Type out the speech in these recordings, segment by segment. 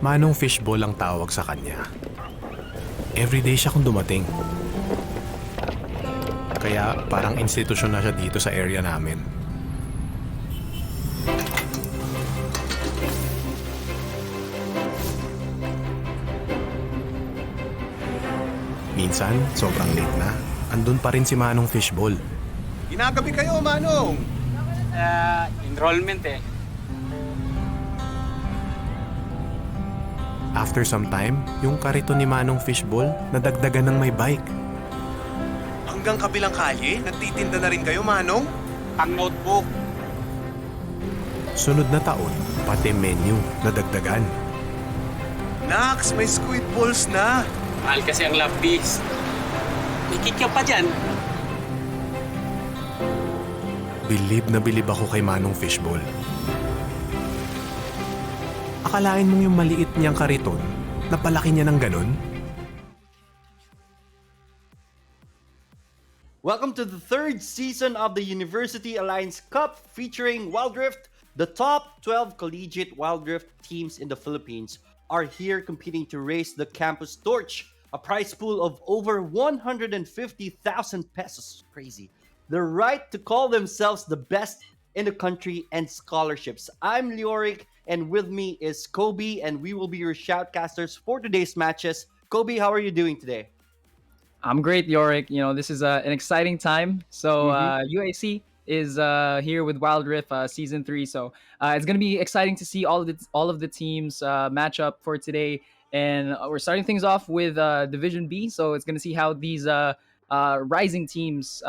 Manong Fishball ang tawag sa kanya. Everyday siya kung dumating. Kaya parang institusyon na siya dito sa area namin. Minsan, sobrang late na. Andun pa rin si Manong Fishball. Ginagabi kayo, Manong! Enrollment eh. After some time, yung kariton ni Manong Fishball nadagdagan ng may bike. Hanggang kabilang kalye, nagtitinda na rin kayo, Manong? Ang notebook. Sunod na taon, pati menu nadagdagan. Nax, may squid balls na! Mahal kasi ang lapis. May kikyaw pa dyan. Bilib na bilib ako kay Manong Fishball. Akalain mong yung maliit niyang kariton, napalaki niya ng ganun? Welcome to the third season of the University Alliance Cup featuring Wild Rift. The top 12 collegiate Wild Rift teams in the Philippines are here competing to raise the campus torch, a prize pool of over 150,000 pesos. Crazy. The right to call themselves the best in the country and scholarships. I'm Leoric, and with me is Kobe, and we will be your shoutcasters for today's matches. Kobe, how are you doing today? I'm great, Yorick. You know, this is an exciting time. So UAC is here with Wild Rift Season 3. So it's going to be exciting to see all of the teams match up for today. And we're starting things off with Division B. So it's going to see how these rising teams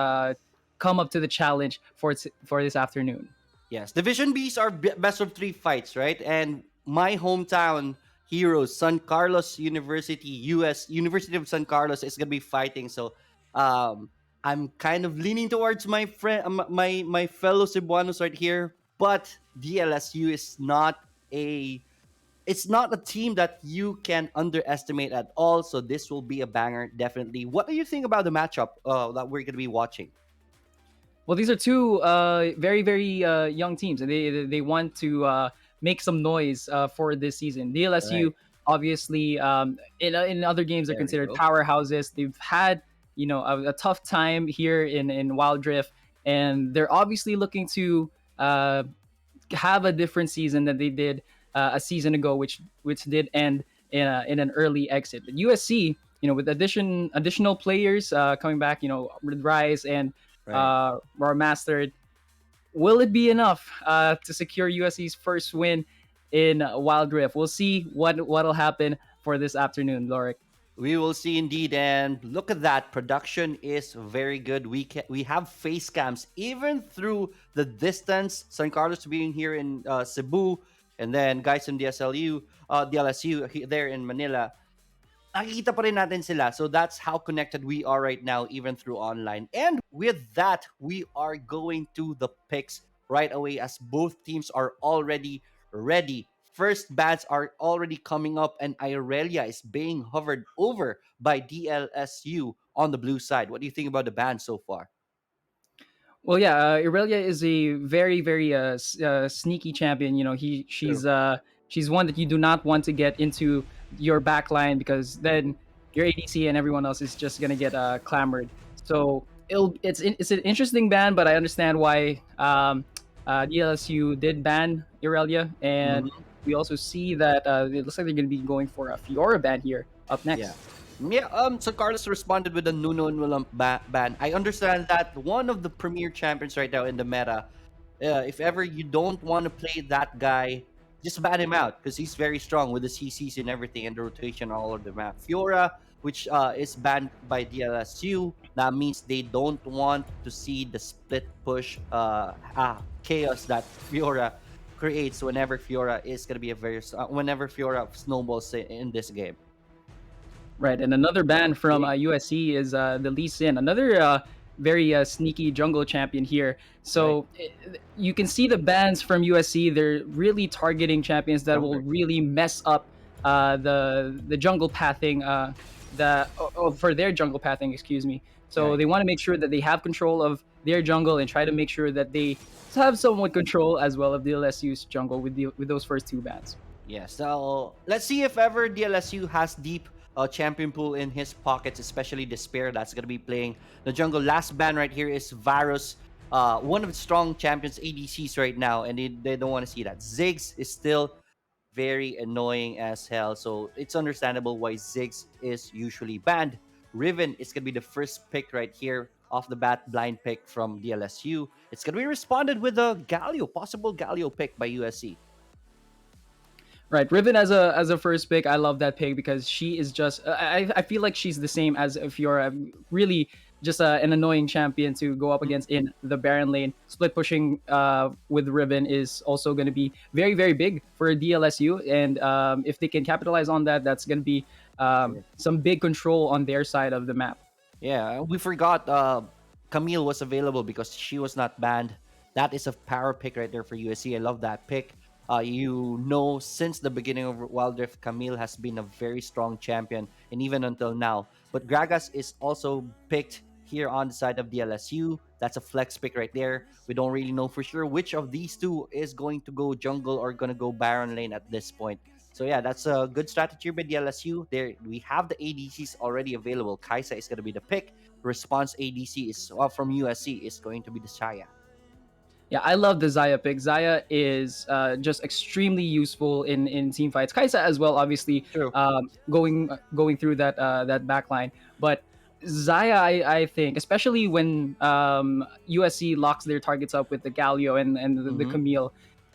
come up to the challenge for this afternoon. Yes, Division B's are best of 3 fights, right? And my hometown heroes, San Carlos University, University of San Carlos, is gonna be fighting. So, I'm kind of leaning towards my friend, my fellow Cebuanos right here. But DLSU is not a team that you can underestimate at all. So this will be a banger, definitely. What do you think about the matchup that we're gonna be watching? Well, these are two very, very young teams, and they want to make some noise for this season. DLSU, Right. obviously, in other games, are There we considered go. powerhouses. They've had a tough time here in Wild Drift, and they're obviously looking to have a different season than they did a season ago, which did end in an early exit. But USC, with additional players coming back, with Rise and Right. are mastered. Will it be enough to secure USC's first win in Wild Rift? We'll see what'll happen for this afternoon, Lorik. We will see indeed, and look at that. Production is very good. We have face cams even through the distance. San Carlos being here in Cebu, and then guys from DLSU there in Manila. Nakikita pa rin natin sila. So that's how connected we are right now, even through online. And with that, we are going to the picks right away as both teams are already ready. First bans are already coming up, and Irelia is being hovered over by DLSU on the blue side. What do you think about the ban so far? Well, yeah, Irelia is a very, very sneaky champion. She's one that you do not want to get into your back line, because then your ADC and everyone else is just gonna get clamored. So it's an interesting ban, but I understand why DLSU did ban Irelia, and we also see that it looks like they're gonna be going for a Fiora ban here up next. Yeah. Yeah, so Carlos responded with a Nuno and Willem ban. I understand that one of the premier champions right now in the meta, if ever you don't want to play that guy, just ban him out, because he's very strong with the CCs and everything and the rotation all over the map. Fiora, which is banned by DLSU, that means they don't want to see the split push chaos that Fiora creates whenever Fiora is going to be whenever Fiora snowballs in this game. Right, and another ban from USC is the Lee Sin, another very sneaky jungle champion here. So you can see the bans from USC. They're really targeting champions that will really mess up the jungle pathing, for their jungle pathing, excuse me. So they want to make sure that they have control of their jungle and try to make sure that they have somewhat control as well of the LSU's jungle with those first two bans. Yeah, so let's see if ever DLSU has deep champion pool in his pockets, especially the Despair that's going to be playing the jungle. Last ban right here is Varus, one of the strong champions ADCs right now, and they don't want to see that. Ziggs is still very annoying as hell, so it's understandable why Ziggs is usually banned. Riven is going to be the first pick right here off the bat, blind pick from DLSU. It's going to be responded with a Galio, possible Galio pick by USC. Right, Riven as a first pick, I love that pick because she is just. I feel like she's the same as if you're really just an annoying champion to go up against in the Baron lane. Split pushing with Riven is also going to be very very big for DLSU, and if they can capitalize on that, that's going to be some big control on their side of the map. Yeah, we forgot Camille was available because she was not banned. That is a power pick right there for USC. I love that pick. Since the beginning of Wild Rift, Camille has been a very strong champion, and even until now. But Gragas is also picked here on the side of DLSU. That's a flex pick right there. We don't really know for sure which of these two is going to go jungle or going to go Baron lane at this point. So yeah, that's a good strategy by DLSU. There we have the ADCs already available. Kaisa is going to be the pick. Response ADC is from USC is going to be the Shaya. Yeah, I love the Xayah pick. Xayah is just extremely useful in team fights. Kaisa as well, obviously, True. Going through that backline. But Xayah, I think, especially when USC locks their targets up with the Galio and the Mhm. Camille,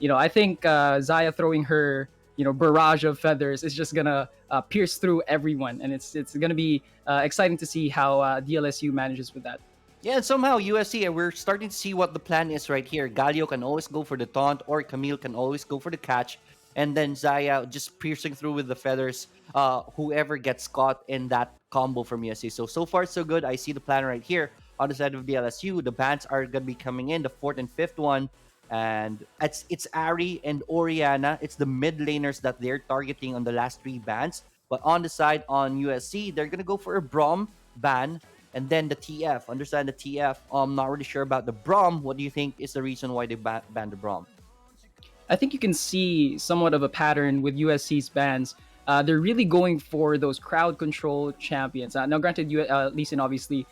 I think Xayah throwing her barrage of feathers is just gonna pierce through everyone, and it's gonna be exciting to see how DLSU manages with that. Yeah, and somehow USC, and we're starting to see what the plan is right here. Galio can always go for the taunt, or Camille can always go for the catch, and then Zaya just piercing through with the feathers. Whoever gets caught in that combo from USC. So far so good. I see the plan right here on the side of the LSU. The bans are gonna be coming in, the fourth and fifth one, and it's Ari and Oriana. It's the mid laners that they're targeting on the last three bans. But on the side on USC, they're gonna go for a Brom ban and then the TF. Understand the TF. I'm not really sure about the Brom. What do you think is the reason why they banned the Brom? I think you can see somewhat of a pattern with USC's bans. They're really going for those crowd control champions. Now, granted, Lee Sin obviously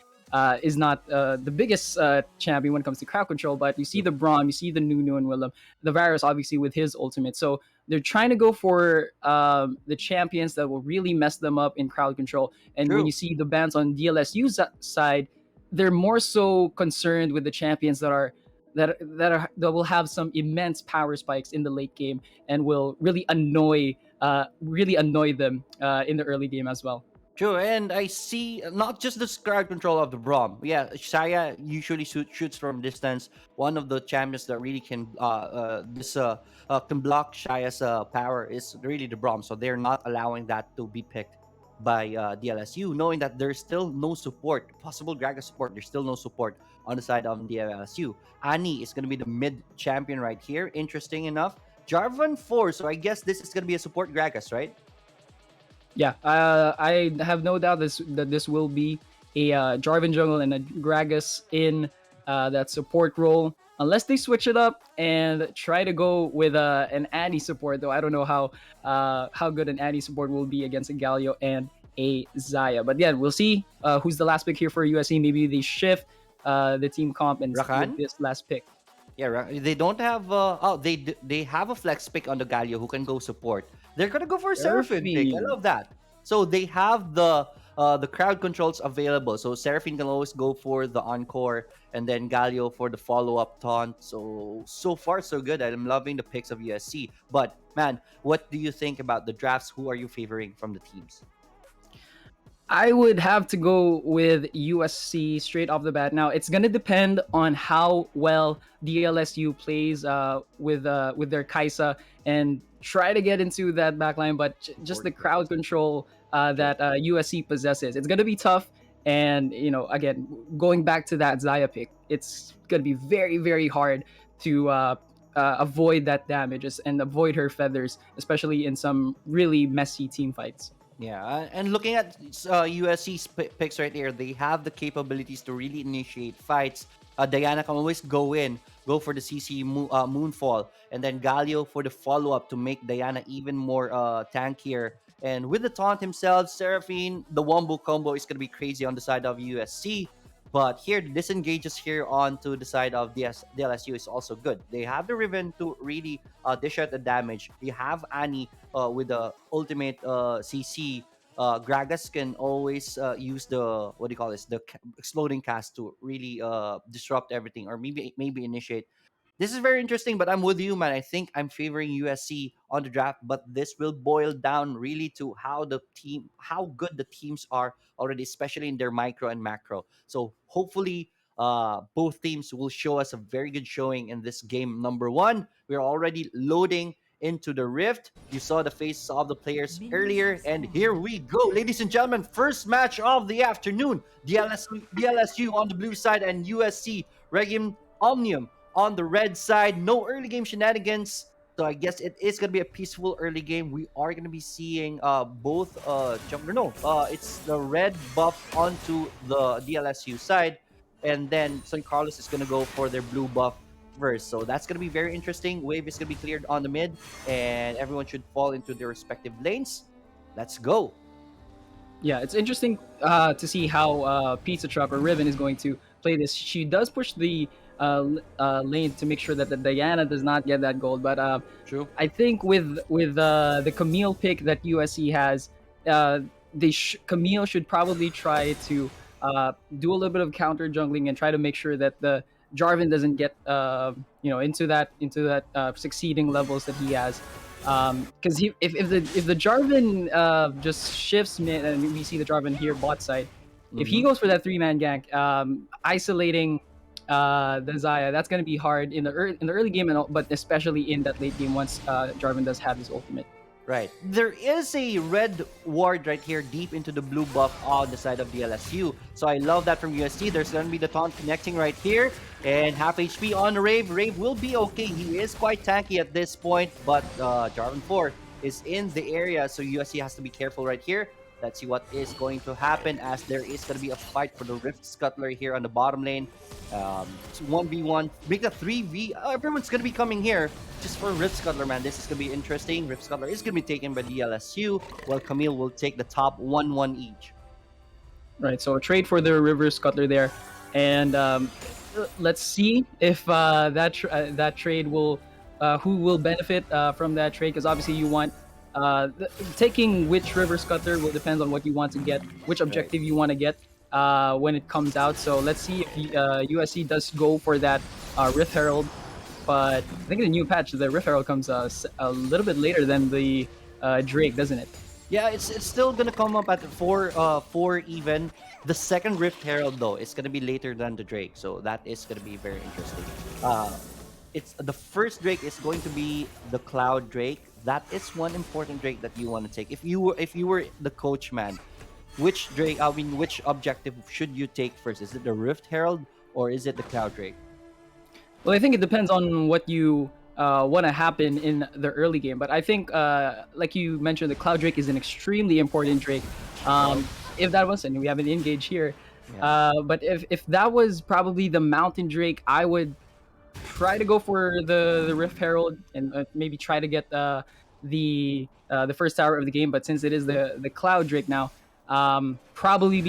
is not the biggest champion when it comes to crowd control, but you see the Braum, you see the Nunu and Willem, the Varus obviously with his ultimate. So they're trying to go for the champions that will really mess them up in crowd control. And when True. you see the bans on DLSU's side, they're more so concerned with the champions that will have some immense power spikes in the late game and will really annoy them in the early game as well. True, and I see not just the crowd control of the Braum. Yeah, Shaya usually shoots from distance. One of the champions that really can block Shaya's power is really the Braum. So they're not allowing that to be picked by DLSU, knowing that there's still no support, possible Gragas support. There's still no support on the side of DLSU. Annie is going to be the mid champion right here. Interesting enough, Jarvan 4. So I guess this is going to be a support Gragas, right? Yeah, I have no doubt that this will be a Jarvan jungle and a Gragas in that support role, unless they switch it up and try to go with an Annie support. Though I don't know how good an Annie support will be against a Galio and a Xayah. But yeah, we'll see who's the last pick here for USC. Maybe they shift the team comp and Rakan? with this last pick. Yeah, right. They don't have. They have a flex pick on the Galio who can go support. They're gonna go for a Seraphine pick. I Seraphine. love that. So they have the crowd controls available. So Seraphine can always go for the encore, and then Galio for the follow up taunt. So far so good. I'm loving the picks of USC. But man, what do you think about the drafts? Who are you favoring from the teams? I would have to go with USC straight off the bat. Now it's gonna depend on how well DLSU plays with their Kaisa and try to get into that backline, but just the crowd control that USC possesses, it's gonna be tough. And again, going back to that Xayah pick, it's gonna be very very hard to avoid that damages and avoid her feathers, especially in some really messy team fights. Yeah, and looking at USC's picks right here, they have the capabilities to really initiate fights. Diana can always go for the CC Moonfall, and then Galio for the follow up to make Diana even more tankier. And with the taunt himself, Seraphine, the Wombo combo is going to be crazy on the side of USC. But here, the disengages here onto the side of DLSU is also good. They have the Riven to really dish out the damage. They have Annie with the ultimate CC. Gragas can always use the, what do you call this, the exploding cast to really disrupt everything, or maybe initiate. This is very interesting, but I'm with you, man. I think I'm favoring USC on the draft, but this will boil down really to how good the teams are already, especially in their micro and macro. So hopefully, both teams will show us a very good showing in this game number one. We're already loading into the Rift. You saw the faces of the players earlier, and here we go, ladies and gentlemen. First match of the afternoon. DLSU on the blue side and USC Regium Omnium on the red side. No early game shenanigans, so I guess it is going to be a peaceful early game. We are going to be seeing both jungler. No, it's the red buff onto the DLSU side, and then San Carlos is going to go for their blue buff first. So that's going to be very interesting. Wave is going to be cleared on the mid, and everyone should fall into their respective lanes. Let's go. Yeah, it's interesting to see how Pizza Truck or Riven is going to play this. She does push the lane to make sure that the Diana does not get that gold. But True. I think with the Camille pick that USC has, Camille should probably try to do a little bit of counter jungling and try to make sure that the Jarvan doesn't get into that succeeding levels that he has. Because if the Jarvan just shifts mid, and we see the Jarvan here bot side, if he goes for that 3-man gank, isolating the Xayah, that's going to be hard in the early game, but especially in that late game once Jarvan does have his ultimate. Right. There is a red ward right here deep into the blue buff on the side of the LSU. So I love that from USC. There's going to be the taunt connecting right here. And half HP on Rave. Rave will be okay. He is quite tanky at this point. But Jarvan 4 is in the area. So USC has to be careful right here. Let's see what is going to happen, as there is going to be a fight for the Rift Scuttler here on the bottom lane. It's 1v1. Make a 3v. Everyone's going to be coming here just for Rift Scuttler, man. This is going to be interesting. Rift Scuttler is going to be taken by the LSU, while Camille will take the top 1-1 each. Right, so a trade for the River Scuttler there. And let's see if that trade will... who will benefit from that trade, because obviously you want... taking which River Scuttler will depend on what you want to get, which objective you want to get when it comes out. So let's see if USC does go for that Rift Herald. But I think in the new patch, the Rift Herald comes a little bit later than the Drake, doesn't it? Yeah, it's still gonna come up at 4 even. The second Rift Herald though is gonna be later than the Drake, so that is gonna be very interesting. It's the first Drake is going to be the Cloud Drake. That is one important Drake that you want to take. If you were the coach, man, which objective should you take first? Is it the Rift Herald or is it the Cloud Drake? Well, I think it depends on what you want to happen in the early game. But I think, like you mentioned, the Cloud Drake is an extremely important Drake. If that was, and we have an engage here, but if that was probably the Mountain Drake, I would try to go for the Rift Herald and maybe try to get the first tower of the game. But since it is the Cloud Drake now, probably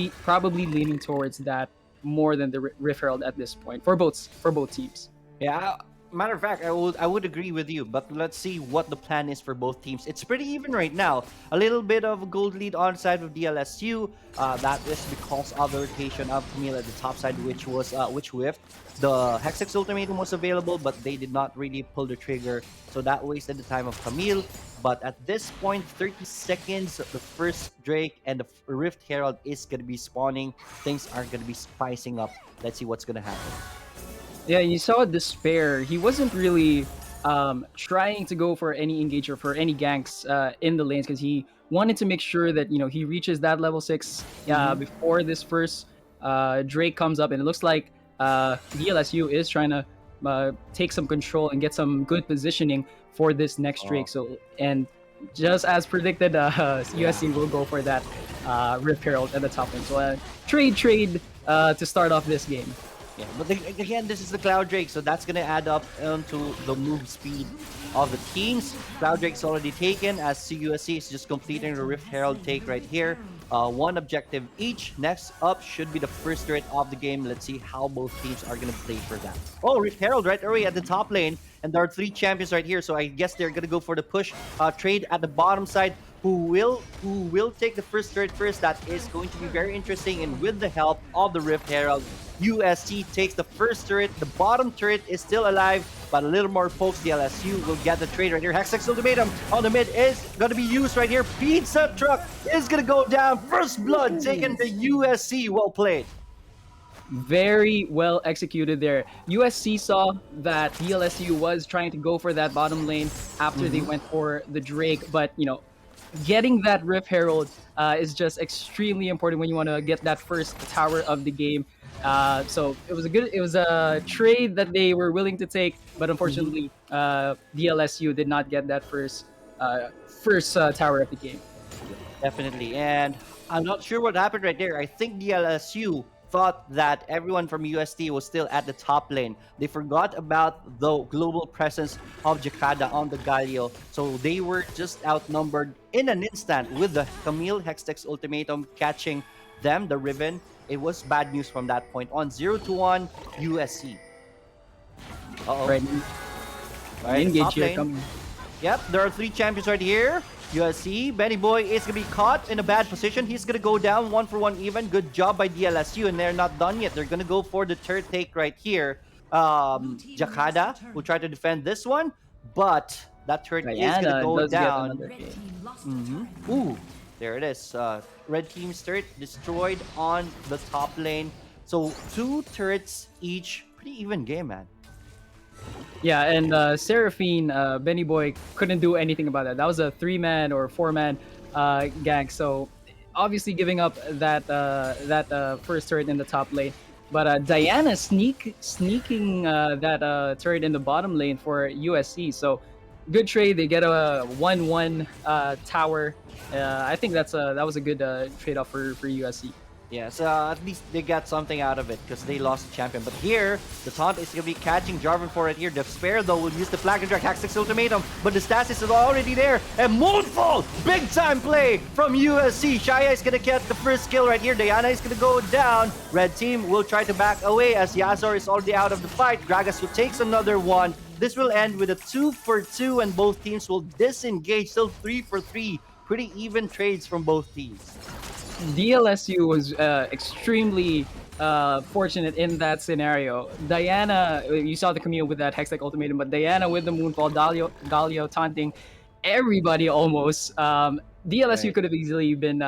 leaning towards that more than the Rift Herald at this point for both teams. Yeah. Matter of fact, I would agree with you, but let's see what the plan is for both teams. It's pretty even right now. A little bit of a gold lead on side of DLSU. That is because of the rotation of Camille at the top side, which whiffed. The Hexx Ultimatum was available, but they did not really pull the trigger, so that wasted the time of Camille. But at this point, 30 seconds, the first Drake and the Rift Herald is going to be spawning. Things are going to be spicing up. Let's see what's going to happen. Yeah, you saw Despair. He wasn't really trying to go for any engage or for any ganks in the lanes, because he wanted to make sure that he reaches that level 6 before this first Drake comes up. And it looks like DLSU is trying to take some control and get some good positioning for this next Drake. So, and just as predicted, USC will go for that Rift Herald at the top lane. So trade to start off this game. Yeah, but again, this is the Cloud Drake, so that's gonna add up onto the move speed of the teams. Cloud Drake's already taken, as CUSC is just completing the Rift Herald take right here. One objective each. Next up should be the first turret of the game. Let's see how both teams are gonna play for that. Oh, Rift Herald right away at the top lane, and there are 3 champions right here, so I guess they're gonna go for the push trade at the bottom side. Who will take the first turret first? That is going to be very interesting, and with the help of the Rift Herald, USC takes the first turret. The bottom turret is still alive, but a little more pokes. The LSU will get the trade right here. Hextech Ultimatum on the mid is going to be used right here. Pizza Truck is going to go down. First blood taken to USC. Well played. Very well executed there. USC saw that DLSU was trying to go for that bottom lane after they went for the Drake, but getting that Rift Herald is just extremely important when you want to get that first tower of the game. So it was a trade that they were willing to take, but unfortunately, DLSU did not get that first tower of the game. Definitely, and I'm not sure what happened right there. I think DLSU thought that everyone from UST was still at the top lane. They forgot about the global presence of Jakada on the Galio, so they were just outnumbered in an instant with the Camille Hextech's Ultimatum catching them, the Ribbon. It was bad news from that point on. 0-1 USC. Uh-oh. Right. Right, Engage top here lane. coming. Yep, there are 3 champions right here. USC, Benny Boy is going to be caught in a bad position. He's going to go down 1-for-1 even. Good job by DLSU, and they're not done yet. They're going to go for the third take right here. Jakada will try to defend this one, but that turret is going to go down. Ooh, there it is. Red team's turret destroyed on the top lane. So 2 turrets each. Pretty even game, man. Yeah, and Seraphine, Benny Boy couldn't do anything about that. That was a 3-man or 4-man gank. So obviously giving up that first turret in the top lane. But Diana sneaking that turret in the bottom lane for USC. So good trade. They get a 1-1 tower. I think that was a good trade-off for USC. Yes, at least they got something out of it because they lost the champion. But here, the taunt is going to be catching Jarvan for it here. The Spare, though, will use the Flag and Drag Hextech's Ultimatum, but the stasis is already there. And Moonfall! Big time play from USC. Shaya is going to get the first kill right here. Diana is going to go down. Red team will try to back away as Yazor is already out of the fight. Gragas who takes another one. This will end with a 2-for-2, and both teams will disengage. Still 3-for-3. Pretty even trades from both teams. DLSU was extremely fortunate in that scenario. Diana, you saw the Camille with that Hextech Ultimatum, but Diana with the Moonfall, Galio taunting everybody almost. DLSU could have easily been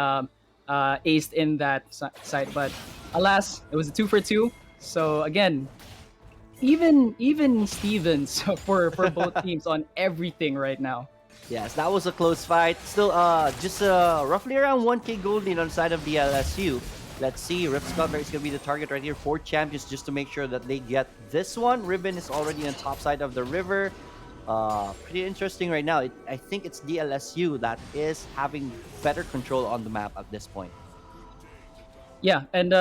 aced in that site, but alas, it was a 2-for-2. So again, even Stevens for both teams on everything right now. Yes, that was a close fight. Still, just roughly around 1k gold lead on the side of the LSU. Let's see, Rift Scouter is going to be the target right here. 4 champions just to make sure that they get this one. Ribbon is already on top side of the river. Pretty interesting right now. I think it's DLSU that is having better control on the map at this point. Yeah, and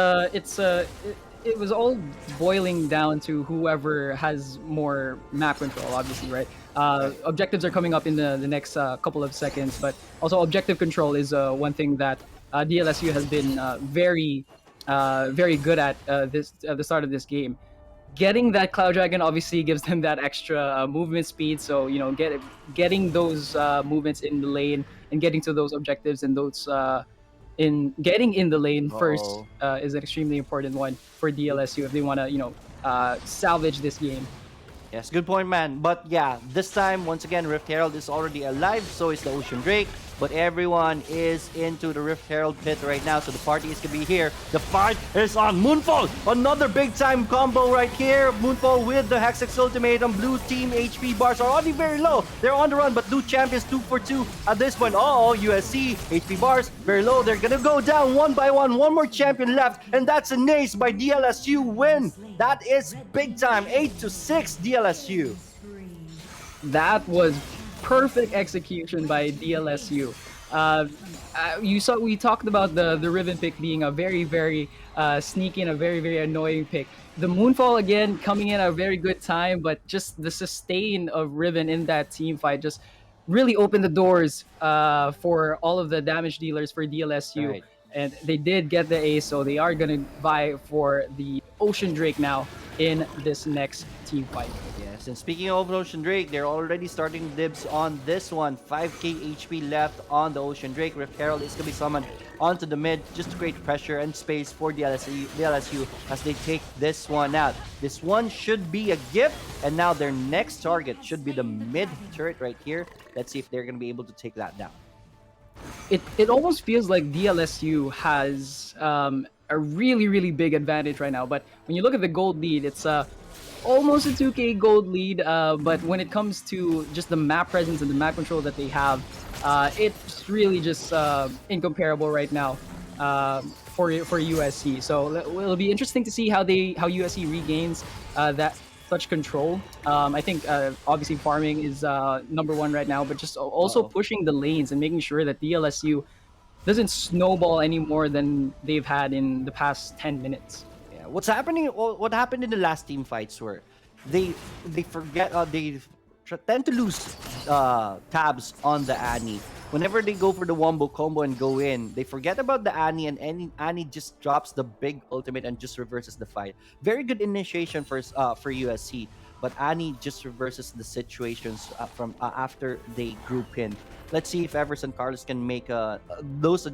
it was all boiling down to whoever has more map control, obviously, right? Objectives are coming up in the next couple of seconds, but also objective control is one thing that DLSU has been very good at at the start of this game. Getting that Cloud Dragon obviously gives them that extra movement speed, so getting those movements in the lane and getting to those objectives and those getting in the lane first is an extremely important one for DLSU if they want to salvage this game. Yes, good point, man. But yeah, this time, once again, Rift Herald is already alive, so is the Ocean Drake. But everyone is into the Rift Herald pit right now, so the party is going to be here. The fight is on. Moonfall! Another big-time combo right here. Moonfall with the Hextech Ultimatum. Blue team HP bars are already very low. They're on the run, but Blue champions 2-for-2 at this point. USC, HP bars, very low. They're going to go down one by one. One more champion left, and that's an ace by DLSU win. That is big time. 8-6 DLSU. That was perfect execution by DLSU. Uh, we talked about the Riven pick being a very very sneaky and a very very annoying pick. The Moonfall again coming in at a very good time, but just the sustain of Riven in that team fight just really opened the doors for all of the damage dealers for DLSU, Right. and they did get the ace, so they are gonna vie for the Ocean Drake now in this next team fight. Yes, and speaking of Ocean Drake, they're already starting dibs on this one. 5k HP left on the Ocean Drake. Rift Herald is going to be summoned onto the mid just to create pressure and space for the LSU as they take this one out. This one should be a gift, and now their next target should be the mid turret right here. Let's see if they're going to be able to take that down. It almost feels like DLSU has a really really big advantage right now. But when you look at the gold lead, it's almost a 2k gold lead. But when it comes to just the map presence and the map control that they have, it's really just incomparable right now for USC. So it'll be interesting to see how USC regains that such control. I think obviously farming is number one right now, but just also Uh-oh. pushing the lanes and making sure that DLSU doesn't snowball any more than they've had in the past 10 minutes. Yeah, what's happening? What happened in the last team fights were they forget tend to lose tabs on the Annie. Whenever they go for the wombo combo and go in, they forget about the Annie, and Annie just drops the big ultimate and just reverses the fight. Very good initiation for USC, but Annie just reverses the situations from after they group in. Let's see if Everson Carlos can make those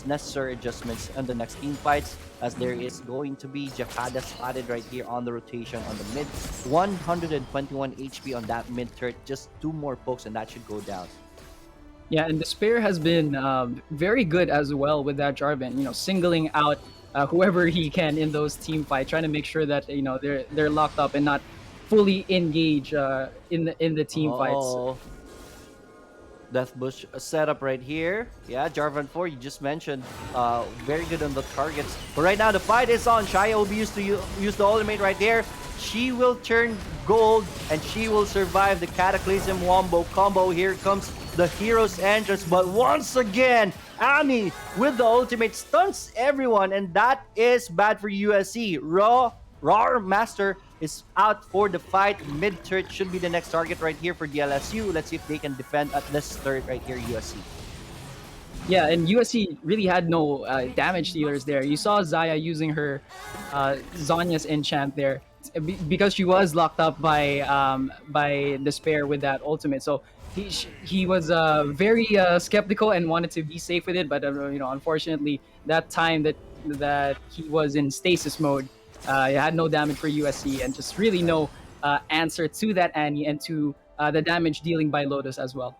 necessary adjustments in the next team fights, as there is going to be Jakada spotted right here on the rotation on the mid. 121 HP on that mid turret, just 2 more pokes and that should go down. Yeah, and Despair has been very good as well with that Jarvan. Singling out whoever he can in those team fights, trying to make sure that they're locked up and not fully engage in the team fights. Oh, Death Bush setup right here. Yeah, Jarvan 4, you just mentioned, very good on the targets. But right now the fight is on. Shaya will be used to use the ultimate right there. She will turn gold and she will survive the Cataclysm wombo combo. Here comes the hero's entrance, but once again, Annie with the ultimate stuns everyone, and that is bad for USC. Raw Master is out for the fight. Mid turret should be the next target right here for DLSU. Let's see if they can defend at this turret right here, USC. Yeah, and USC really had no damage dealers there. You saw Zaya using her Zonya's enchant there because she was locked up by Despair with that ultimate. So he was very skeptical and wanted to be safe with it, but unfortunately, that time that he was in stasis mode, it had no damage for USC and just really no answer to that Annie and to the damage dealing by Lotus as well.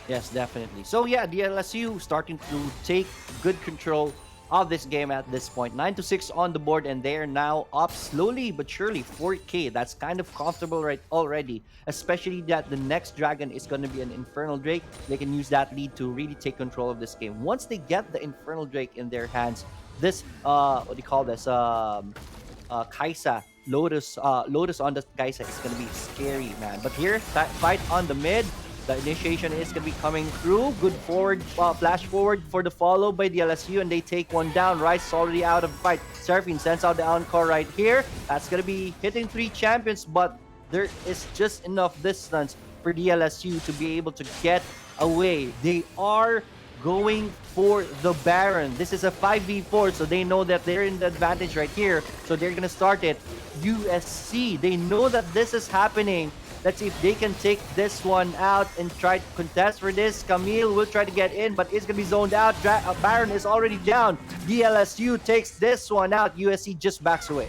Yes, definitely. So yeah, DLSU starting to take good control of this game at this point. 9-6 on the board, and they are now up slowly but surely 4k. That's kind of comfortable right already, especially that the next dragon is going to be an Infernal Drake. They can use that lead to really take control of this game. Once they get the Infernal Drake in their hands, this what do you call this, Kaisa Lotus on the Kaisa is going to be scary, man. But here, fight on the mid. The initiation is going to be coming through. Good forward, flash forward for the follow by the LSU, and they take one down. Rice is already out of the fight. Seraphine sends out the encore right here. That's going to be hitting 3 champions, but there is just enough distance for the LSU to be able to get away. They are going for the Baron. This is a 5v4, so they know that they're in the advantage right here. So they're going to start it. USC, they know that this is happening. Let's see if they can take this one out and try to contest for this. Camille will try to get in, but it's going to be zoned out. Baron is already down. DLSU takes this one out. USC just backs away.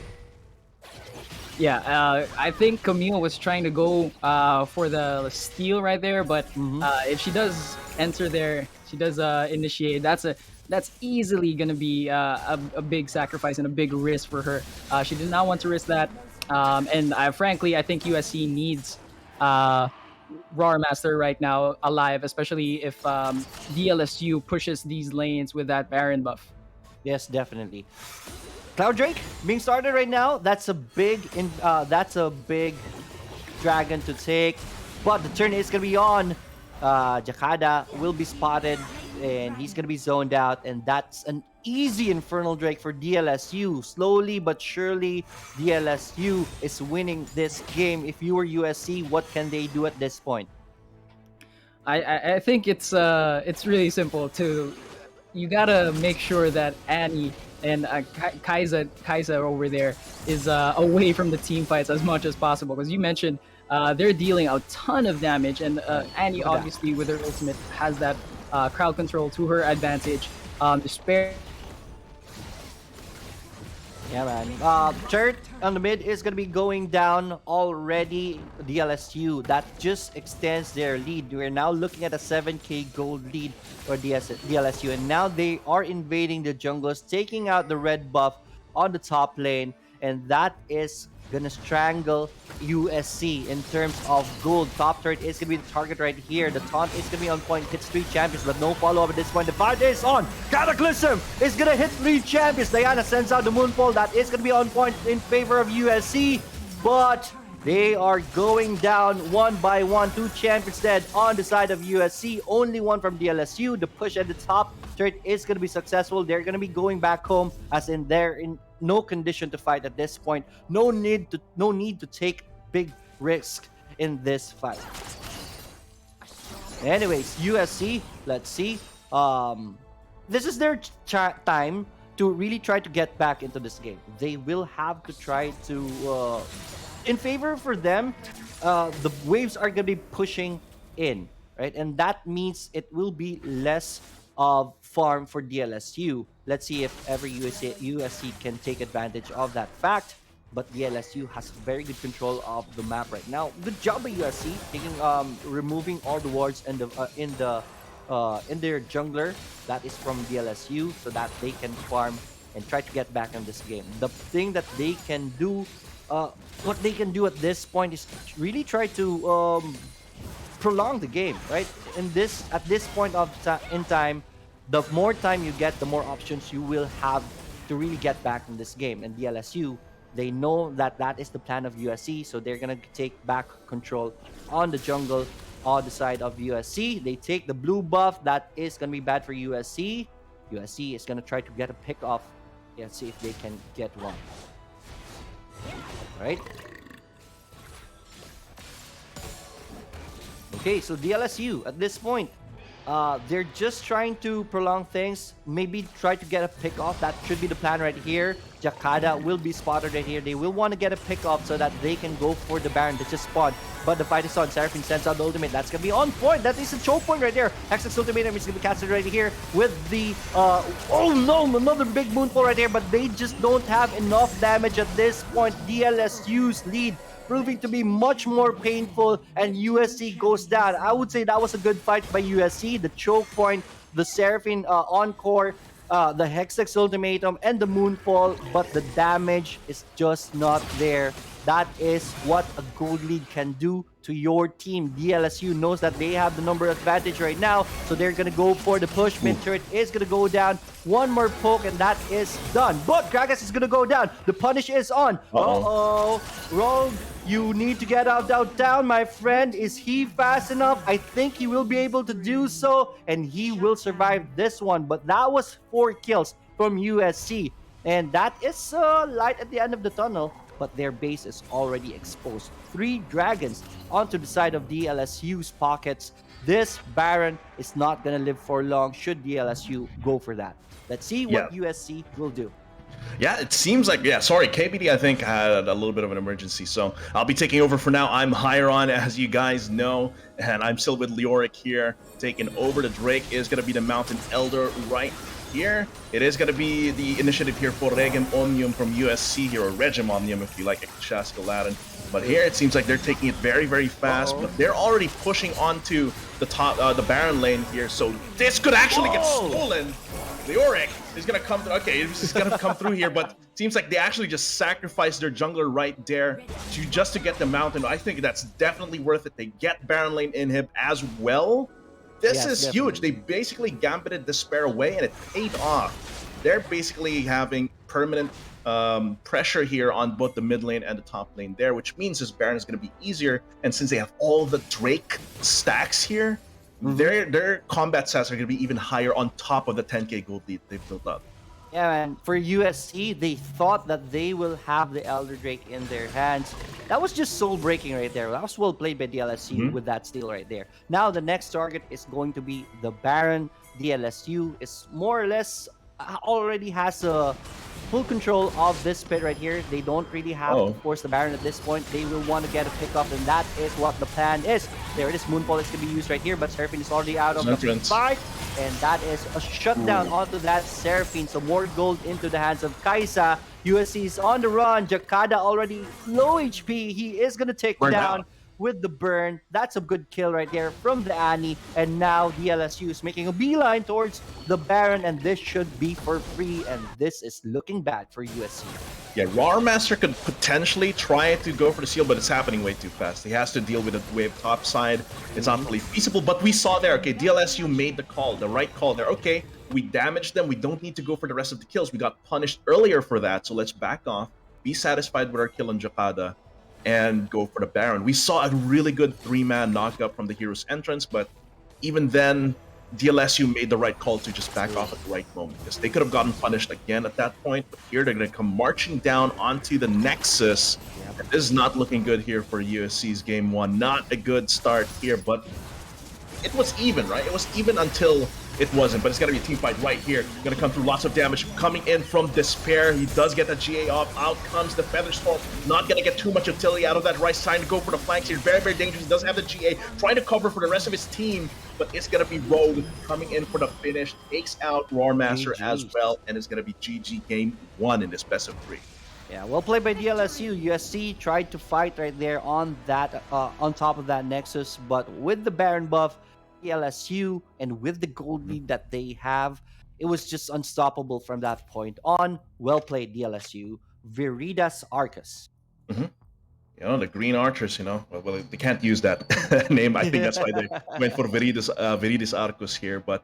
Yeah, I think Camille was trying to go for the steal right there, but if she does enter there, she does initiate. That's easily gonna be a big sacrifice and a big risk for her. She did not want to risk that, and frankly, I think USC needs Roar Master right now alive, especially if DLSU pushes these lanes with that Baron buff. Yes, definitely. Cloud Drake being started right now. That's a big dragon to take, but the turn is gonna be on. Jakada will be spotted. and he's gonna be zoned out, and that's an easy Infernal Drake for DLSU. Slowly but surely, DLSU is winning this game. If you were USC, what can they do at this point? I think it's really simple to you gotta make sure that Annie and Kaisa over there is away from the team fights as much as possible, because you mentioned they're dealing a ton of damage, and Annie obviously with her ultimate has that crowd control to her advantage. Spare. Yeah, man. Chert on the mid is going to be going down already. DLSU, that just extends their lead. We're now looking at a 7k gold lead for DLSU, and now they are invading the jungles, taking out the red buff on the top lane, and that is gonna strangle USC in terms of gold. Top turret is gonna be the target right here. The taunt is gonna be on point, hits 3 champions, but no follow-up at this point. The fight is on. Cataclysm is gonna hit 3 champions. Diana sends out the moonfall. That is gonna be on point in favor of USC, but they are going down one by one. 2 champions dead on the side of USC. Only one from DLSU. The push at the top turret is gonna be successful. They're gonna be going back home, as in they're in no condition to fight at this point. No need to take big risk in this fight. Anyways, USC, let's see. This is their time to really try to get back into this game. They will have to try to in favor for them, the waves are gonna be pushing in, right? And that means it will be less of farm for DLSU. Let's see if ever USC can take advantage of that fact. But DLSU has very good control of the map right now. Good job by USC taking removing all the wards in their jungler that is from DLSU, so that they can farm and try to get back in this game. The thing that they can do, what they can do at this point is really try to prolong the game, right? At this point in time, the more time you get, the more options you will have to really get back in this game. And DLSU, they know that that is the plan of USC, so they're gonna take back control on the jungle on the side of USC. They take the blue buff. That is gonna be bad for USC. USC is gonna try to get a pick off. Let's see if they can get one. All right. Okay, so DLSU at this point, they're just trying to prolong things. Maybe try to get a pick off. That should be the plan right here. Jakada will be spotted right here. They will want to get a pick off so that they can go for the Baron that just spawned. But the fight is on. Seraphine sends out the ultimate. That's going to be on point. That is a choke point right there. Hexa's ultimate is going to be casted right here with the... oh no, another big moonfall right here. But they just don't have enough damage at this point. DLSU's lead proving to be much more painful, and USC goes down. I would say that was a good fight by USC. The choke point, the Seraphine encore, the Hextech ultimatum, and the moonfall, but the damage is just not there. That is what a gold lead can do to your team. DLSU knows that they have the number advantage right now, so they're gonna go for the push. Mid turret is gonna go down. One more poke, and that is done. But Gragas is gonna go down. The punish is on. Uh-oh. Rogue, you need to get out down, my friend. Is he fast enough? I think he will be able to do so, and he will survive this one. But that was 4 kills from USC, and that is light at the end of the tunnel. But their base is already exposed. 3 dragons onto the side of DLSU's pockets. This Baron is not gonna live for long should DLSU go for that. Let's see what USC will do. Yeah, it seems like, sorry, KBD I think had a little bit of an emergency, so I'll be taking over for now. I'm higher on, as you guys know, and I'm still with Leoric here, taking over. The Drake is going to be the Mountain Elder right here. It is going to be the initiative here for Regem Omnium from USC here, or Regem Omnium if you like Ecclesiastical Latin. But here it seems like they're taking it very, very fast, but they're already pushing onto the top, the Baron lane here, so this could actually get stolen. Leoric is gonna come through. Okay, he's gonna come through here, but seems like they actually just sacrificed their jungler right there just to get the mountain. I think that's definitely worth it. They get Baron lane inhib as well. This is definitely huge. They basically gambited Despair away, and it paid off. They're basically having permanent pressure here on both the mid lane and the top lane there, which means this Baron is going to be easier. And since they have all the Drake stacks here, their combat stats are going to be even higher on top of the 10k gold lead they've built up. Yeah, man. For USC, they thought that they will have the Elder Drake in their hands. That was just soul breaking right there. That was well played by DLSU with that steal right there. Now the next target is going to be the Baron. DLSU is more or less already has a full control of this pit right here. They don't really have to force the Baron at this point. They will want to get a pickup, and that is what the plan is. There it is. Moonfall is going to be used right here, but Seraphine is already out of the fight. And that is a shutdown onto that Seraphine. So more gold into the hands of Kaisa. USC is on the run. Jakada already low HP. He is going to take down with the burn. That's a good kill right there from the Annie. And now DLSU is making a beeline towards the Baron, and this should be for free. And this is looking bad for USC. Yeah, Roar Master could potentially try to go for the seal, but it's happening way too fast. He has to deal with the wave top side. It's not really feasible, but we saw there, okay, DLSU made the call, the right call there. Okay, we damaged them. We don't need to go for the rest of the kills. We got punished earlier for that, so let's back off, be satisfied with our kill on Jakada, and go for the Baron. We saw a really good 3-man knockup from the hero's entrance, but even then, DLSU made the right call to just back off at the right moment, because they could have gotten punished again at that point. But here they're going to come marching down onto the Nexus. And this is not looking good here for USC's game one. Not a good start here, but it was even, right? It was even until it wasn't, but it's got to be a team fight right here. Going to come through lots of damage coming in from Despair. He does get that GA off. Out comes the Featherstorm. Not going to get too much utility out of that Rice. Trying to go for the flanks here. Very, very dangerous. He does have the GA. Trying to cover for the rest of his team, but it's going to be Rogue coming in for the finish. Takes out Roar Master as well, and it's going to be GG game one in this best of 3. Yeah, well played by DLSU. USC tried to fight right there on that, on top of that Nexus, but with the Baron buff, DLSU, and with the gold lead that they have, it was just unstoppable from that point on. Well played, DLSU. Viridas Arcus. You know, the Green Archers, you know, well they can't use that name. I think that's why they went for Viridas Arcus here, but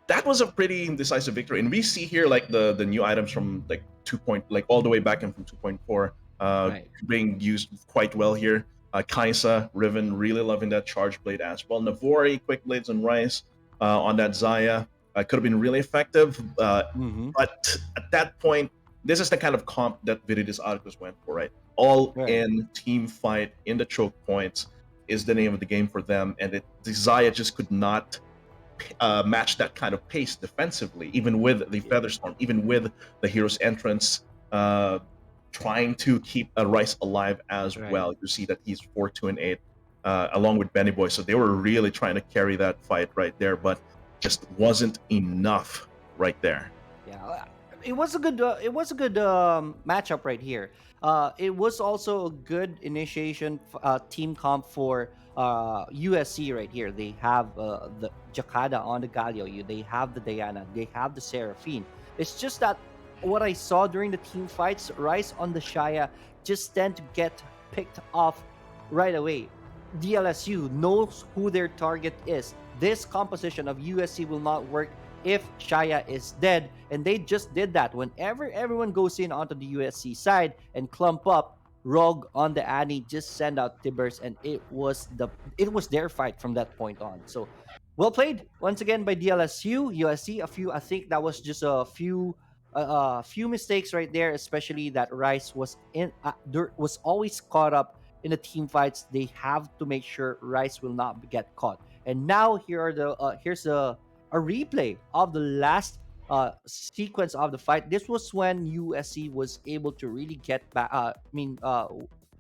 that was a pretty decisive victory. And we see here like the new items from like 2. Like all the way back in from 2.4 being used quite well here. Kaisa, Riven, really loving that Charge Blade as well. Navori, Quick Blades and Rice on that Zaya could have been really effective. But at that point, this is the kind of comp that Viridius Arcus went for, right? All in team fight in the choke points is the name of the game for them. And the Zaya just could not match that kind of pace defensively, even with the Featherstorm, even with the hero's entrance. Trying to keep Rice alive as well. You see that he's 4-2-8 along with Benny Boy. So they were really trying to carry that fight right there, but just wasn't enough right there. Yeah, it was a good matchup right here. It was also a good initiation team comp for USC right here. They have the Jakada on the Galio. They have the Diana. They have the Seraphine. It's just that what I saw during the team fights, Rice on the Shaya just tend to get picked off right away. DLSU knows who their target is. This composition of USC will not work if Shaya is dead, and they just did that. Whenever everyone goes in onto the USC side and clump up, Rogue on the Annie just send out Tibbers, and it was their fight from that point on. So well played once again by DLSU. USC, I think that was just a few mistakes right there, especially that Rice was always caught up in the team fights. They have to make sure Rice will not get caught. And now here's a replay of the last sequence of the fight. This was when USC was able to really get back.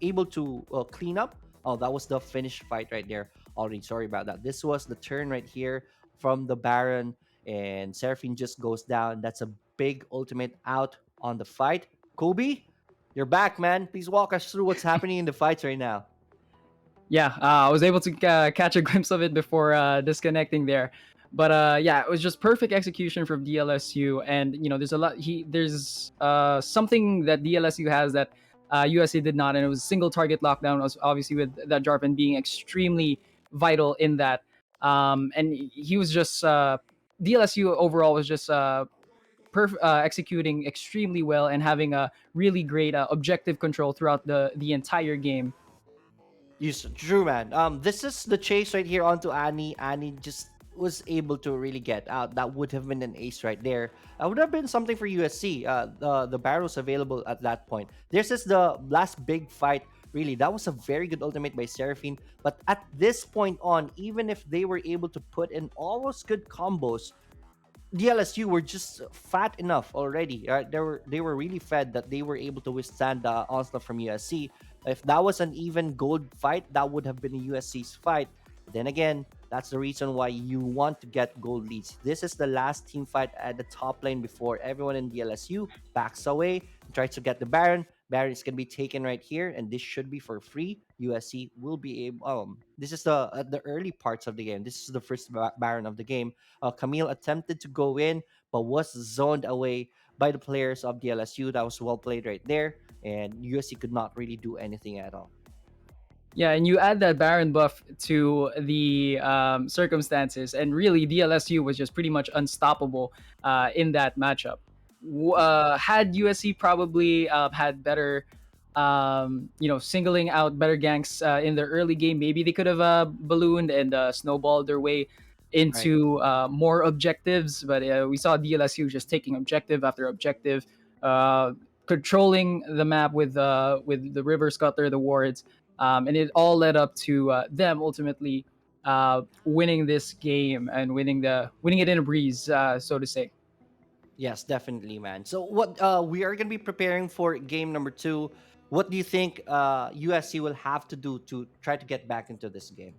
Able to clean up. Oh, that was the finished fight right there. Already, sorry about that. This was the turn right here from the Baron, and Seraphine just goes down. That's a big ultimate out on the fight. Kobe, you're back, man. Please walk us through what's happening in the fights right now. Yeah, I was able to catch a glimpse of it before disconnecting there. But yeah, it was just perfect execution from DLSU, and you know, there's something that DLSU has that USC did not, and it was single target lockdown. Was obviously with that Jarvan being extremely vital in that, and he was just DLSU overall was just executing extremely well and having a really great objective control throughout the entire game. Yes, true, man. This is the chase right here onto Annie. Annie just was able to really get out, that would have been an ace right there. That would have been something for USC. The barrels available at that point. This is the last big fight. Really, that was a very good ultimate by Seraphine. But at this point on, even if they were able to put in almost good combos, DLSU were just fat enough already. They were really fed that they were able to withstand the onslaught from USC. If that was an even gold fight, that would have been a USC's fight. But then again, that's the reason why you want to get gold leads. This is the last team fight at the top lane before everyone in DLSU backs away and tries to get the Baron. Baron is gonna be taken right here, and this should be for free. USC will be able. This is the early parts of the game. This is the first Baron of the game. Camille attempted to go in, but was zoned away by the players of the LSU. That was well played right there, and USC could not really do anything at all. Yeah, and you add that Baron buff to the circumstances, and really DLSU was just pretty much unstoppable in that matchup. Had USC probably had better, singling out better ganks in the early game, maybe they could have ballooned and snowballed their way Right. into more objectives. But we saw DLSU just taking objective after objective, uh, controlling the map with the River Scuttler, the wards, and it all led up to them ultimately winning this game and winning it in a breeze, so to say. Yes, definitely, man. So what we are gonna be preparing for game number two. What do you think USC will have to do to try to get back into this game?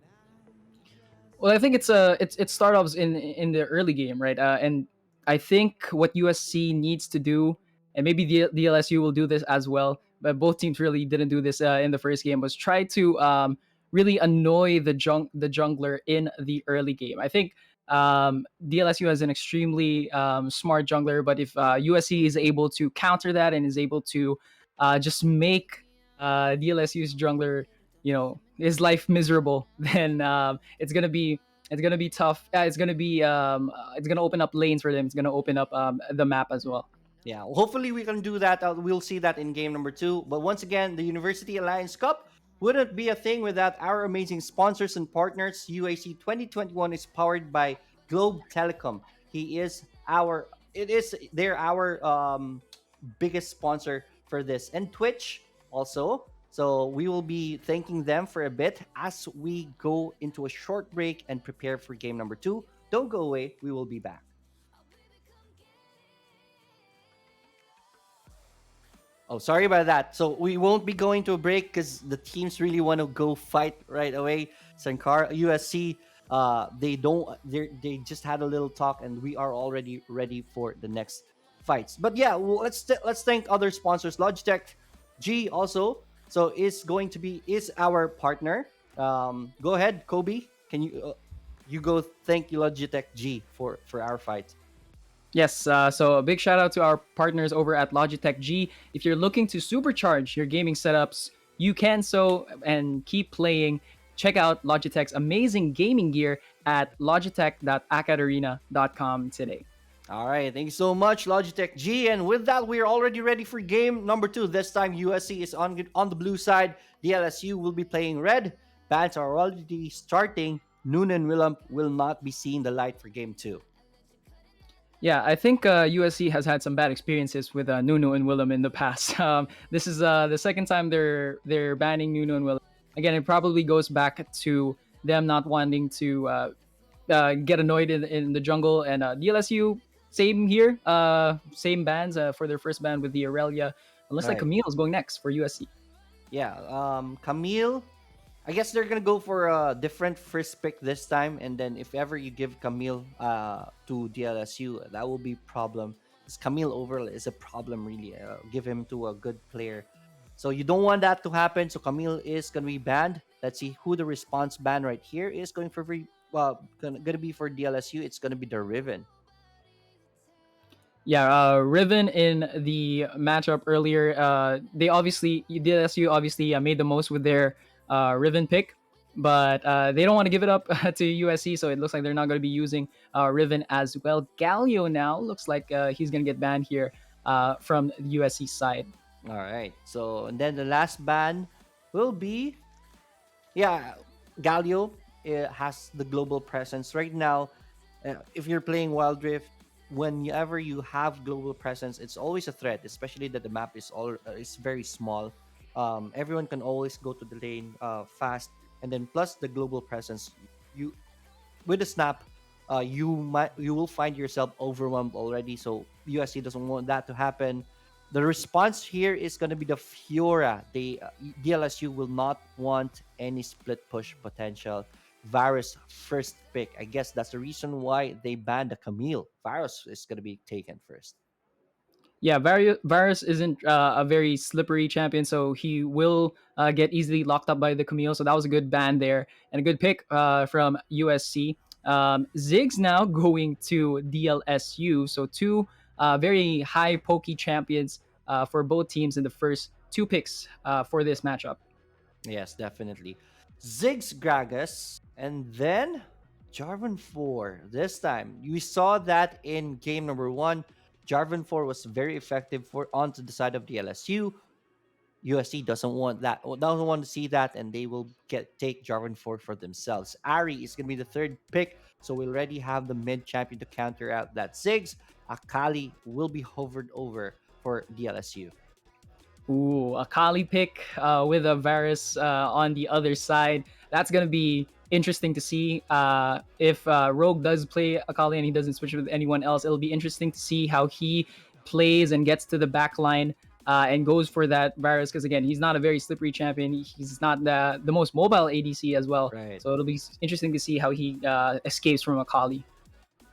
Well, I think it's startups in the early game, right? And I think what USC needs to do, and maybe the LSU will do this as well, but both teams really didn't do this in the first game, was try to really annoy the jungler in the early game. I think DLSU has an extremely smart jungler, but if USC is able to counter that and is able to just make DLSU's jungler, his life miserable, then it's gonna be tough. It's gonna open up lanes for them. It's gonna open up the map as well. Yeah, hopefully we can do that. We'll see that in game number two. But once again, the University Alliance Cup wouldn't be a thing without our amazing sponsors and partners. UAC 2021 is powered by Globe Telecom. They're our biggest sponsor for this, and Twitch also. So we will be thanking them for a bit as we go into a short break and prepare for game number two. Don't go away. We will be back. Oh, sorry about that. So we won't be going to a break because the teams really want to go fight right away. Sankar, USC, they just had a little talk, and we are already ready for the next fights. But yeah, let's thank other sponsors. Logitech G also is our partner. Go ahead, Kobe. Can you go thank Logitech G for our fight? Yes, so a big shout out to our partners over at Logitech G. If you're looking to supercharge your gaming setups, you can so and keep playing. Check out Logitech's amazing gaming gear at logitech.acadarena.com today. All right, thank you so much, Logitech G. And with that, we are already ready for game number two. This time, USC is on the blue side. The LSU will be playing red. Bans are already starting. Noonan Willem will not be seeing the light for game two. Yeah, I think USC has had some bad experiences with Nuno and Willem in the past. This is the second time they're banning Nuno and Willem. Again, it probably goes back to them not wanting to get annoyed in the jungle. And DLSU, same here, same bans for their first ban with the Aurelia. Unless like Right. Camille is going next for USC. Yeah, Camille. I guess they're gonna go for a different first pick this time, and then if ever you give Camille to DLSU, that will be problem. This Camille overall is a problem really. Give him to a good player, so you don't want that to happen. So Camille is gonna be banned. Let's see who the response ban right here is going for. Gonna be for DLSU. It's gonna be the Riven. Yeah, Riven in the matchup earlier, DLSU obviously made the most with their Riven pick, but they don't want to give it up to USC, so it looks like they're not going to be using Riven as well. Galio now looks like he's going to get banned here from the USC side. All right. So and then the last ban will be, yeah, Galio has the global presence right now. If you're playing Wild Rift, whenever you have global presence, it's always a threat, especially that the map is very small. Everyone can always go to the lane fast, and then plus the global presence, you with a snap, you will find yourself overwhelmed already. So USC doesn't want that to happen. The response here is going to be the Fiora. DLSU will not want any split push potential. Varus first pick. I guess that's the reason why they banned the Camille. Varus is going to be taken first. Yeah, Varus isn't a very slippery champion, so he will get easily locked up by the Camille. So that was a good ban there and a good pick from USC. Ziggs now going to DLSU. So two very high pokey champions for both teams in the first two picks for this matchup. Yes, definitely. Ziggs Gragas, and then Jarvan 4. This time, we saw that in game number 1. Jarvan 4 was very effective for onto the side of the LSU. USC doesn't want that, doesn't want to see that, and they will take Jarvan 4 for themselves. Ari is going to be the third pick, so we already have the mid champion to counter out that Ziggs. Akali will be hovered over for DLSU. Ooh, a Kali pick with a Varus on the other side. That's going to be interesting to see. If Rogue does play Akali and he doesn't switch with anyone else, it'll be interesting to see how he plays and gets to the back line and goes for that Varus. Because again, he's not a very slippery champion. He's not the most mobile ADC as well. Right. So it'll be interesting to see how he escapes from Akali.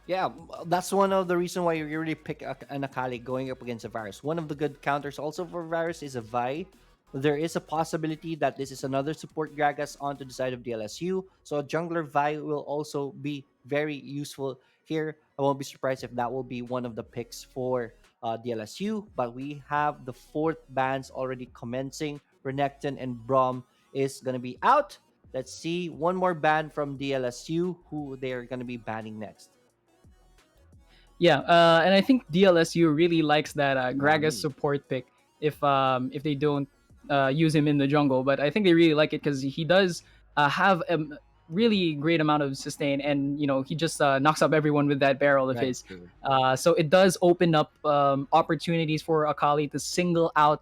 Yeah, that's one of the reason why you really pick an Akali going up against a Varus. One of the good counters also for Varus is a Vi. There is a possibility that this is another support Gragas onto the side of the LSU. So a jungler Vi will also be very useful here. I won't be surprised if that will be one of the picks for the LSU. But we have the fourth bans already commencing. Renekton and Braum is going to be out. Let's see one more ban from DLSU who they're going to be banning next. Yeah, and I think DLSU really likes that Gragas Nami. support pick if they don't use him in the jungle. But I think they really like it because he does have a really great amount of sustain, and he just knocks up everyone with that barrel of Right. his. So it does open up opportunities for Akali to single out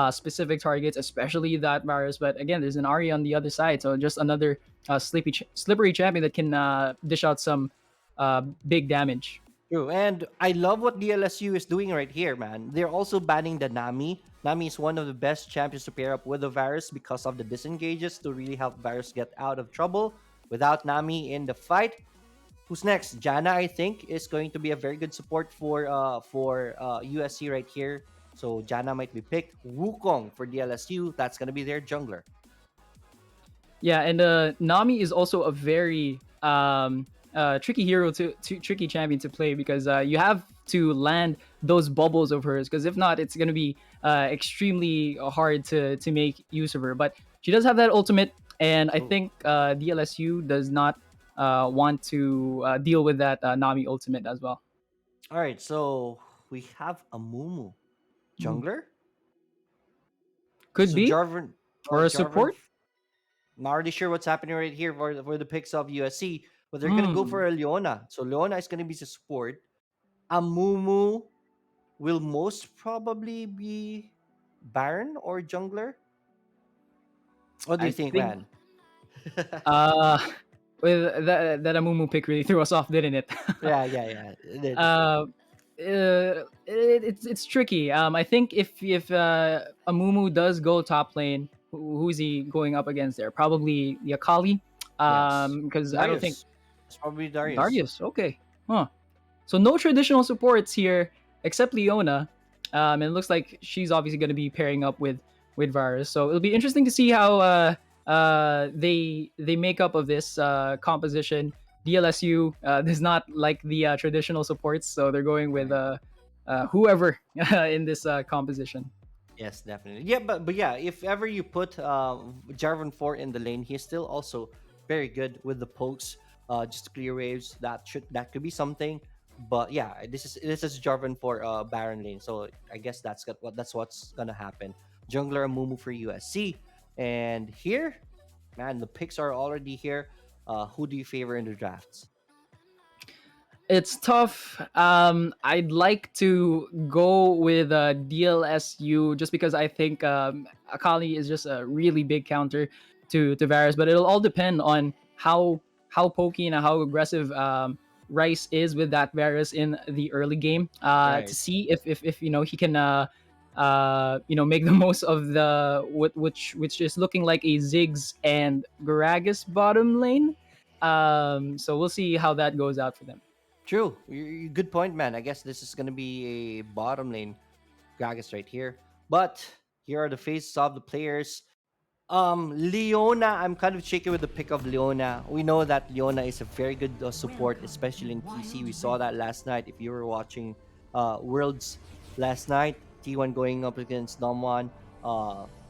specific targets, especially that Varus. But again, there's an Ari on the other side, so just another slippery champion that can dish out some big damage. True, and I love what DLSU is doing right here, man. They're also banning the Nami. Nami is one of the best champions to pair up with the Varus because of the disengages to really help Varus get out of trouble. Without Nami in the fight, who's next? Janna, I think, is going to be a very good support for USC right here. So Janna might be picked. Wukong for DLSU, that's gonna be their jungler. Yeah, and Nami is also a very tricky hero to tricky champion to play because you have to land those bubbles of hers because if not, it's gonna be extremely hard to make use of her. But she does have that ultimate, and I think DLSU does not want to deal with that Nami ultimate as well. All right, so we have a Mumu jungler. Could So be Jarvan or a Jarvan support. not really sure what's happening right here for the picks of USC, but they're gonna go for a Leona. So Leona is gonna be the support. Amumu will most probably be Baron or jungler. What do I you think, think man? uh, with that Amumu pick really threw us off, didn't it? Yeah. It did. It's tricky. I think if Amumu does go top lane, who's he going up against there? Probably the Akali. Yes. Because I don't think Darius. It's probably Darius. Darius. Okay. Huh. So no traditional supports here except Leona. And it looks like she's obviously going to be pairing up with Varus. So it'll be interesting to see how they make up of this composition. DLSU does not like the traditional supports, so they're going with whoever in this composition. Yes, definitely. Yeah, but yeah, if ever you put Jarvan 4 in the lane, he's still also very good with the pokes, just to clear waves. That could be something. But yeah, this is Jarvan 4 Baron lane, so I guess that's what's gonna happen. Jungler Mumu for USC, and here, man, the picks are already here. Who do you favor in the drafts? It's tough. I'd like to go with DLSU just because I think Akali is just a really big counter to Varus, but it'll all depend on how pokey and how aggressive Rice is with that Varus in the early game. To Right. see if he can make the most of the which is looking like a Ziggs and Gragas bottom lane. So we'll see how that goes out for them. True. Good point, man. I guess this is gonna be a bottom lane Gragas right here. But here are the faces of the players. Leona, I'm kind of shaky with the pick of Leona. We know that Leona is a very good support, especially in PC. We saw that last night. If you were watching Worlds last night, T1 going up against Damwon.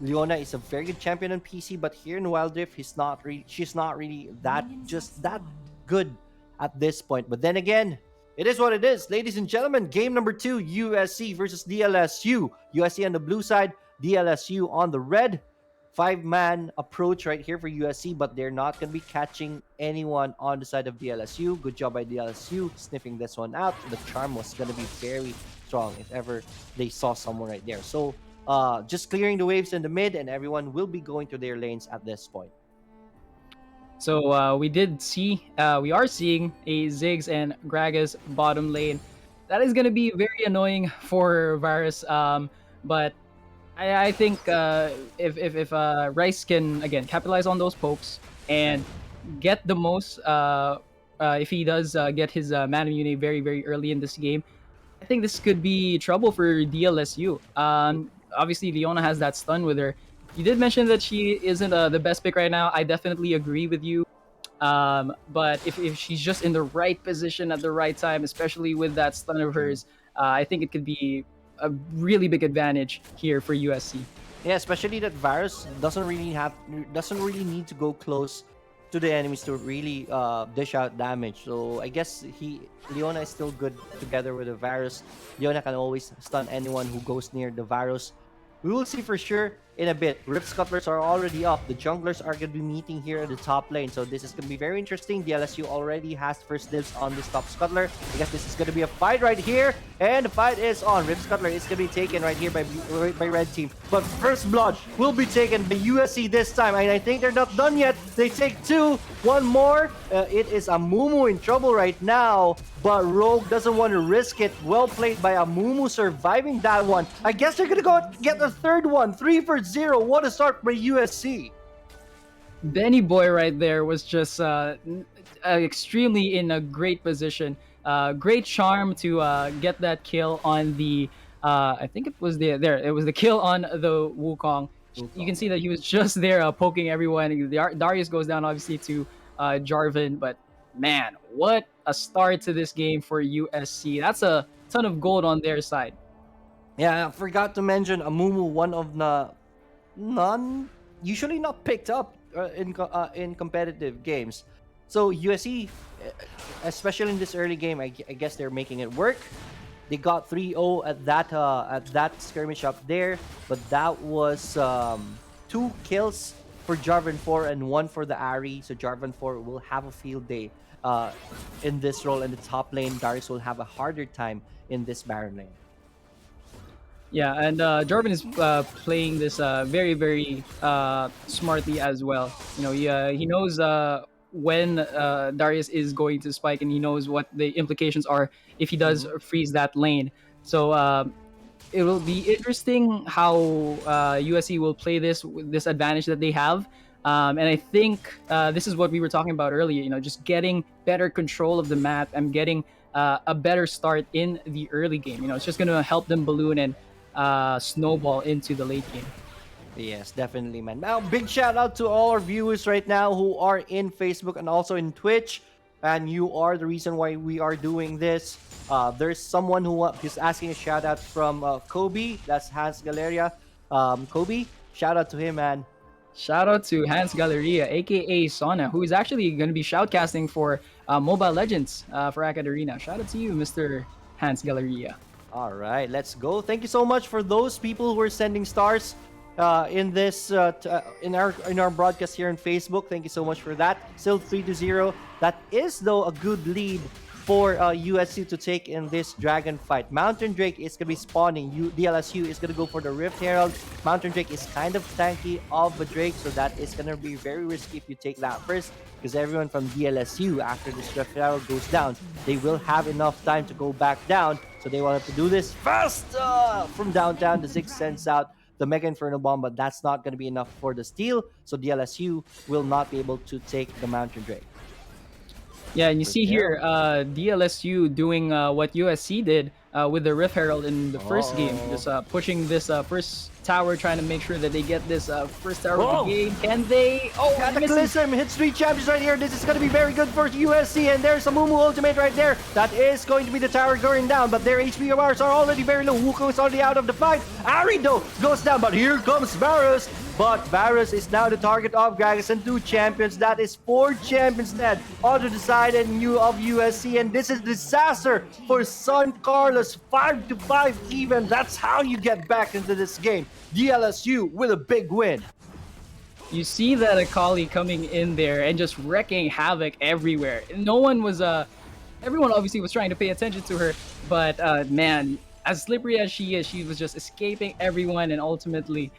Leona is a very good champion on PC, but here in Wild Rift, she's not really that good at this point. But then again, it is what it is, ladies and gentlemen. Game number 2, USC versus DLSU. USC on the blue side, DLSU on the red. 5-man approach right here for USC, but they're not going to be catching anyone on the side of DLSU. Good job by DLSU sniffing this one out. The charm was going to be very strong if ever they saw someone right there. So just clearing the waves in the mid, and everyone will be going to their lanes at this point. So we are seeing a Ziggs and Gragas bottom lane. That is going to be very annoying for Varus. But I think if Rice can again capitalize on those pokes and get the most, if he does get his mana immunity very very early in this game, I think this could be trouble for DLSU. Obviously, Leona has that stun with her. You did mention that she isn't the best pick right now. I definitely agree with you. But if she's just in the right position at the right time, especially with that stun of hers, I think it could be a really big advantage here for USC. Yeah, especially that Varus doesn't really need to go close to the enemies to really dish out damage. So I guess Leona is still good together with the Varus. Leona can always stun anyone who goes near the Varus. We will see for sure in a bit. Rift Scuttlers are already up. The junglers are going to be meeting here at the top lane. So this is going to be very interesting. DLSU already has first dibs on this top Scuttler. I guess this is going to be a fight right here. And the fight is on. Rift Scuttler is going to be taken right here by red team. But first blood will be taken by USC this time. And I think they're not done yet. They take 2. One more. It is Amumu in trouble right now. But Rogue doesn't want to risk it. Well played by Amumu surviving that one. I guess they're going to go get the third one. 3-0. What a start by USC. Benny Boy right there was just extremely in a great position. Great charm to get that kill on the I think it was it was the kill on the Wukong. You can see that he was just there poking everyone. Darius goes down obviously to Jarvan, but man, what a start to this game for USC. That's a ton of gold on their side. Yeah, I forgot to mention Amumu, one of the usually not picked up in competitive games. So USC, especially in this early game, I guess they're making it work. They got 3-0 at that skirmish up there, but that was 2 kills for Jarvan 4 and 1 for the Ahri. So Jarvan 4 will have a field day in this role in the top lane. Darius will have a harder time in this Baron lane. Yeah, and Jarvan is playing this very, very smartly as well. You know, he knows when Darius is going to spike, and he knows what the implications are if he does freeze that lane. So it will be interesting how USC will play this advantage that they have. And I think this is what we were talking about earlier. You know, just getting better control of the map and getting a better start in the early game. You know, it's just going to help them balloon and snowball into the late game. Yes, definitely, man. Now, big shout out to all our viewers right now who are in Facebook and also in Twitch. And you are the reason why we are doing this. There's someone who's asking a shout out from Kobe. That's Hans Galeria. Kobe, shout out to him, man. Shout out to Hans Galleria, aka Sona, who is actually going to be shoutcasting for Mobile Legends for AcadArena. Shout out to you, Mr. Hans Galleria. All right, let's go. Thank you so much for those people who are sending stars in this in our broadcast here on Facebook. Thank you so much for that. Still 3-0. That is though a good lead for USC to take in this dragon fight. Mountain Drake is going to be spawning. DLSU is going to go for the Rift Herald. Mountain Drake is kind of tanky of a Drake, so that is going to be very risky if you take that first, because everyone from DLSU, after this Rift Herald goes down, they will have enough time to go back down, so they will have to do this fast from downtown. The Ziggs sends out the Mega Inferno Bomb, but that's not going to be enough for the steal, so DLSU will not be able to take the Mountain Drake. Yeah, and you see here DLSU doing what USC did with the Rift Herald in the first game, just pushing this first tower, trying to make sure that they get this first tower of the game. Can they? Oh, Cataclysm hits 3 champions right here. This is going to be very good for USC, and there's a Mumu ultimate right there. That is going to be the tower going down, but their HP bars are already very low. Wukong is already out of the fight. Ari, though, goes down, but here comes Varus. But Varus is now the target of Gragas and 2 champions. That is 4 champions dead on the side and new of USC, and this is disaster for San Carlos. 5-5 even. That's how you get back into this game. DLSU with a big win. You see that Akali coming in there and just wrecking havoc everywhere. No one was everyone obviously was trying to pay attention to her, but man, as slippery as she is, she was just escaping everyone, and ultimately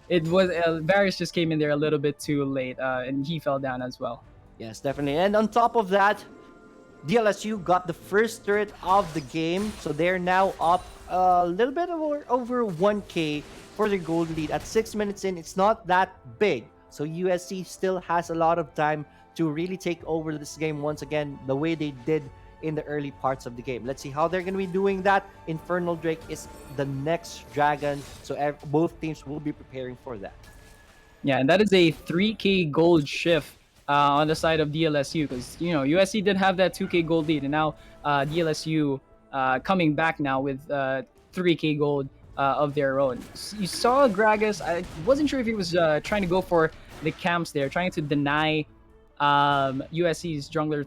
it was Varus just came in there a little bit too late, and he fell down as well. Yes, definitely. And on top of that, DLSU got the first turret of the game, so they're now up a little bit over 1k for their gold lead. At 6 minutes in, it's not that big, so USC still has a lot of time to really take over this game once again, the way they did in the early parts of the game. Let's see how they're going to be doing that. Infernal Drake is the next dragon, so both teams will be preparing for that. Yeah, and that is a 3k gold shift on the side of DLSU, because USC did have that 2k gold lead, and now DLSU coming back now with 3k gold of their own. You saw Gragas. I wasn't sure if he was trying to go for the camps there, trying to deny USC's jungler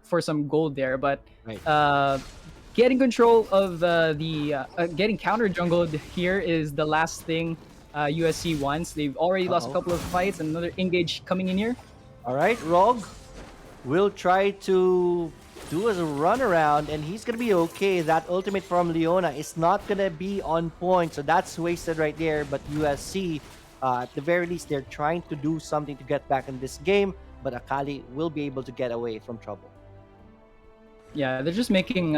for some gold there, but getting control of getting counter jungled here is the last thing USC wants. They've already lost a couple of fights, and another engage coming in here. All right, Rogue will try to do a run around, and he's gonna be okay. That ultimate from Leona is not gonna be on point, so that's wasted right there. But USC, at the very least, they're trying to do something to get back in this game, but Akali will be able to get away from trouble. Yeah, they're just making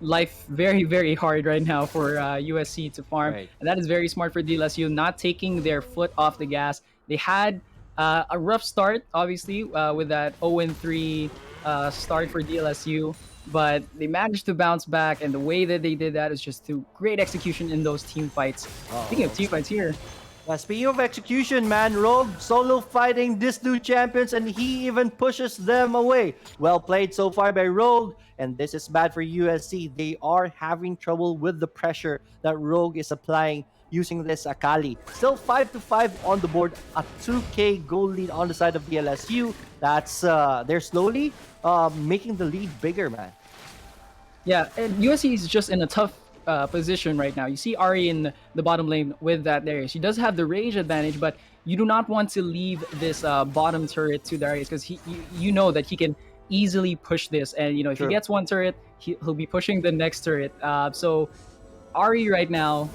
life very, very hard right now for USC to farm. Right. And that is very smart for DLSU, not taking their foot off the gas. They had a rough start, obviously, with that 0-3 start for DLSU, but they managed to bounce back, and the way that they did that is just through great execution in those team fights. Speaking of team fights here, Speaking of execution, man, Rogue solo fighting these 2 champions, and he even pushes them away. Well played so far by Rogue, and this is bad for USC. They are having trouble with the pressure that Rogue is applying using this Akali. Still 5-5 on the board, a 2k gold lead on the side of DLSU. That's they're slowly making the lead bigger, man. yeah, and USC is just in a tough position right now. You see Ari in the bottom lane with that Darius. She does have the range advantage, but you do not want to leave this bottom turret to Darius, because you know that he can easily push this, and if he gets one turret, he'll be pushing the next turret. So Ari right now,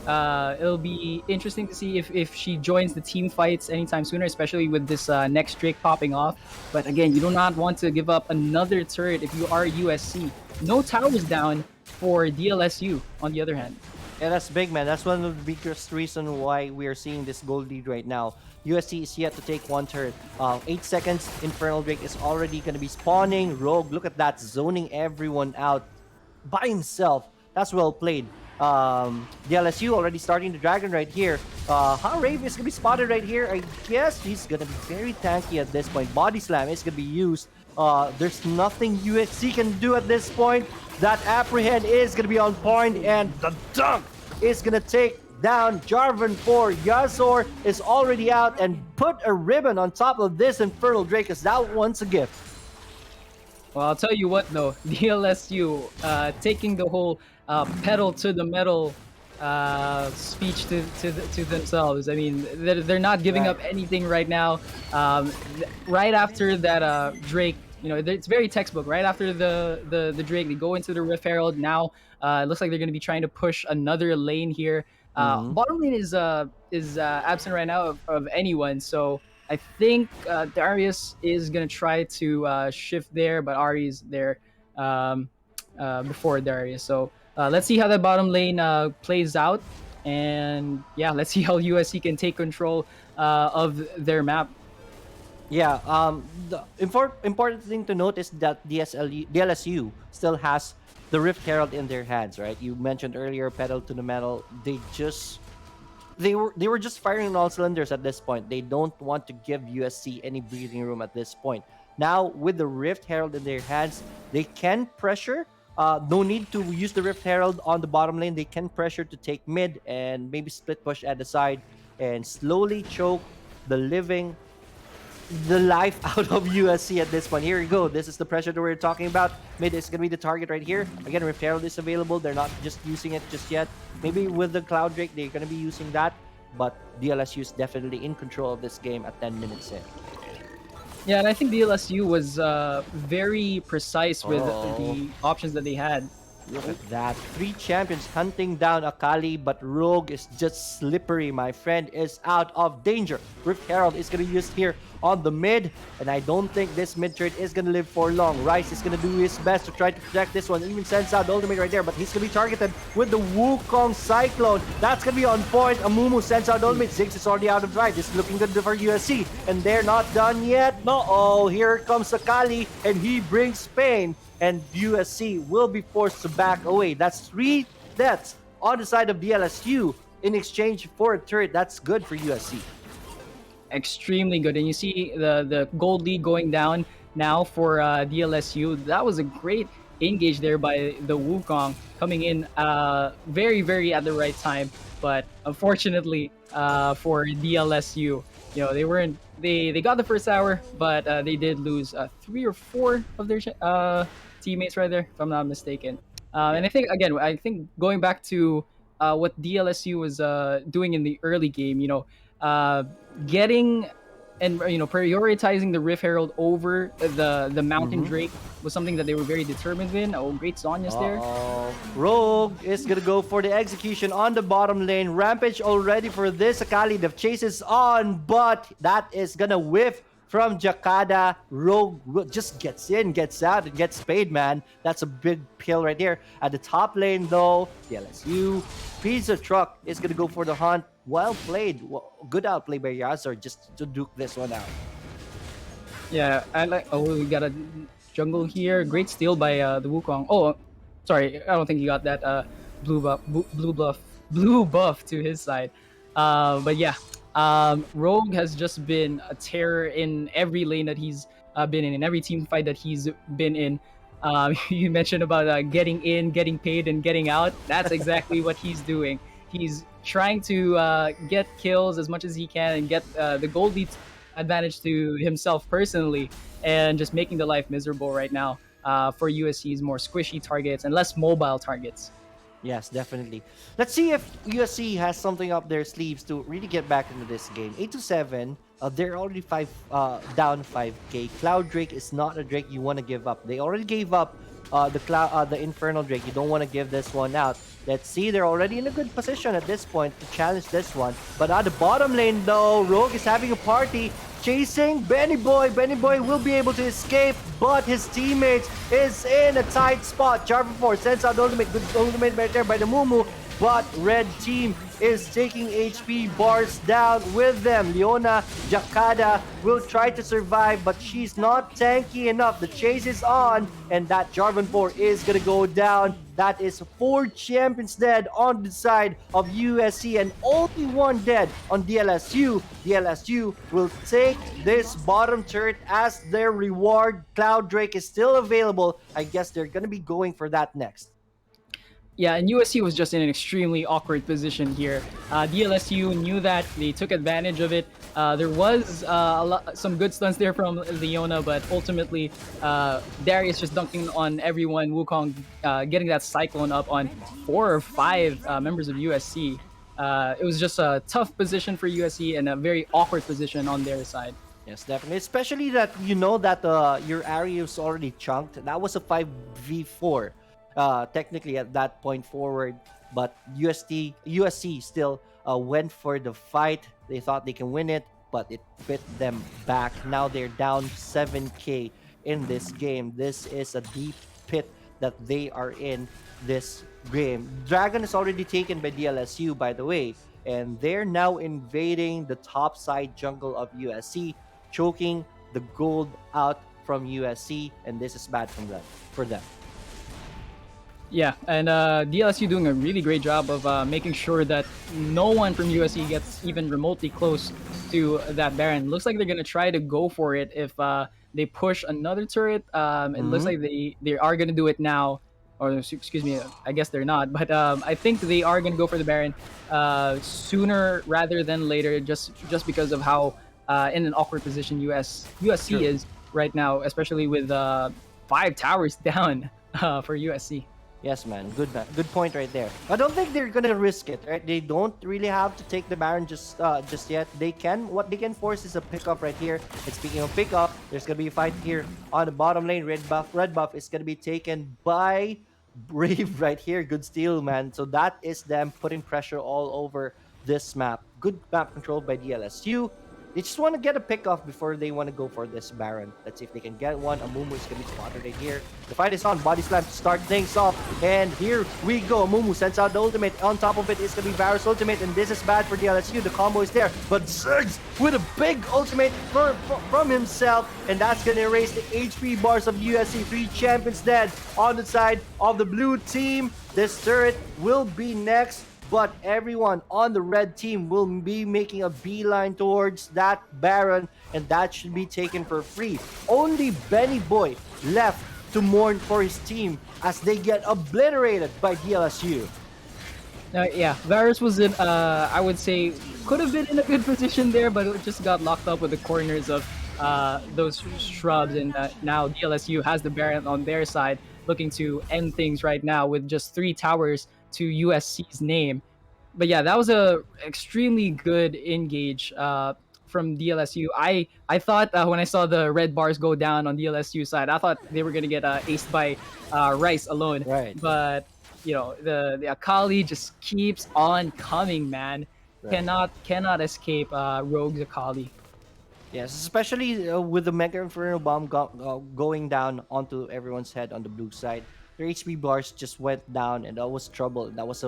it'll be interesting to see if she joins the team fights anytime sooner, especially with this next Drake popping off. But again, you do not want to give up another turret if you are USC. No towers down for DLSU, on the other hand. Yeah, that's big, man. That's one of the biggest reasons why we are seeing this gold lead right now. USC is yet to take one turret. 8 seconds, Infernal Drake is already going to be spawning. Rogue, look at that, zoning everyone out by himself. That's well played. DLSU already starting the dragon right here. Rave is going to be spotted right here. I guess he's going to be very tanky at this point. Body Slam is going to be used. There's nothing USC can do at this point. That apprehend is going to be on point, and the dunk is going to take down Jarvan 4. Yasuo is already out, and put a ribbon on top of this Infernal Drake, because that one's a gift. Well, I'll tell you what though, DLSU taking the whole pedal to the metal speech to themselves. I mean, they're not giving up anything right now. Right after that Drake it's very textbook. Right after the Drake, they go into the Rift Herald. Now it looks like they're going to be trying to push another lane here. Mhm. Bottom lane is absent right now of anyone, so I think Darius is going to try to shift there, but Ari's there um, before Darius. So let's see how the bottom lane plays out, and yeah, let's see how USC can take control of their map. Yeah, the important thing to note is that DLSU still has the Rift Herald in their hands, right? You mentioned earlier, pedal to the metal. They were just firing on all cylinders at this point. They don't want to give USC any breathing room at this point. Now, with the Rift Herald in their hands, they can pressure. No need to use the Rift Herald on the bottom lane. They can pressure to take mid and maybe split push at the side and slowly choke the life out of USC at this point. Here we go. This is the pressure that we're talking about. Mid is going to be the target right here. Again, Rift Herald is available. They're not just using it just yet. Maybe with the Cloud Drake, they're going to be using that. But DLSU is definitely in control of this game at 10 minutes in. Yeah, and I think DLSU was very precise with Oh. the options that they had. Look at that. 3 champions hunting down Akali, but Rogue is just slippery. My friend is out of danger. Rift Herald is going to be used here on the mid, and I don't think this mid turret is going to live for long. Rice is going to do his best to try to protect this one. Even sends out the ultimate right there, but he's going to be targeted with the Wukong Cyclone. That's going to be on point. Amumu sends out the ultimate. Ziggs is already out of drive. This is looking good for USC, and they're not done yet. No, here comes Akali, and he brings pain. And USC will be forced to back away. That's 3 deaths on the side of DLSU in exchange for a turret. That's good for USC. Extremely good. And you see the gold lead going down now for DLSU. That was a great engage there by the Wukong coming in very, very at the right time. But unfortunately for DLSU, they got the first hour, but they did lose 3 or 4 of their teammates right there, if I'm not mistaken. And I think going back to what DLSU was doing in the early game, getting and prioritizing the Rift Herald over the Mountain Drake was something that they were very determined in. Oh, great Sonya's there. Rogue is gonna go for the execution on the bottom lane. Rampage already for this Akali. The chase is on, but that is gonna whiff from Jakada. Rogue just gets in, gets out, and gets paid, man. That's a big kill right there. At the top lane, though, the LSU Pizza Truck is gonna go for the hunt. Well played. Good outplay by Yazar just to duke this one out. Yeah, I like. Oh, we got a jungle here. Great steal by the Wukong. Oh, sorry, I don't think he got that blue buff to his side. But yeah, Rogue has just been a terror in every lane that he's been in every team fight that he's been in. You mentioned about getting in, getting paid, and getting out. That's exactly what he's doing. He's trying to get kills as much as he can and get the gold lead advantage to himself personally, and just making the life miserable right now for USC's more squishy targets and less mobile targets. Yes, definitely. Let's see if USC has something up their sleeves to really get back into this game. 8-7. They're already down 5k. Cloud Drake is not a Drake you want to give up. They already gave up the Infernal Drake. You don't want to give this one out. Let's see, they're already in a good position at this point to challenge this one. But at the bottom lane, though, Rogue is having a party, chasing Benny Boy. Benny Boy will be able to escape, but his teammates is in a tight spot. Jarvan 4 sends out the ultimate. Good ultimate right there by the Mumu. But red team is taking HP bars down with them. Leona Jakada will try to survive, but she's not tanky enough. The chase is on, and that Jarvan 4 is gonna go down. That is 4 champions dead on the side of USC and only 1 dead on DLSU. DLSU will take this bottom turret as their reward. Cloud Drake is still available. I guess they're gonna be going for that next. Yeah, and USC was just in an extremely awkward position here. DLSU knew that. They took advantage of it. There was some good stunts there from Leona, but ultimately Darius just dunking on everyone. Wukong getting that Cyclone up on 4 or 5 members of USC. It was just a tough position for USC and a very awkward position on their side. Yes, definitely. Especially that you know that your area is already chunked. That was a 5v4, technically at that point forward. But USC still went for the fight. They thought they can win it, but it bit them back. Now they're down 7K in this game. This is a deep pit that they are in this game. Dragon is already taken by DLSU, by the way, and they're now invading the top side jungle of USC, choking the gold out from USC, and this is bad from them for them. Yeah, and DLSU doing a really great job of making sure that no one from USC gets even remotely close to that Baron. Looks like they're gonna try to go for it if they push another turret. It looks Mhm. like they are gonna do it now, or excuse me, I guess they're not. But I think they are gonna go for the Baron sooner rather than later, just because of how in an awkward position USC True. is right now, especially with 5 towers down for USC. Yes, man. Good point right there. I don't think they're gonna risk it. Right? They don't really have to take the Baron just yet. They can. What they can force is a pickup right here. And speaking of pickup, there's gonna be a fight here on the bottom lane. Red buff is gonna be taken by Brave right here. Good steal, man. So that is them putting pressure all over this map. Good map control by DLSU. They just want to get a pick off before they want to go for this Baron. Let's see if they can get one. Amumu is going to be spotted right here. The fight is on. Body slam to start things off. And here we go. Amumu sends out the ultimate. On top of it is going to be Varus ultimate. And this is bad for DLSU. The combo is there. But Zergs with a big ultimate from himself. And that's going to erase the HP bars of USC. 3 champions dead on the side of the blue team. This turret will be next, but everyone on the red team will be making a beeline towards that Baron, and that should be taken for free. Only Benny Boy left to mourn for his team as they get obliterated by DLSU. Yeah, Varus was in, I would say, could have been in a good position there, but it just got locked up with the corners of those shrubs. And now DLSU has the Baron on their side, looking to end things right now with just 3 towers to USC's name. But yeah, that was a extremely good engage from DLSU. I thought when I saw the red bars go down on DLSU side, I thought they were gonna get aced by Rice alone. Right. But you know, the Akali just keeps on coming, man. Right. Cannot escape Rogue's Akali. Yes, especially with the Mega Inferno Bomb going down onto everyone's head on the blue side. Their HP bars just went down, and that was trouble. That was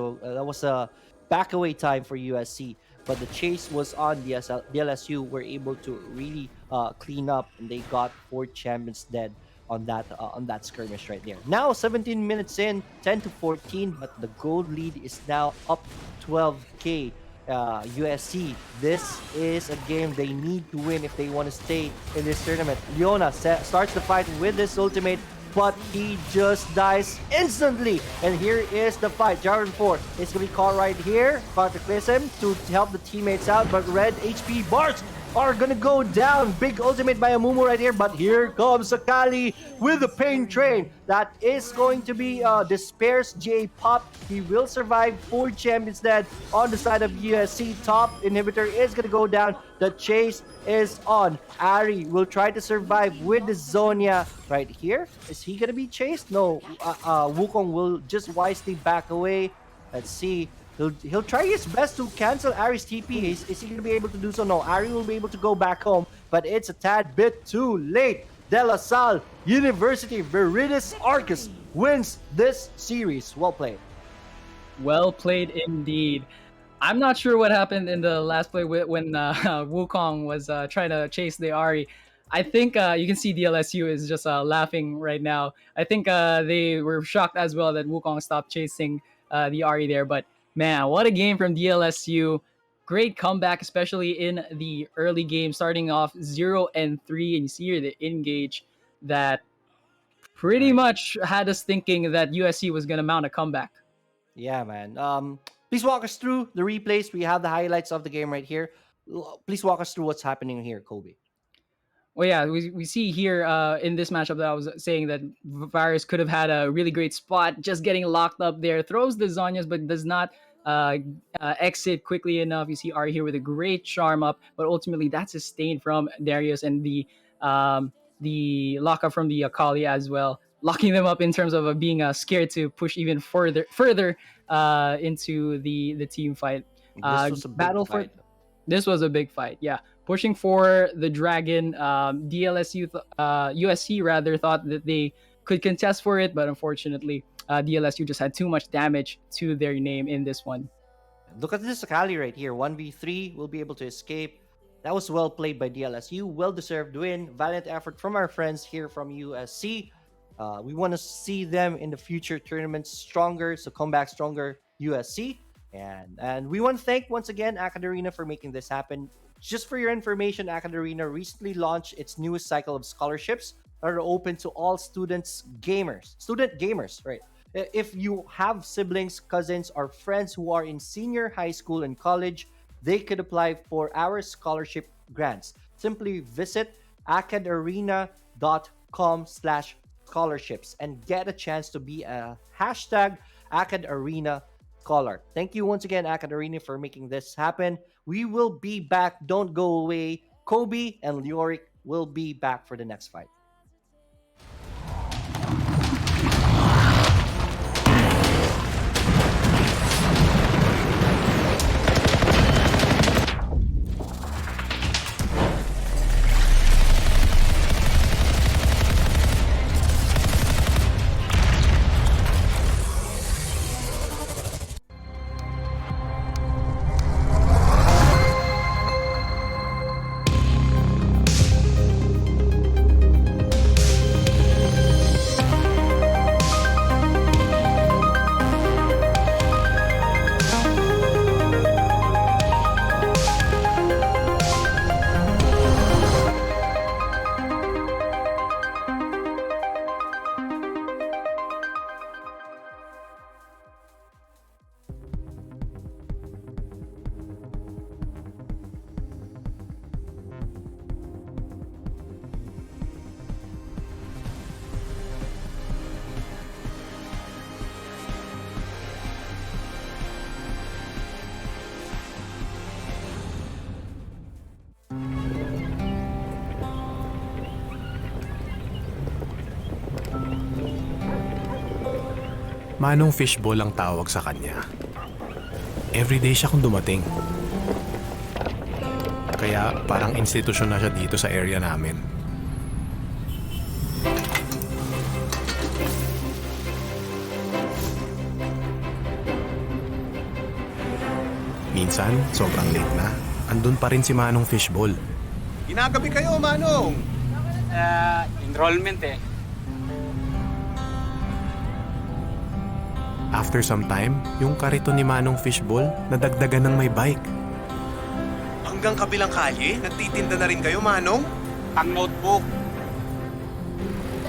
a back away time for USC. But the chase was on. DLSU were able to really clean up, and they got 4 champions dead on that skirmish right there. Now 17 minutes in, 10 to 14, but the gold lead is now up 12K. USC. This is a game they need to win if they want to stay in this tournament. Leona starts the fight with this ultimate, but he just dies instantly. And here is the fight. Jarvan 4 is going to be caught right here. Cataclysm to help the teammates out, but red HP bars are gonna go down. Big ultimate by Amumu right here, but here comes Akali with the pain train. That is going to be Despair's J Pop. He will survive. 4 champions dead on the side of USC. Top inhibitor is gonna go down. The chase is on. Ari will try to survive with the Zonia right here. Is he gonna be chased? No. Wukong will just wisely back away. Let's see. He'll try his best to cancel Ari's TP. Is he going to be able to do so? No, Ari will be able to go back home, but it's a tad bit too late. De La Salle University Viridis Arcus wins this series. Well played. Well played indeed. I'm not sure what happened in the last play when Wukong was trying to chase the Ari. I think you can see DLSU is just laughing right now. I think they were shocked as well that Wukong stopped chasing the Ari there. But man, what a game from DLSU. Great comeback, especially in the early game, starting off 0-3. And you see here the engage that pretty much had us thinking that USC was going to mount a comeback. Yeah, man. Please walk us through the replays. We have the highlights of the game right here. Please walk us through what's happening here, Colby. Well, yeah, we see here in this matchup that I was saying that Varus could have had a really great spot, just getting locked up there, throws the Zonias, but does not exit quickly enough. You see Ari here with a great charm up, but ultimately that's sustained from Darius and the lockup from the Akali as well, locking them up in terms of being scared to push even further into the team fight. This was a big Battle for fight. this was a big fight, yeah. Pushing for the dragon. USC rather thought that they could contest for it, but unfortunately, DLSU just had too much damage to their name in this one. Look at this Akali right here. 1v3 will be able to escape. That was well played by DLSU. Well deserved win. Valiant effort from our friends here from USC. We want to see them in the future tournaments stronger. So come back stronger, USC. And we want to thank once again AcadArena for making this happen. Just for your information, AcadArena recently launched its newest cycle of scholarships that are open to all student gamers, right? If you have siblings, cousins, or friends who are in senior high school and college, they could apply for our scholarship grants. Simply visit acadarena.com/scholarships and get a chance to be a hashtag AcadArena scholar. Thank you once again, AcadArena, for making this happen. We will be back. Don't go away. Kobe and Leoric will be back for the next fight. Manong Fishball ang tawag sa kanya. Everyday siya kung dumating. Kaya parang institusyon na siya dito sa area namin. Minsan, sobrang late na. Andun pa rin si Manong Fishball. Ginagabi kayo, Manong! Enrollment eh. After some time, yung karito ni Manong Fishball nadagdagan ng may bike. Hanggang kabilang kalye, nagtitinda na rin kayo, Manong? Ang notebook.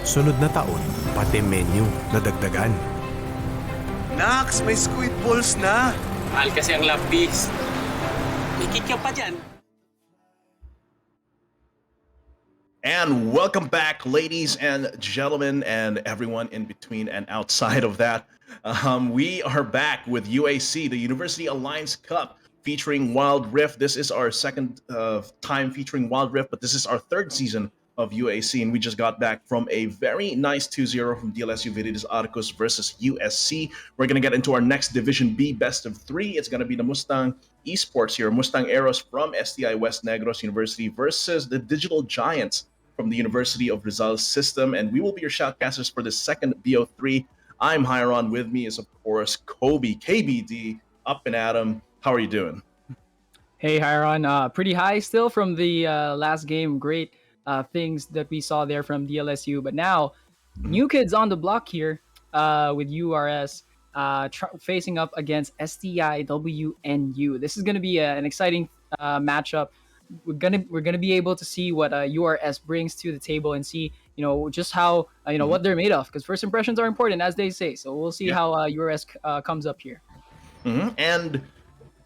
Sunod na taon, pati menu nadagdagan. Nax, may squid balls na! Mahal kasi ang lapis. May kikya pa dyan. And welcome back, ladies and gentlemen, and everyone in between and outside of that. We are back with UAC, the University Alliance Cup, featuring Wild Rift. This is our second time featuring Wild Rift, but this is our third season of UAC, and we just got back from a very nice 2-0 from DLSU Veritas Arcos versus USC. We're going to get into our next Division B best of 3. It's going to be the Mustang Esports here, Mustang Aeros from STI West Negros University versus the Digital Giants from the University of Rizal system, and we will be your shoutcasters for the second BO3. I'm Hiron. With me is, of course, Kobe, KBD, up and Adam. How are you doing? Hey, Hiron. Pretty high still from the last game. Great things that we saw there from DLSU. But now, new kids on the block here with URS facing up against STIWNU. This is going to be an exciting matchup. We're gonna be able to see what URS brings to the table and see just how what they're made of, because first impressions are important, as they say. So we'll see how URS comes up here. And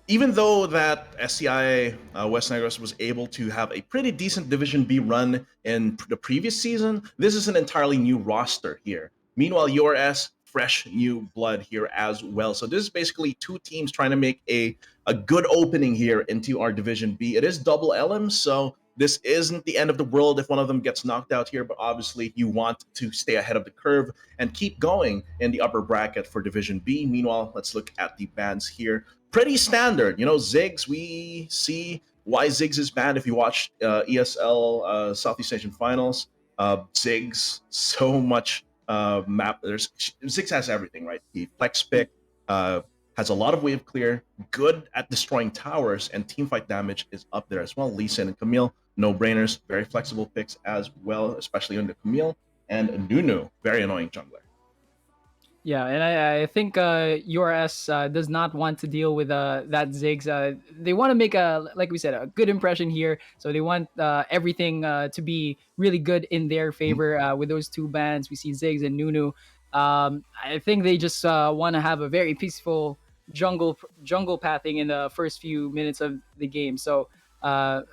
even though that STI West Negros was able to have a pretty decent Division B run in the previous season, this is an entirely new roster here. Meanwhile, URS fresh new blood here as well. So this is basically two teams trying to make a good opening here into our Division B. It is double LM, so this isn't the end of the world if one of them gets knocked out here, but obviously you want to stay ahead of the curve and keep going in the upper bracket for Division B. Meanwhile, let's look at the bans here. Pretty standard, you know, Ziggs, we see why Ziggs is banned if you watch ESL Southeast Asian Finals. Ziggs, so much map. Ziggs has everything, right? The flex pick, has a lot of wave clear, good at destroying towers, and teamfight damage is up there as well. Lee Sin and Camille, no-brainers, very flexible picks as well, especially under Camille. And Nunu, very annoying jungler. Yeah, and I think URS does not want to deal with that Ziggs. They want to make like we said, a good impression here. So they want everything to be really good in their favor. With those two bans, we see Ziggs and Nunu. I think they just want to have a very peaceful jungle pathing in the first few minutes of the game. So a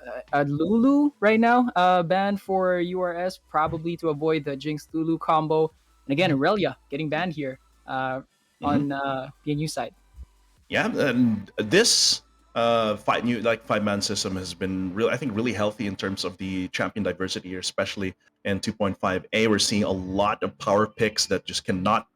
Lulu right now banned for URS, probably to avoid the Jinx Lulu combo. And again, Aurelia getting banned here on PNU side. Yeah, and this five-man system has been really healthy in terms of the champion diversity here, especially in 2.5A. We're seeing a lot of power picks that just cannot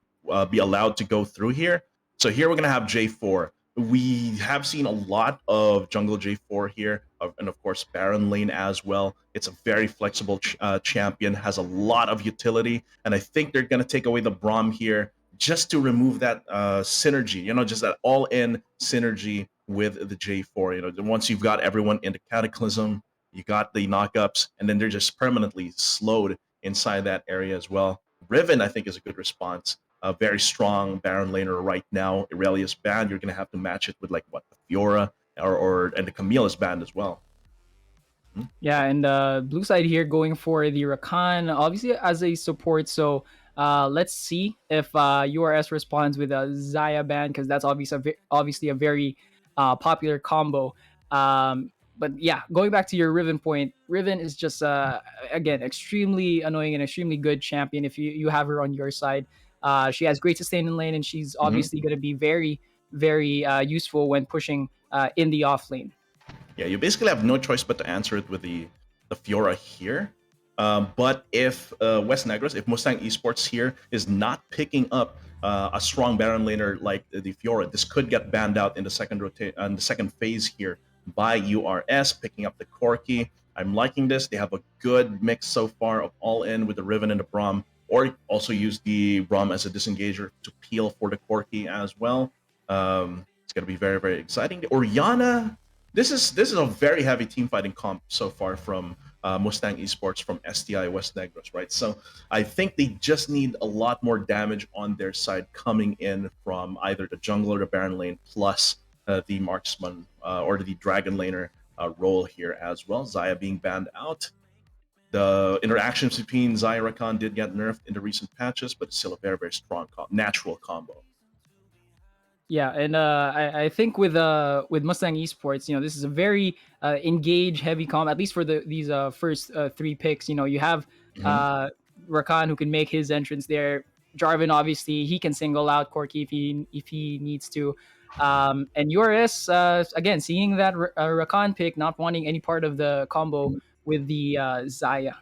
be allowed to go through here. So here we're gonna have J4. We have seen a lot of jungle J4 here, and of course Baron lane as well. It's a very flexible champion, has a lot of utility, and I think they're going to take away the Braum here just to remove that synergy, you know, just that all-in synergy with the J4. You know, once you've got everyone in the Cataclysm, you got the knockups, and then they're just permanently slowed inside that area as well. Riven, I think, is a good response. A very strong Baron laner right now. Aurelia's banned. You're going to have to match it with like what, the Fiora and the Camille is banned as well. Yeah, and blue side here going for the Rakan, obviously as a support. So let's see if URS responds with a Xayah ban, because that's obviously a very popular combo. But yeah, going back to your Riven point, Riven is just again extremely annoying and extremely good champion if you have her on your side. She has great sustain in lane, and she's obviously going to be very, very useful when pushing in the off lane. Yeah, you basically have no choice but to answer it with the Fiora here. But if West Negros, if Mustang Esports here is not picking up a strong Baron laner like the Fiora, this could get banned out in the second phase here by URS, picking up the Corki. I'm liking this. They have a good mix so far of all in with the Riven and the Braum, or also use the Braum as a disengager to peel for the Corki as well. It's going to be very, very exciting. The Orianna, this is a very heavy team fighting comp so far from Mustang Esports, from STI West Negros, right? So I think they just need a lot more damage on their side coming in from either the jungle or the Baron lane, plus the marksman or the dragon laner role here as well. Xayah being banned out. The interactions between Xayah and Rakan did get nerfed in the recent patches, but it's still a very, very strong natural combo. Yeah, and I think with Mustang Esports, you know, this is a very engage heavy comp, at least for these first three picks. You know, you have Rakan, who can make his entrance there. Jarvan, obviously, he can single out Corki if he needs to. And URS, again, seeing that Rakan pick, not wanting any part of the combo with the Xayah.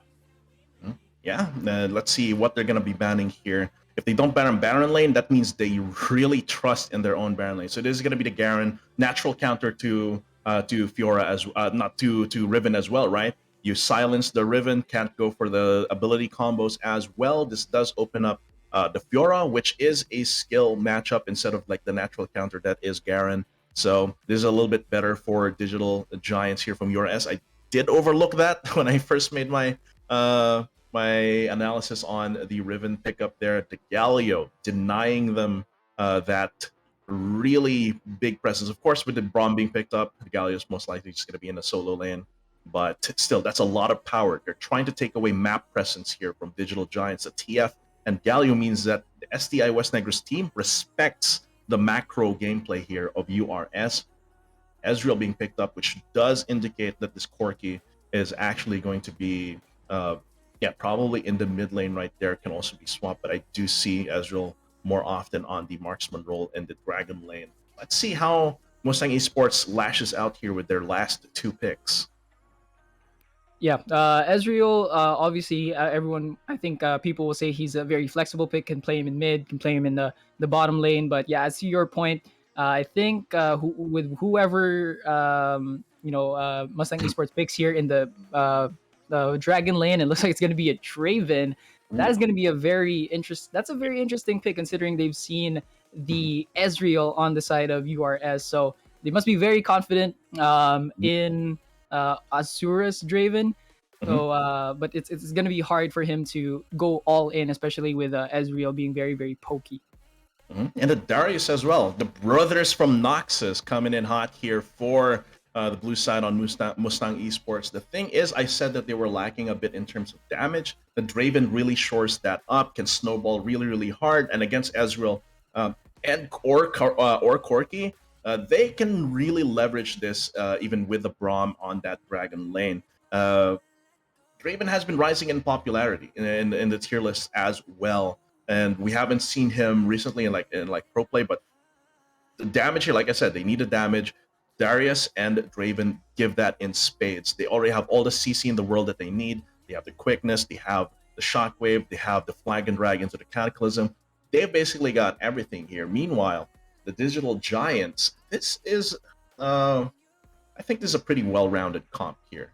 Yeah, let's see what they're going to be banning here. If they don't ban on Baron lane, that means they really trust in their own Baron lane. So this is going to be the Garen, natural counter to Fiora, as not to Riven as well, right? You silence the Riven, can't go for the ability combos as well. This does open up the Fiora, which is a skill matchup instead of like the natural counter that is Garen. So this is a little bit better for digital giants here from URS. I did overlook that when I first made my analysis on the Riven pickup there. The Galio denying them that really big presence. Of course, with the Braum being picked up, the Galio is most likely just going to be in a solo lane. But still, that's a lot of power. They're trying to take away map presence here from digital giants. The TF and Galio means that the STI West Negros team respects the macro gameplay here of URS. Ezreal being picked up, which does indicate that this Corki is actually going to be probably in the mid lane right there. Can also be swapped, but I do see Ezreal more often on the marksman role in the Dragon lane. Let's see how Mustang Esports lashes out here with their last 2 picks. Yeah, Ezreal. Obviously, everyone. I think people will say he's a very flexible pick. Can play him in mid. Can play him in the bottom lane. But yeah, as to your point, I think with whoever Mustang Esports picks here in the Dragon lane, it looks like it's going to be a Draven. That is going to be a very That's a very interesting pick considering they've seen the Ezreal on the side of URS. So they must be very confident in Asura's Draven. So, but it's going to be hard for him to go all in, especially with Ezreal being very, very pokey. And the Darius as well. The brothers from Noxus coming in hot here for the blue side on Mustang Esports. The thing is, I said that they were lacking a bit in terms of damage. The Draven really shores that up, can snowball really, really hard, and against Ezreal or Corki, they can really leverage this even with the Braum on that Dragon lane. Draven has been rising in popularity in the tier list as well, and we haven't seen him recently in pro play. But the damage here, like I said, they need the damage. Darius and Draven give that in spades. They already have all the CC in the world that they need. They have the quickness, they have the shockwave, they have the flag and drag into the cataclysm. They've basically got everything here. Meanwhile, the digital giants, this is I think this is a pretty well-rounded comp here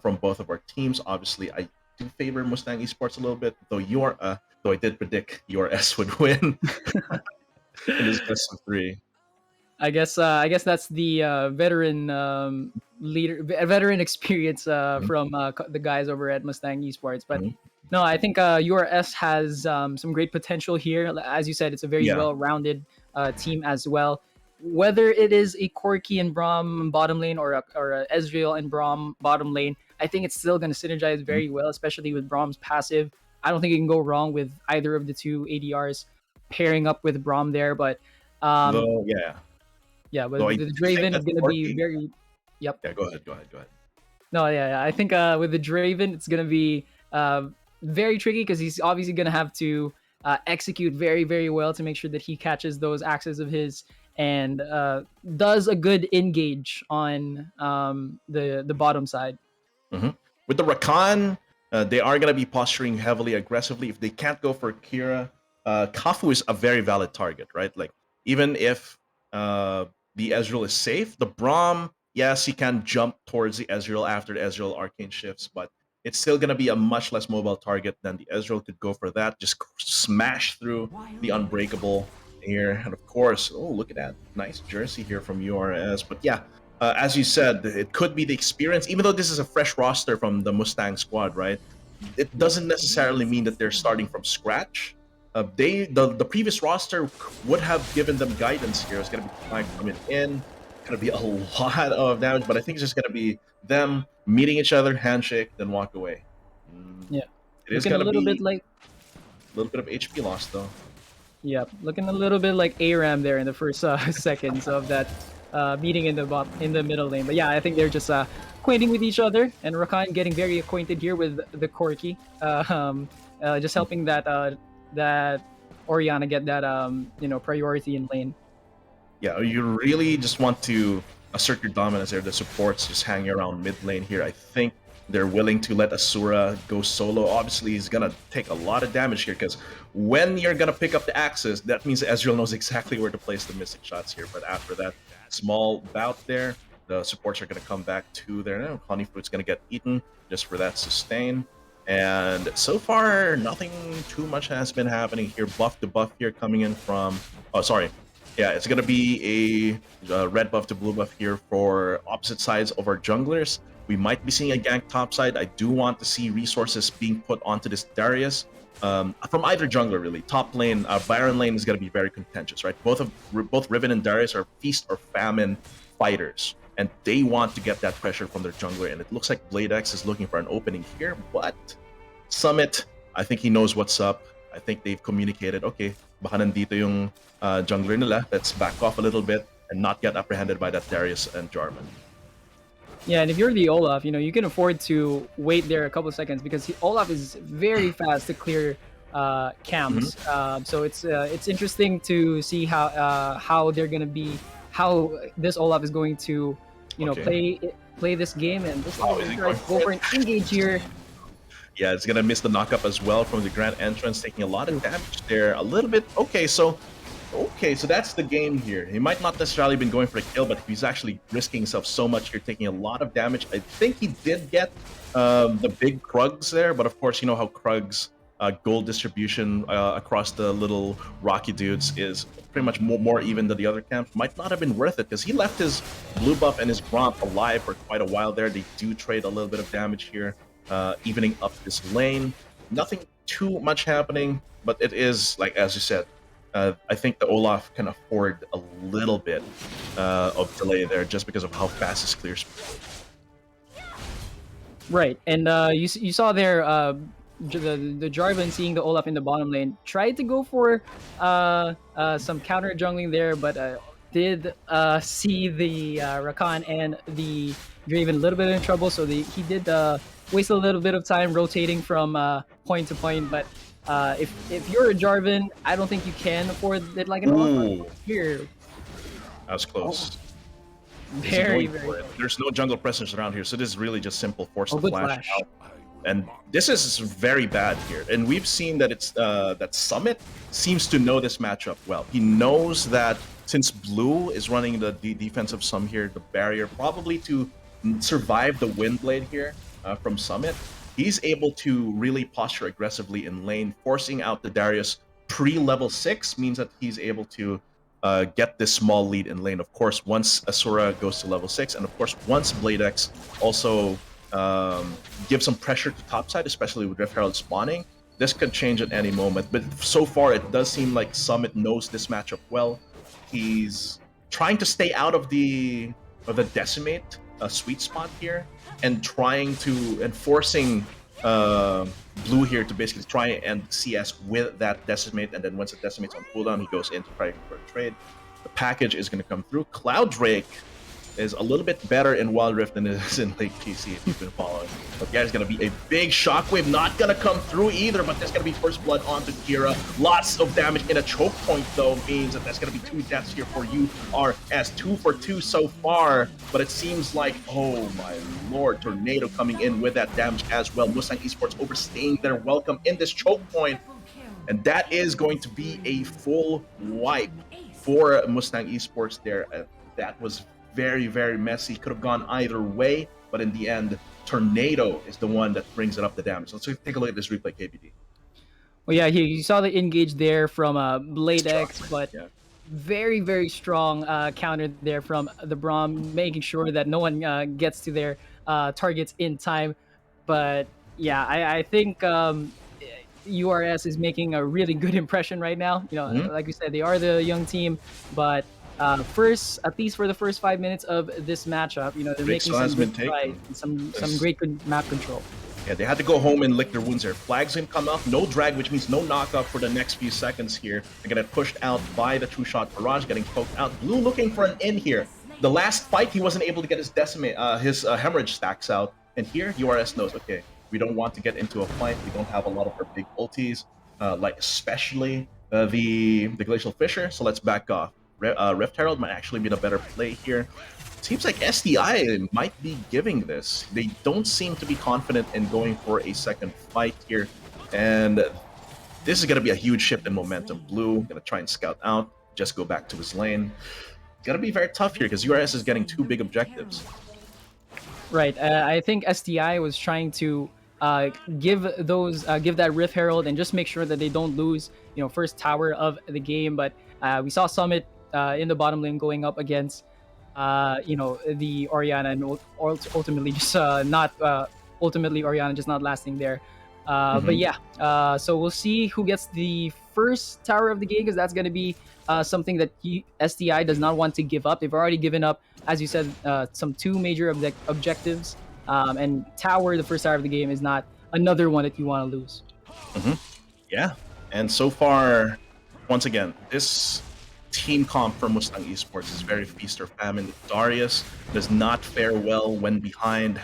from both of our teams. Obviously, I do favor Mustang Esports a little bit, though I did predict URS would win in this best of 3. I guess that's the veteran experience from the guys over at Mustang Esports. But no, I think URS has some great potential here. As you said, it's a very well-rounded team as well. Whether it is a Corki and Braum bottom lane or a Ezreal and Braum bottom lane, I think it's still going to synergize very well, especially with Braum's passive. I don't think you can go wrong with either of the two ADRs pairing up with Braum there. But yeah, but with the Draven, it's going to be very... Yep. Yeah, go ahead. No, yeah. I think with the Draven, it's going to be very tricky because he's obviously going to have to execute very, very well to make sure that he catches those axes of his and does a good engage on the bottom side. With the Rakan, they are going to be posturing heavily aggressively. If they can't go for Kira, Kafu is a very valid target, right? Like, even if the Ezreal is safe, the Braum, yes, he can jump towards the Ezreal after the Ezreal arcane shifts, but it's still going to be a much less mobile target than the Ezreal could go for that. Just smash through the Unbreakable here. And of course, oh, look at that. Nice jersey here from URS. But yeah, as you said, it could be the experience. Even though this is a fresh roster from the Mustang squad, right? It doesn't necessarily mean that they're starting from scratch. The previous roster would have given them guidance here. It's going to be flag coming in. Going to be a lot of damage, but I think it's just going to be them meeting each other, handshake, then walk away. Yeah, it is going to be a little bit of HP loss, though. Yeah, looking a little bit like ARAM there in the first seconds of that meeting in the middle lane. But yeah, I think they're just acquainting with each other, and Rakan getting very acquainted here with the Corki, just helping that Orianna get that priority in lane. Yeah, you really just want to assert your dominance there. The supports just hanging around mid lane here. I think they're willing to let Asura go solo. Obviously, he's going to take a lot of damage here because when you're going to pick up the axes, that means Ezreal knows exactly where to place the missing shots here. But after that small bout there, the supports are going to come back to their Honeyfruit's going to get eaten just for that sustain. And so far, nothing too much has been happening here. Buff to buff here coming in from... Oh, sorry. Yeah, it's going to be a red buff to blue buff here for opposite sides of our junglers. We might be seeing a gank top side. I do want to see resources being put onto this Darius from either jungler, really. Top lane, Baron lane is going to be very contentious, right? Both Riven and Darius are feast or famine fighters, and they want to get that pressure from their jungler. And it looks like BladeX is looking for an opening here, but Summit, I think he knows what's up. I think they've communicated, okay, baka nandito yung jungler nila. Let's back off a little bit and not get apprehended by that Darius and Jarvan. Yeah, and if you're the Olaf, you can afford to wait there a couple of seconds because Olaf is very fast to clear camps. So it's interesting to see how they're gonna be, how this Olaf is going to, play this game. And this Oh, is is he going going to go for an engage here. Yeah, it's gonna miss the knockup as well from the Grand Entrance, taking a lot of damage there. A little bit. Okay, so that's the game here. He might not necessarily been going for a kill, but he's actually risking himself so much here, taking a lot of damage. I think he did get the big Krugs there, but of course, you know how Krugs gold distribution across the little rocky dudes is pretty much more even than the other camps. Might not have been worth it because he left his blue buff and his Gromp alive for quite a while there. They do trade a little bit of damage here. Evening up this lane. Nothing too much happening, but it is, like as you said, I think the Olaf can afford a little bit of delay there just because of how fast his clear speed. Right, and you saw there the Jarvan seeing the Olaf in the bottom lane tried to go for some counter jungling there, but did see the Rakan and the Draven a little bit in trouble, so he did waste a little bit of time rotating from point to point. But if you're a Jarvan, I don't think you can afford it like an Olaf here. That was close. Very. There's no jungle presence around here, so this is really just simple force to good flash out. And this is very bad here. And we've seen that it's that Summit seems to know this matchup well. He knows that since Blue is running the defensive sum here, the barrier, probably to survive the Windblade here from Summit, he's able to really posture aggressively in lane, forcing out the Darius pre-level 6 means that he's able to get this small lead in lane. Of course, once Asura goes to level 6, and of course, once Bladex also gives some pressure to topside, especially with Rift Herald spawning, this could change at any moment. But so far, it does seem like Summit knows this matchup well. He's trying to stay out of the Decimate sweet spot here, and forcing Blue here to basically try and CS with that Decimate, and then once the Decimate's on cooldown, he goes in to try for a trade. The package is going to come through. Cloud Drake is a little bit better in Wild Rift than it is in Lake PC, if you've been following. But yeah, there's going to be a big shockwave, not going to come through either, but there's going to be first blood onto Kira. Lots of damage in a choke point, though, means that that's going to be 2 deaths here for URS. 2 for 2 so far, but it seems like, oh my lord, Tornado coming in with that damage as well. Mustang Esports overstaying their welcome in this choke point, and that is going to be a full wipe for Mustang Esports there. That was very, very messy. Could have gone either way, but in the end, Tornado is the one that brings it up the damage. Let's take a look at this replay, KBD. Well, yeah, you saw the engage there from Blade X, but very, very strong counter there from the Braum, making sure that no one gets to their targets in time. But yeah, I think URS is making a really good impression right now. Like we said, they are the young team, but first, at least for the first 5 minutes of this matchup, they're making some good strides and some great map control. Yeah, they had to go home and lick their wounds there. Flags didn't come up, no drag, which means no knockup for the next few seconds here. They're gonna pushed out by the True Shot Barrage, getting poked out. Blue looking for an in here. The last fight, he wasn't able to get his Decimate, his Hemorrhage stacks out. And here, URS knows, okay, we don't want to get into a fight. We don't have a lot of our big ultis, like especially the Glacial Fissure, so let's back off. Rift Herald might actually be the better play here. Seems like SDI might be giving this. They don't seem to be confident in going for a second fight here. And this is going to be a huge shift in momentum. Blue going to try and scout out, just go back to his lane. It's going to be very tough here because URS is getting 2 big objectives. Right. I think SDI was trying to give that Rift Herald and just make sure that they don't lose, first tower of the game. But we saw Summit in the bottom lane going up against the Orianna, and ultimately just ultimately Orianna just not lasting there. But yeah, so we'll see who gets the first tower of the game, because that's going to be something that SDI does not want to give up. They've already given up, as you said, some 2 major objectives, and tower, the first tower of the game, is not another one that you want to lose. Yeah, and so far, once again, this team comp for Mustang Esports is very feast or famine. Darius does not fare well when behind.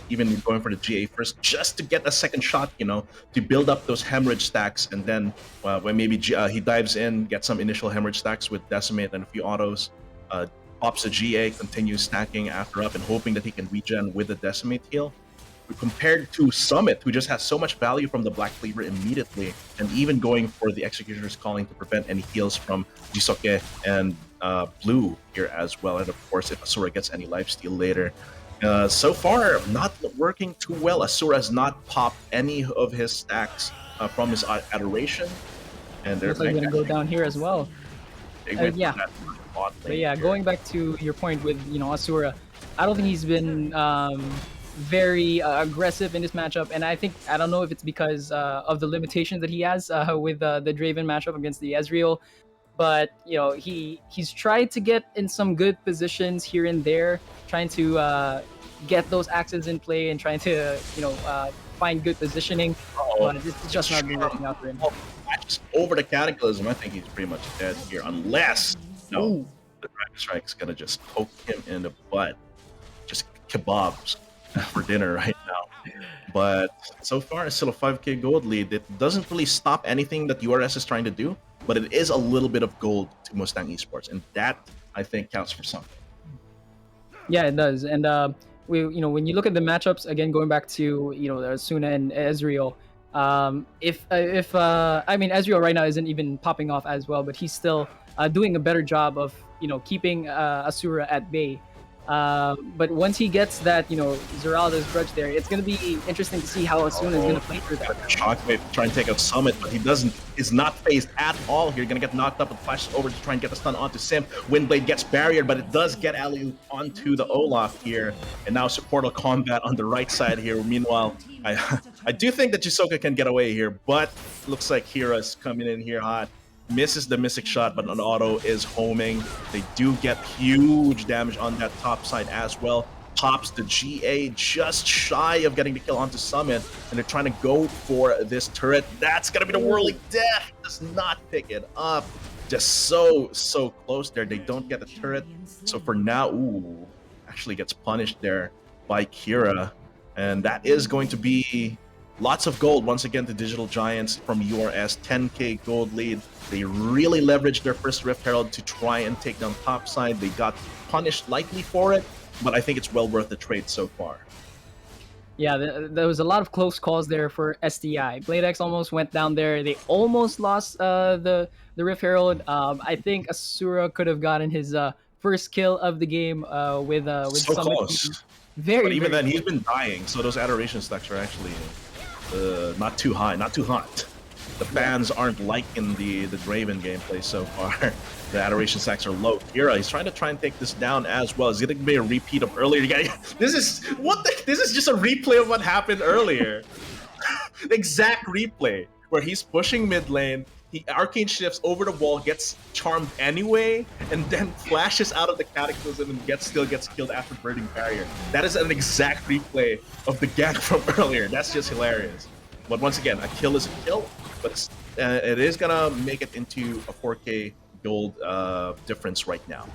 even going for the GA first, just to get a second shot, to build up those hemorrhage stacks, and then when maybe he dives in, gets some initial hemorrhage stacks with Decimate and a few autos, pops a GA, continues stacking after up, and hoping that he can regen with the Decimate heal. Compared to Summit, who just has so much value from the Black Cleaver immediately, and even going for the Executioner's Calling to prevent any heals from Jisoke and Blue here as well, and of course if Asura gets any lifesteal later. So far, not working too well. Asura has not popped any of his stacks from his Adoration, and they're Looks like going to go down here as well. Yeah. But yeah, going back to your point with Asura, I don't think he's been very aggressive in this matchup, and I don't know if it's because of the limitations that he has with the Draven matchup against the Ezreal, but he's tried to get in some good positions here and there, trying to get those axes in play and trying to find good positioning, but it's just not been working out for him. Over the Cataclysm, I think he's pretty much dead here, unless the Dragon Strike's gonna just poke him in the butt, just kebabs for dinner right now. But so far it's still a 5k gold lead. It doesn't really stop anything that URS is trying to do, but it is a little bit of gold to Mustang Esports, and that I think counts for something. Yeah, it does. And when you look at the matchups again, going back to Asuna and Ezreal, I mean Ezreal right now isn't even popping off as well, but he's still doing a better job of keeping Asura at bay. But once he gets that, Zeralda's grudge there, it's going to be interesting to see how Asuna is going to play through that. Shockwave to try and take out Summit, but is not phased at all here. Going to get knocked up and flashes over to try and get the stun onto Sim. Windblade gets barriered, but it does get alley onto the Olaf here. And now Portal Combat on the right side here. Meanwhile, I do think that Jisoka can get away here, but looks like Hira's coming in here hot. Misses the Mystic shot, but an auto is homing. They do get huge damage on that top side as well. Pops the GA just shy of getting the kill onto Summit, and they're trying to go for this turret. That's gonna be the Whirling Death. Does not pick it up. Just so close there. They don't get the turret. So for now, actually gets punished there by Kira, and that is going to be lots of gold once again to Digital Giants from URS. 10k gold lead. They really leveraged their first Rift Herald to try and take down topside. They got punished lightly for it, but I think it's well worth the trade so far. Yeah, there was a lot of close calls there for SDI. BladeX almost went down there. They almost lost the Rift Herald. I think Asura could have gotten his first kill of the game with so Summit. close. But even then, he's been dying, so those Adoration stacks are actually not too high, not too hot. The fans aren't liking the Draven gameplay so far. The Adoration stacks are low. Kira, he's trying to take this down as well. Is it going to be a repeat of earlier? This is just a replay of what happened earlier. The exact replay where he's pushing mid lane. He arcane shifts over the wall, gets charmed anyway, and then flashes out of the Cataclysm and still gets killed after burning barrier. That is an exact replay of the gank from earlier. That's just hilarious. But once again, a kill is a kill, but it is gonna make it into a 4k gold difference right now.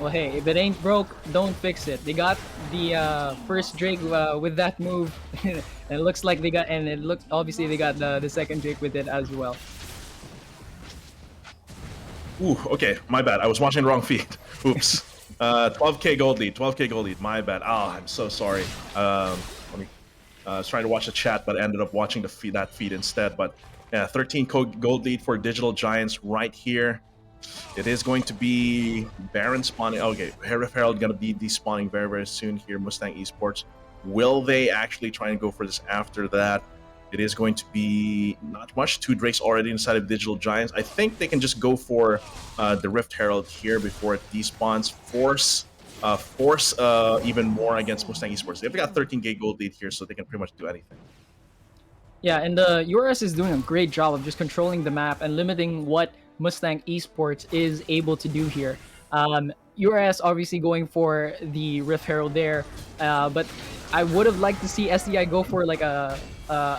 Well, hey, if it ain't broke, don't fix it. They got the first Drake with that move, and it looks like they got, obviously they got the second Drake with it as well. Ooh, okay, my bad. I was watching the wrong feed. Oops. 12k gold lead. 12k gold lead. My bad. Oh, I'm so sorry. I was trying to watch the chat, but I ended up watching that feed instead. But yeah, 13 gold lead for Digital Giants right here. It is going to be Baron spawning. Okay, Rift Herald gonna be despawning very, very soon here. Mustang Esports. Will they actually try and go for this after that? It is going to be not much. 2 Drakes already inside of Digital Giants. I think they can just go for the Rift Herald here before it despawns. Force even more against Mustang Esports. They've got 13k gold lead here, so they can pretty much do anything. Yeah, and URS is doing a great job of just controlling the map and limiting what Mustang Esports is able to do here. URS obviously going for the Rift Herald there, but I would have liked to see SDI go for like a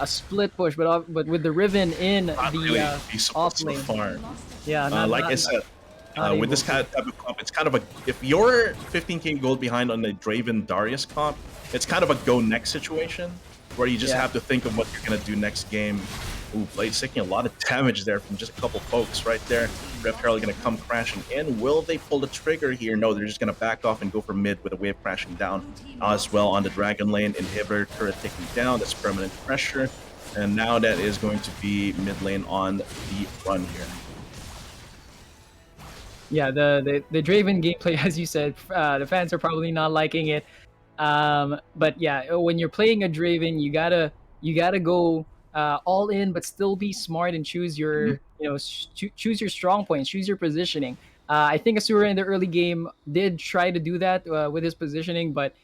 split push, but with the Riven in the off lane. So far. Yeah, I said, Not With able this to. type of comp, it's kind of a if you're 15k gold behind on the Draven Darius comp, it's kind of a go next situation where you just Yeah. have to think of what you're gonna do next game. Ooh, Blade's taking a lot of damage there from just a couple pokes right there. Rift Herald gonna come crashing in. Will they pull the trigger here? No, they're just gonna back off and go for mid with a wave crashing down as well on the Dragon Lane. Inhibitor turret taking down. That's permanent pressure. And now that is going to be mid lane on the run here. Yeah, the Draven gameplay, as you said, the fans are probably not liking it. But yeah, when you're playing a Draven, you gotta go all in, but still be smart and choose Mhm. your choose your strong points, choose your positioning. I think Asura in the early game did try to do that with his positioning, but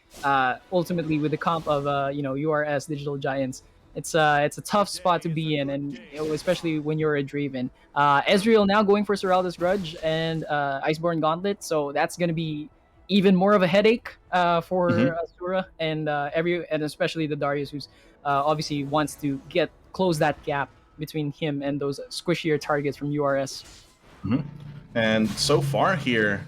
ultimately with the comp of URS Digital Giants, it's a tough spot to be in, and especially when you're a Draven. Ezreal now going for Seralda's Grudge and Iceborne Gauntlet, so that's going to be even more of a headache Mhm. for Asura and especially the Darius, who's obviously wants to close that gap between him and those squishier targets from URS. Mhm. And so far here,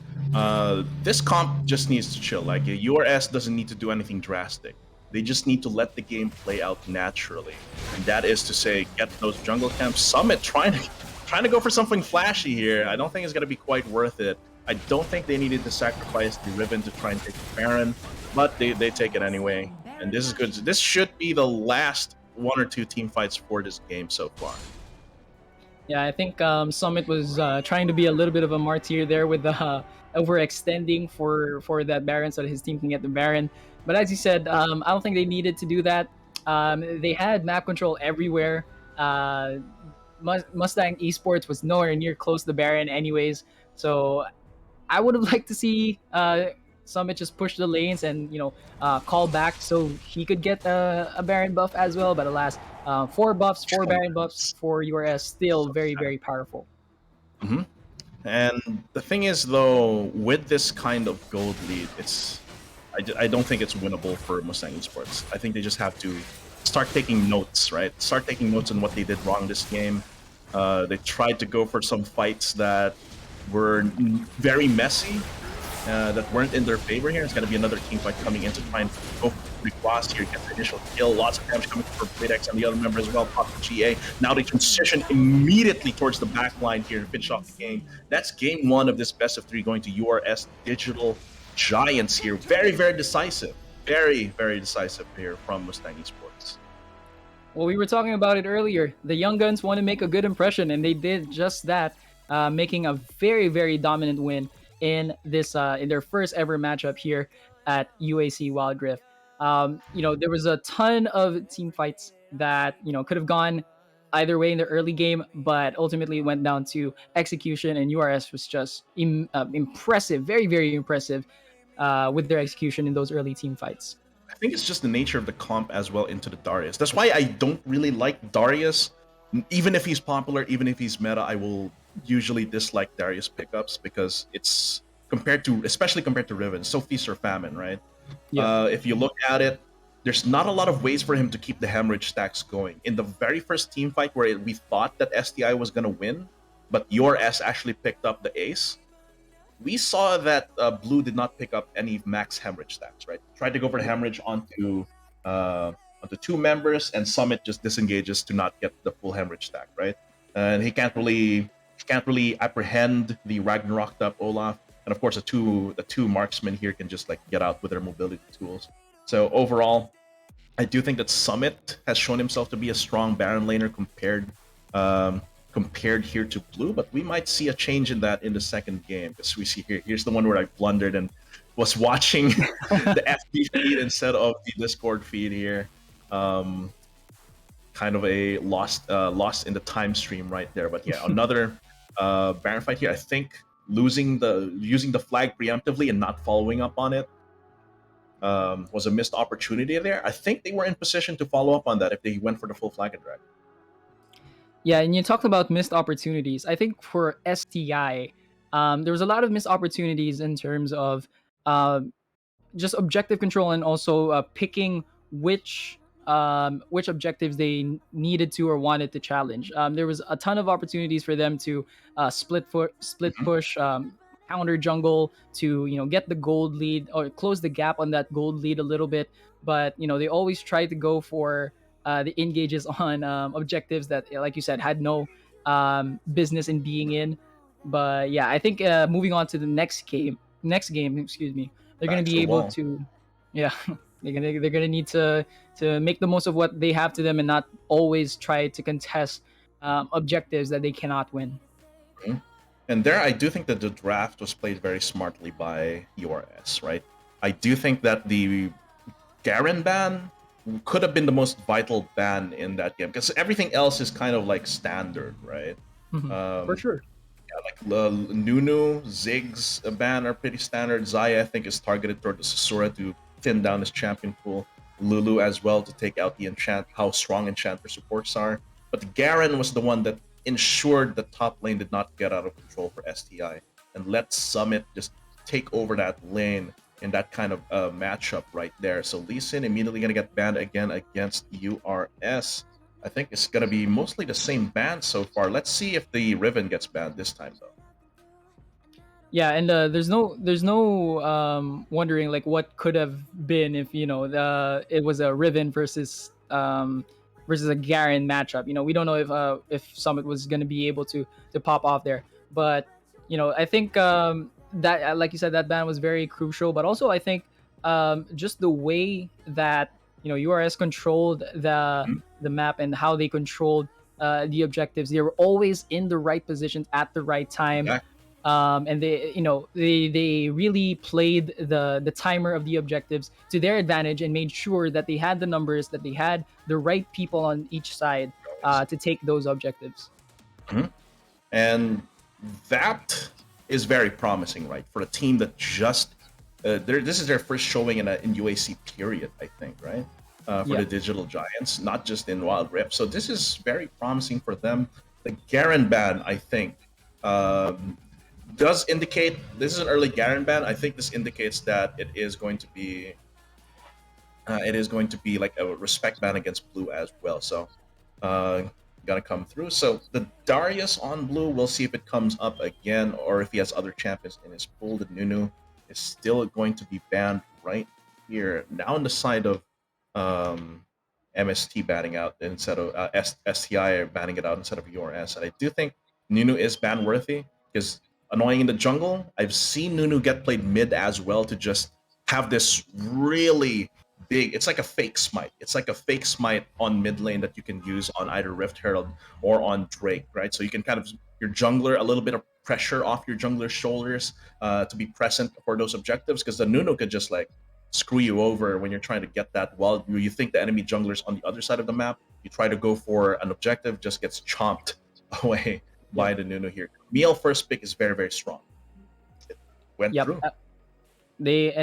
this comp just needs to chill. Like URS doesn't need to do anything drastic. They just need to let the game play out naturally, and that is to say, get those jungle camps. Summit trying to go for something flashy here. I don't think it's gonna be quite worth it. I don't think they needed to sacrifice the Riven to try and take the Baron, but they take it anyway. And this is good. This should be the last one or two team fights for this game so far. Yeah, I think Summit was trying to be a little bit of a martyr there with the overextending for that Baron so that his team can get the Baron. But as you said, I don't think they needed to do that. They had map control everywhere. Uh, Mustang Esports was nowhere near close to the Baron, anyways. So I would have liked to see Summit just push the lanes and call back so he could get a Baron buff as well. But alas, four buffs, four Baron buffs for URS, still very very powerful. Mhm. And the thing is, though, with this kind of gold lead, I don't think it's winnable for Mustang Esports. I think they just have to start taking notes, right? Start taking notes on what they did wrong this game. They tried to go for some fights that were very messy, that weren't in their favor here. It's going to be another team fight coming in to try and go for Big Boss here, get the initial kill. Lots of damage coming for Bladex and the other member as well, pop the GA. Now they transition immediately towards the back line here to finish off the game. That's game one of this best of three going to URS Digital Giants here. Very, very decisive. Very, very decisive here from Mustang Esports. Well, we were talking about it earlier. The Young Guns want to make a good impression, and they did just that, making a very, very dominant win in their first ever matchup here at UAC Wild Rift. There was a ton of team fights that could have gone either way in the early game, but ultimately it went down to execution, and URS was just impressive, very, very impressive with their execution in those early team fights. I think it's just the nature of the comp as well into the Darius. That's why I don't really like Darius. Even if he's popular, even if he's meta, I will usually dislike Darius pickups because it's especially compared to Riven, so feast or famine, right? Yeah. If you look at it, there's not a lot of ways for him to keep the hemorrhage stacks going. In the very first team fight where we thought that STI was going to win, but your S actually picked up the ace, we saw that Blue did not pick up any max hemorrhage stats, right? Tried to go for the hemorrhage onto two members, and Summit just disengages to not get the full hemorrhage stack, right? And he can't really apprehend the Ragnaroked up Olaf, and of course the two marksmen here can just like get out with their mobility tools. So overall, I do think that Summit has shown himself to be a strong Baron laner compared here to Blue, but we might see a change in that in the second game because we see here's the one where I blundered and was watching the FB feed instead of the Discord feed here. Kind of a lost in the time stream right there. But yeah, another Baron fight here. I think using the flag preemptively and not following up on it was a missed opportunity there. I think they were in position to follow up on that if they went for the full flag and drag. Yeah, and you talked about missed opportunities. I think for STI, there was a lot of missed opportunities in terms of just objective control and also picking which which objectives they needed to or wanted to challenge. There was a ton of opportunities for them to split Mhm. push, counter jungle to get the gold lead or close the gap on that gold lead a little bit. But they always tried to go for the engages on objectives that, like you said, had no business in being in. But yeah, I think moving on to the next game, excuse me, they're gonna Back to be the able wall. to, yeah, they're gonna need to make the most of what they have to them and not always try to contest objectives that they cannot win. Mhm. And there, I do think that the draft was played very smartly by URS, right? I do think that the Garen ban could have been the most vital ban in that game because everything else is kind of like standard, right? Mhm. For Um, sure. yeah, like Nunu, Ziggs ban are pretty standard. Zaya, I think, is targeted toward the Sasura to thin down his champion pool. Lulu as well to take out the how strong enchanter supports are. But Garen was the one that ensured the top lane did not get out of control for STI and let Summit just take over that lane in that kind of matchup right there. So Lee Sin immediately going to get banned again against URS. I think it's going to be mostly the same ban so far. Let's see if the Riven gets banned this time, though. Yeah, and there's no wondering like what could have been if it was a Riven versus a Garen matchup. We don't know if Summit was going to be able to pop off there, but I think that like you said, that ban was very crucial. But also I think just the way that URS controlled Mhm. the map and how they controlled the objectives, they were always in the right positions at the right time. Exactly. And they really played the timer of the objectives to their advantage and made sure that they had the numbers, that they had the right people on each side to take those objectives. Mhm. And that is very promising, right? For a team that just this is their first showing in UAC period, I think, right? For Yeah. the Digital Giants, not just in Wild Rift. So this is very promising for them. The Garen ban, I think, um, does indicate this is an early Garen ban. I think this indicates that it is going to be like a respect ban against blue as well. So uh, gonna come through. So the Darius on blue, we'll see if it comes up again or if he has other champions in his pool. The Nunu is still going to be banned right here. Now on the side of um, MST banning out instead of STI banning it out instead of URS. And I do think Nunu is ban worthy because annoying in the jungle. I've seen Nunu get played mid as well to just have this really big. It's like a fake smite. It's like a fake smite on mid lane that you can use on either Rift Herald or on Drake, right? So you can kind of your jungler a little bit of pressure off your jungler's shoulders to be present for those objectives because the Nunu could just like screw you over when you're trying to get that while you think the enemy jungler's on the other side of the map. You try to go for an objective, just gets chomped away by Yep. the Nunu here. Meal first pick is very, very strong. It went Yep. through. They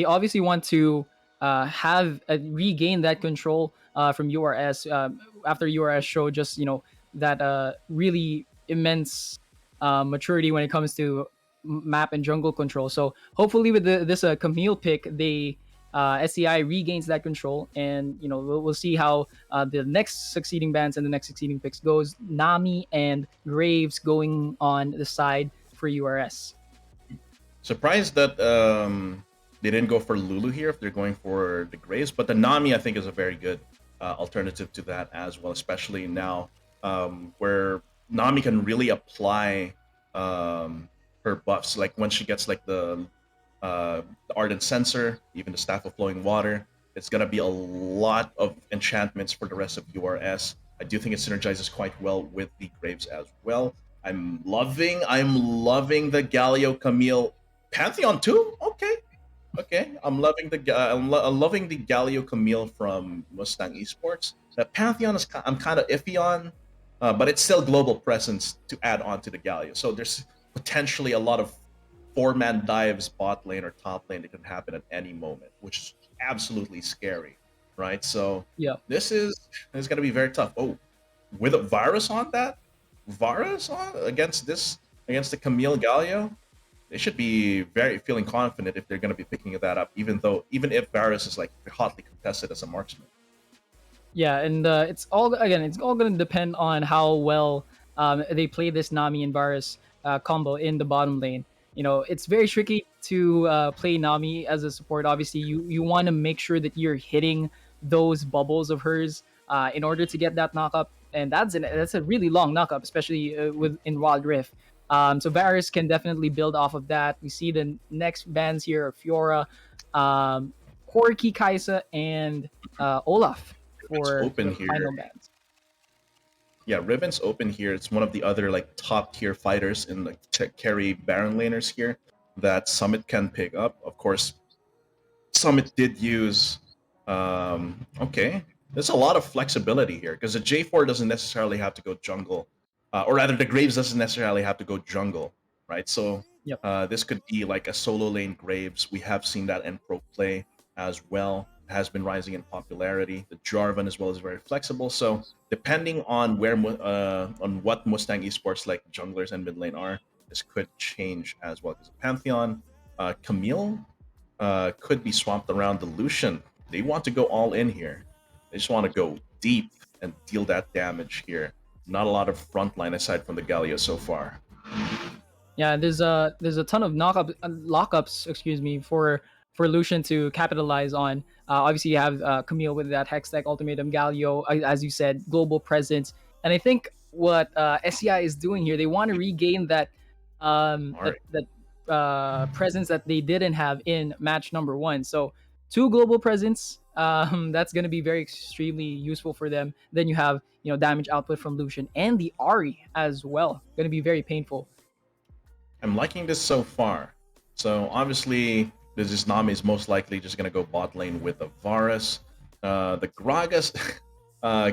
obviously want to have regain that control from URS after URS showed just that really immense maturity when it comes to map and jungle control. So hopefully with this Camille pick, they SCI regains that control, and we'll see how the next succeeding bands and the next succeeding picks goes. Nami and Graves going on the side for URS. Surprised that they didn't go for Lulu here if they're going for the Graves, but the Nami I think is a very good alternative to that as well, especially now where Nami can really apply her buffs. Like when she gets like the Ardent Sensor, even the Staff of Flowing Water, it's gonna be a lot of enchantments for the rest of URS. I do think it synergizes quite well with the Graves as well. I'm loving the Galio Camille Pantheon too. Okay. I'm loving the Galio Camille from Mustang Esports. The Pantheon is I'm kind of iffy on, but it's still global presence to add on to the Galio. So there's potentially a lot of four-man dives bot lane or top lane that can happen at any moment, which is absolutely scary, right? So Yeah. this is gonna be very tough. Oh, with a virus on that, virus on against the Camille Galio. they should be very feeling confident if they're going to be picking that up, even if Varus is like hotly contested as a marksman. Yeah, and it's all going to depend on how well they play this Nami and Varus combo in the bottom lane. You know, it's very tricky to play Nami as a support. Obviously, you want to make sure that you're hitting those bubbles of hers in order to get that knockup, and that's a really long knockup, especially with in Wild Rift. So Varus can definitely build off of that. We see the next bans here are Fiora, um, Corki, Kaisa, and Olaf It's for open the here. final bans. Yeah, Riven's open here. It's one of the other like top tier fighters in like carry Baron laners here that Summit can pick up. Of course, Summit did use. Okay, there's a lot of flexibility here because the J4 doesn't necessarily have to go jungle, or rather, the Graves doesn't necessarily have to go jungle, right? So Yep. this could be like a solo lane Graves. We have seen that in pro play as well. Has been rising in popularity. The Jarvan as well is very flexible. So depending on on what Mustang Esports like junglers and mid lane are, this could change as well. Because Pantheon, Camille could be swamped around the Lucian. They want to go all in here. They just want to go deep and deal that damage here. Not a lot of frontline aside from the Galio so far. Yeah, there's a ton of lockups, excuse me, for Lucian to capitalize on. Obviously, you have Camille with that Hextech Ultimatum, Galio, as you said, global presence, and I think what SCI is doing here, they want to regain that Alright. presence that they didn't have in match number 1. So 2 global presence. That's going to be very extremely useful for them. Then you have damage output from Lucian and the Ari as well. Going to be very painful. I'm liking this so far. So obviously, this Nami is most likely just gonna go bot lane with a Varus. The Gragas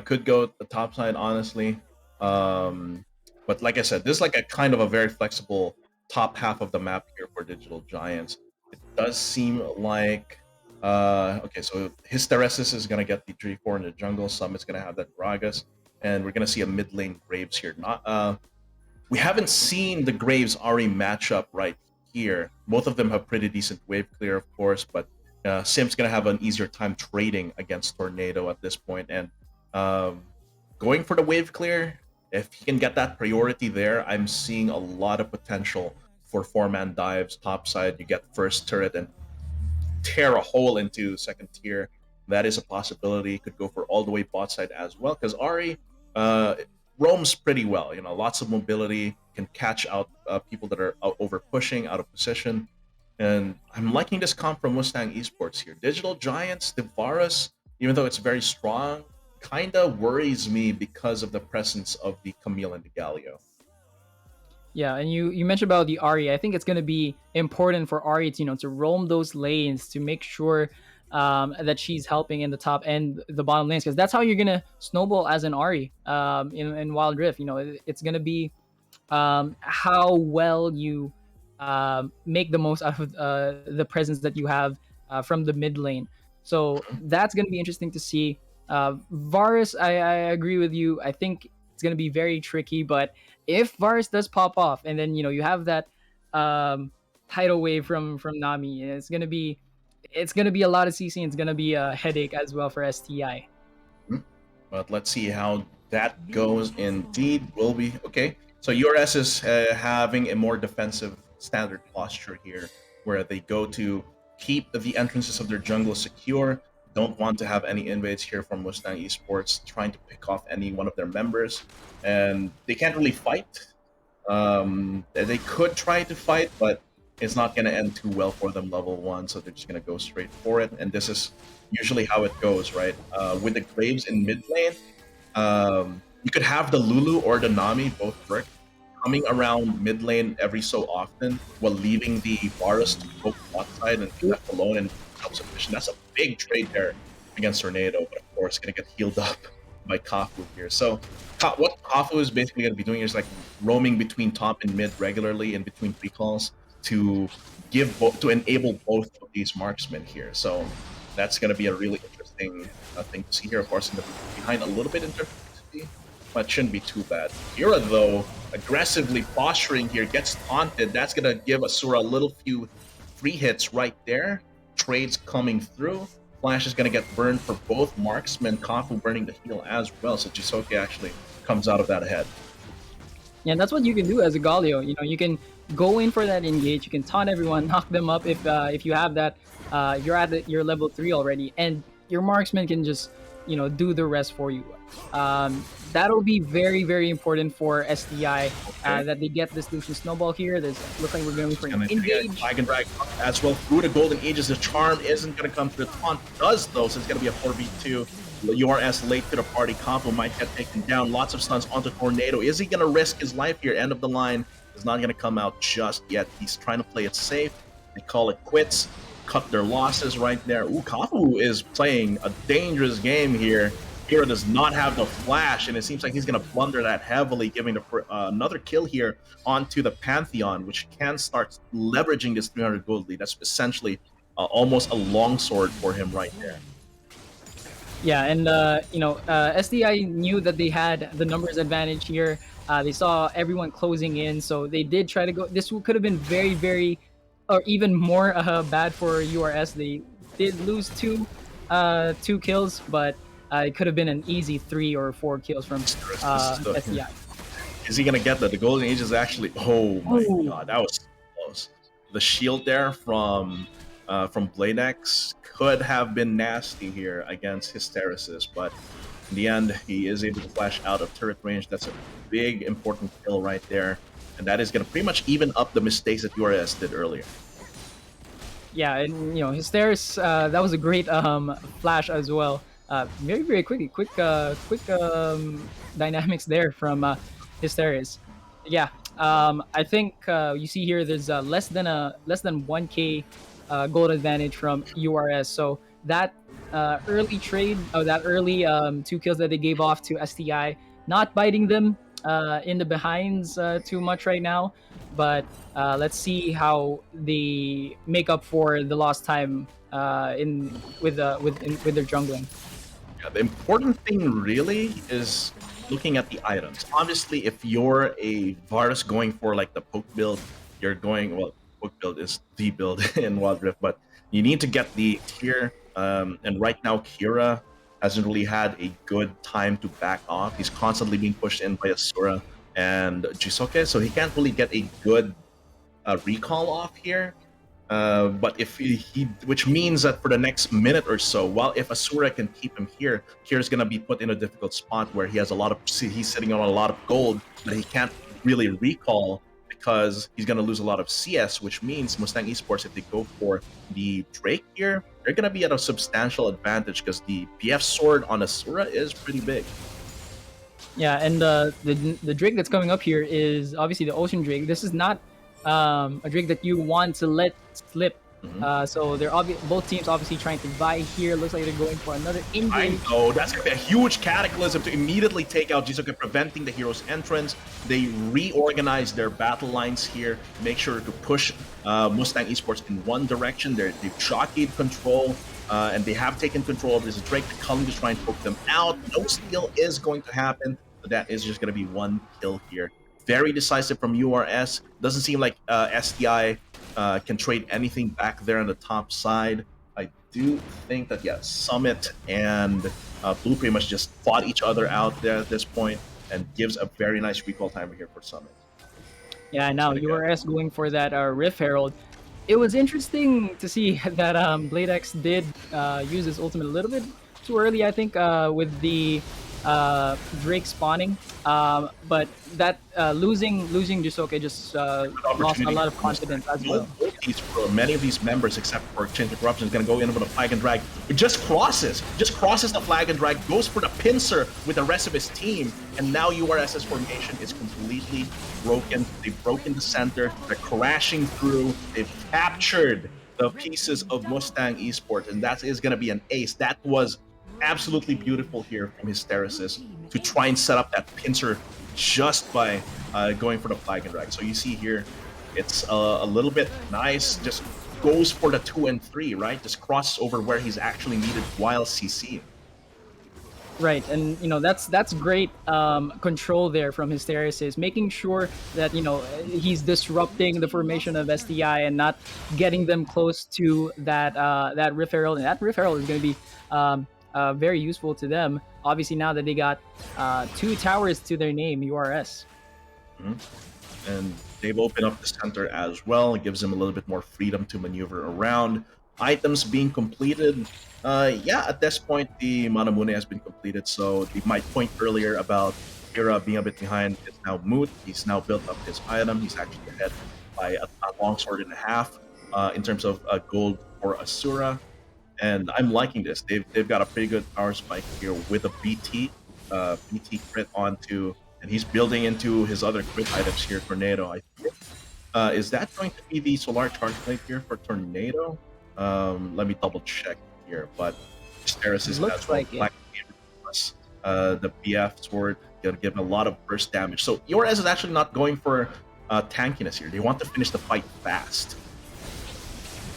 could go the top side, honestly. But like I said, this is like a kind of a very flexible top half of the map here for Digital Giants. It does seem like okay, so Hysteresis is gonna get the 3-4 in the jungle. Summit's gonna have that Gragas, and we're gonna see a mid lane Graves here. Not we haven't seen the Graves Ari matchup right here. Both of them have pretty decent wave clear, of course, but Sim's gonna have an easier time trading against Tornado at this point. And going for the wave clear, if he can get that priority there, I'm seeing a lot of potential for 4-man dives topside. You get first turret and tear a hole into second tier. That is a possibility. Could go for all the way bot side as well, because Ari roams pretty well. Lots of mobility, can catch out people that are over pushing, out of position. And I'm liking this comp from Mustang Esports here. Digital Giants, the Varus, even though it's very strong, kind of worries me because of the presence of the Camille and the Galio. Yeah, and you mentioned about the Ari. I think it's going to be important for Ari to roam those lanes to make sure that she's helping in the top and the bottom lanes, because that's how you're gonna snowball as an Ari in Wild Rift. It's gonna be how well you make the most out of the presence that you have from the mid lane. So that's gonna be interesting to see. Varus, I agree with you. I think it's gonna be very tricky, but if Varus does pop off, and then you have that tidal wave from Nami, it's gonna be a lot of CC, and it's gonna be a headache as well for STI. But let's see how that goes. Indeed, will be okay. So URS is having a more defensive standard posture here, where they go to keep the entrances of their jungle secure. Don't want to have any invades here from Mustang Esports trying to pick off any one of their members, and they can't really fight. They could try to fight, but it's not going to end too well for them level 1, so they're just going to go straight for it. And this is usually how it goes, right? With the Graves in mid lane, you could have the Lulu or the Nami both work, coming around mid lane every so often while leaving the Varus to go bot side and be left alone and self-sufficient. That's a big trade there against Tornado, but of course going to get healed up by Kafu here. So what Kafu is basically going to be doing is like roaming between top and mid regularly in between recalls to enable both of these marksmen here. So that's going to be a really interesting thing to see here. Of course, behind a little bit in terms of XP, but shouldn't be too bad. Kira, though, aggressively posturing here, gets taunted. That's going to give Asura a little few free hits right there. Trades coming through. Flash is going to get burned for both marksmen. Kafu burning the heal as well, so Jisoke actually comes out of that ahead. Yeah, and that's what you can do as a Galio. You know, you can go in for that engage. You can taunt everyone, knock them up if you have that. You're at your level 3 already, and your marksman can just, you know, do the rest for you. That'll be very, very important for SDI that they get this Lucian Snowball here. There's look like we're going for an engage. Flag and drag as well through the Golden Ages. The charm isn't going to come to the taunt. Does though, so it's going to be a 4v2. URS late to the party. Combo might get taken down. Lots of stuns onto Tornado. Is he going to risk his life here? End of the line is not going to come out just yet. He's trying to play it safe. They call it quits. Cut their losses right there. Ooh, Kafu is playing a dangerous game here. Kira does not have the flash, and it seems like he's going to blunder that heavily, giving another kill here onto the Pantheon, which can start leveraging this 300 gold lead. That's essentially almost a longsword for him right there. Yeah, and you know, SDI knew that they had the numbers advantage here. They saw everyone closing in, so they did try to go. This could have been very, very, or even more bad for URS. They did lose two kills, but it could have been an easy 3 or 4 kills from SDI. Is he gonna get that? The Golden Age is actually. Oh my god, that was close. The shield there from Bladex could have been nasty here against Hysteresis, but in the end, he is able to flash out of turret range. That's a big, important kill right there, and that is gonna pretty much even up the mistakes that URS did earlier. Yeah, and you know, Hysteris, that was a great flash as well. Very, very quick dynamics there from Hysteris. Yeah, I think you see here there's less than 1k gold advantage from URS. So that early trade, or that early 2 kills that they gave off to STI, not biting them in the behinds too much right now. But let's see how they make up for the lost time with their jungling. Yeah, the important thing really is looking at the items. Obviously, if you're a Varus going for like the poke build, you're going, well, poke build is the build in Wild Rift, but you need to get the tier. And right now, Kira hasn't really had a good time to back off. He's constantly being pushed in by Asura and Jisoke, so he can't really get a good recall off here. But if he, which means that for the next minute or so, while if Asura can keep him here, Kira's gonna be put in a difficult spot where he has he's sitting on a lot of gold that he can't really recall because he's gonna lose a lot of CS, which means Mustang Esports, if they go for the Drake here, they're gonna be at a substantial advantage because the BF sword on Asura is pretty big. Yeah, and the Drake that's coming up here is obviously the Ocean Drake. This is not a Drake that you want to let slip. So they're both teams obviously trying to buy here. Looks like they're going for another engage. I know, that's gonna be a huge cataclysm to immediately take out Jisoke, preventing the hero's entrance. They reorganize their battle lines here, make sure to push Mustang Esports in one direction. They've jockeyed control, and they have taken control of this Drake. The Culling is trying to poke them out. No steal is going to happen, but that is just gonna be one kill here. Very decisive from URS. Doesn't seem like SDI can trade anything back there on the top side. I do think that, yeah, Summit and Blue pretty much just fought each other out there at this point, and gives a very nice recall timer here for Summit. Yeah, now URS going for that Rift Herald. It was interesting to see that Bladex did use his ultimate a little bit too early, I think, with the Drake spawning, but that losing Jisoke just lost a lot of confidence as well. For many of these members, except for Chain of Corruption, is going to go in for the flag and drag. It just crosses the flag and drag, goes for the pincer with the rest of his team, and now URS's formation is completely broken. They've broken the center, they're crashing through, they've captured the pieces of Mustang Esports, and that is going to be an ace. That was absolutely beautiful here from Hysteresis to try and set up that pincer just by going for the flag and drag. So you see here, it's a little bit nice, just goes for the 2 and 3, right? Just crosses over where he's actually needed while CC. Right, and that's great control there from Hysteresis, making sure that he's disrupting the formation of STI and not getting them close to that Rift Herald, and that Rift Herald is going to be very useful to them. Obviously, now that they got two towers to their name, URS. And they've opened up the center as well. It gives them a little bit more freedom to maneuver around. Items being completed. Yeah, at this point, the Manamune has been completed, so my point earlier about Kira being a bit behind is now moot. He's now built up his item. He's actually ahead by a long sword and a half in terms of gold for Asura. And I'm liking this. They've got a pretty good power spike here with a BT crit onto, and he's building into his other crit items here. Tornado, I think. Is that going to be the Solar Charge Blade here for Tornado? Let me double check here, but Hysteresis Looks as well. like it. Black plus, the BF sword gonna give him a lot of burst damage. So EORS is actually not going for tankiness here. They want to finish the fight fast.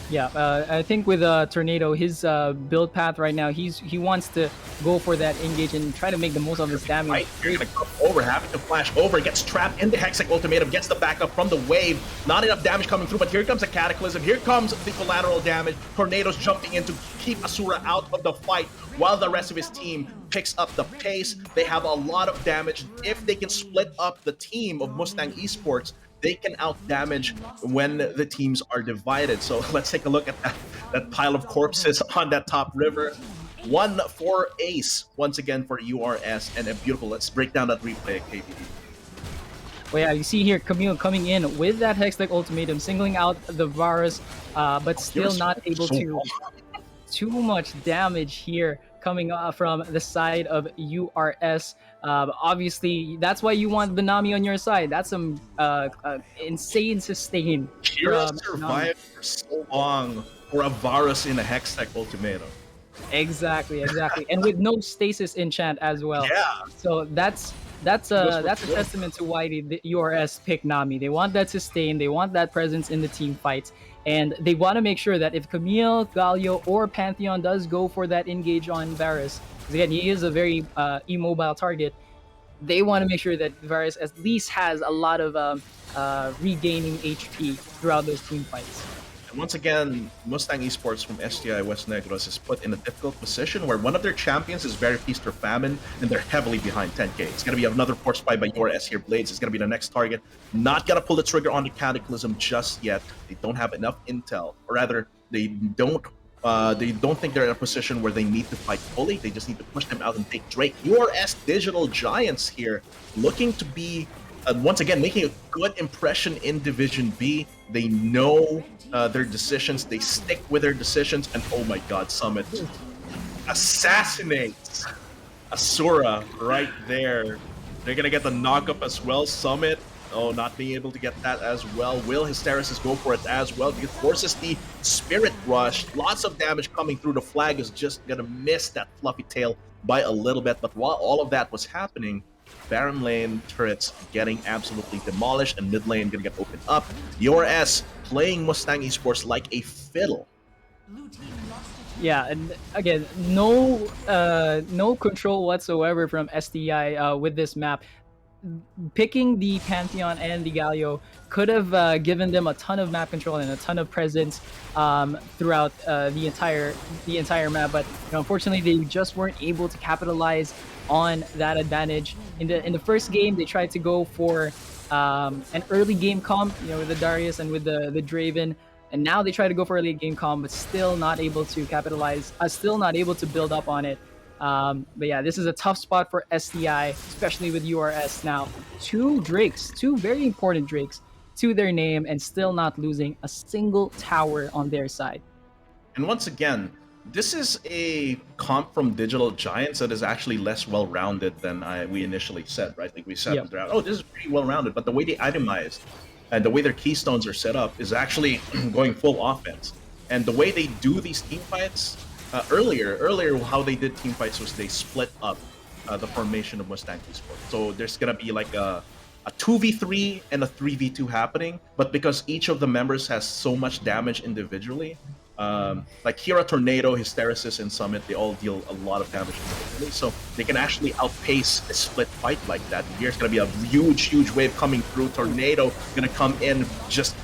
Yeah, I think with Tornado, his build path right now, he wants to go for that engage and try to make the most of his damage. Right, you're gonna come over, having to flash over, gets trapped in the Hextech Ultimatum, gets the backup from the wave. Not enough damage coming through, but here comes a Cataclysm. Here comes the collateral damage. Tornado's jumping in to keep Asura out of the fight while the rest of his team picks up the pace. They have a lot of damage. If they can split up the team of Mustang Esports, they can out-damage when the teams are divided. So let's take a look at that pile of corpses on that top river. 1 for Ace, once again for URS, and a beautiful, let's break down that replay, KBD. Well, yeah, you see here Camille coming in with that Hextech Ultimatum, singling out the Varus, but still not able to. Too much damage here coming from the side of URS. Obviously, that's why you want the Nami on your side. That's some insane sustain. Kira survived for so long for a Varus in a Hextech Ultimatum. Exactly. And with no stasis enchant as well. Yeah. So that's a testament to why the URS pick Nami. They want that sustain, they want that presence in the team fights, and they want to make sure that if Camille, Galio, or Pantheon does go for that engage on Varus, because again, he is a very immobile target, they want to make sure that Varus at least has a lot of regaining HP throughout those team fights. And once again, Mustang Esports from STI West Negros is put in a difficult position where one of their champions is very feast or famine, and they're heavily behind 10k. It's going to be another force spy by URS here. Blades is going to be the next target. Not going to pull the trigger on the Cataclysm just yet. They don't have enough intel, or rather, they don't think they're in a position where they need to fight fully. They just need to push them out and take Drake. URS Digital Giants here, looking to be once again making a good impression in Division B. They know their decisions. They stick with their decisions. And oh my God, Summit assassinates Asura right there. They're gonna get the knockup as well. Summit, oh, not being able to get that as well. Will Hysteresis go for it as well? It forces the Spirit Rush. Lots of damage coming through. The flag is just gonna miss that fluffy tail by a little bit. But while all of that was happening, Baron lane turrets getting absolutely demolished, and mid lane gonna get opened up. URS playing Mustang Esports like a fiddle. Yeah, and again, no control whatsoever from STI with this map. Picking the Pantheon and the Galio could have given them a ton of map control and a ton of presence throughout the entire map, but unfortunately they just weren't able to capitalize on that advantage. In the first game, they tried to go for an early game comp, with the Darius and with the Draven, and now they try to go for a late game comp, but still not able to capitalize, still not able to build up on it. But yeah, this is a tough spot for STI, especially with URS now. Two very important Drakes to their name, and still not losing a single tower on their side. And once again, this is a comp from Digital Giants that is actually less well-rounded than we initially said, right? Like we said, oh, this is pretty well-rounded, but the way they itemized and the way their keystones are set up is actually going full offense. And the way they do these team fights, earlier how they did team fights was they split up the formation of Mustang Esports. So there's gonna be like a 2v3 and a 3v2 happening, but because each of the members has so much damage individually, like Kira, Tornado, Hysteresis, and Summit, they all deal a lot of damage individually, so they can actually outpace a split fight like that. Here's going to be a huge wave coming through. Tornado going to come in just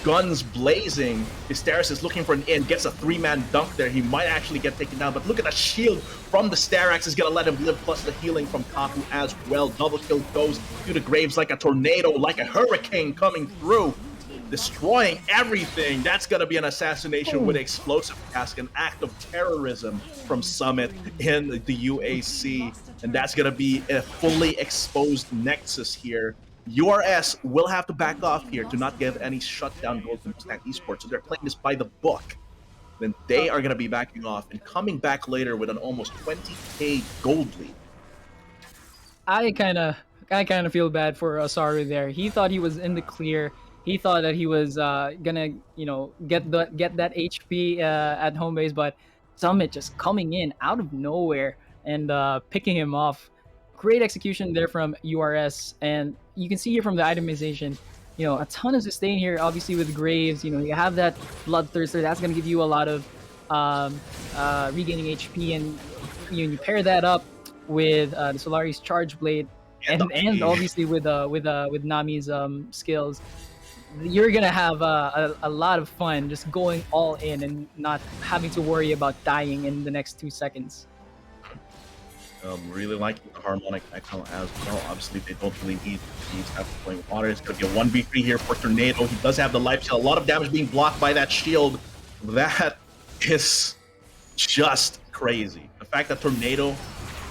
guns blazing. Hysteresis looking for an in, gets a 3-man dunk there. He might actually get taken down, but look at the shield from the Starax is going to let him live, plus the healing from Kaku as well. Double kill goes to the graves like a tornado, like a hurricane coming through, destroying everything. That's going to be an assassination with explosive cask, an act of terrorism from Summit in the UAC, and that's going to be a fully exposed Nexus here. URS will have to back off here to not give any shutdown goals to Mustang Esports, so they're playing this by the book. Then they are going to be backing off and coming back later with an almost 20k gold lead. I kind of feel bad for Asaru there. He thought he was in the clear. He thought that he was gonna, get that HP at home base, but Summit just coming in out of nowhere and picking him off. Great execution there from URS, and you can see here from the itemization, a ton of sustain here. Obviously with Graves, you have that Bloodthirster. That's gonna give you a lot of regaining HP, and you pair that up with the Solari's Charge Blade, and obviously with Nami's skills. You're gonna have a lot of fun just going all in and not having to worry about dying in the next 2 seconds. Really liking the harmonic echo as well. Obviously, they don't really need these type of flowing water. It's going to be a 1v3 here for Tornado. He does have the life steal. A lot of damage being blocked by that shield. That is just crazy. The fact that Tornado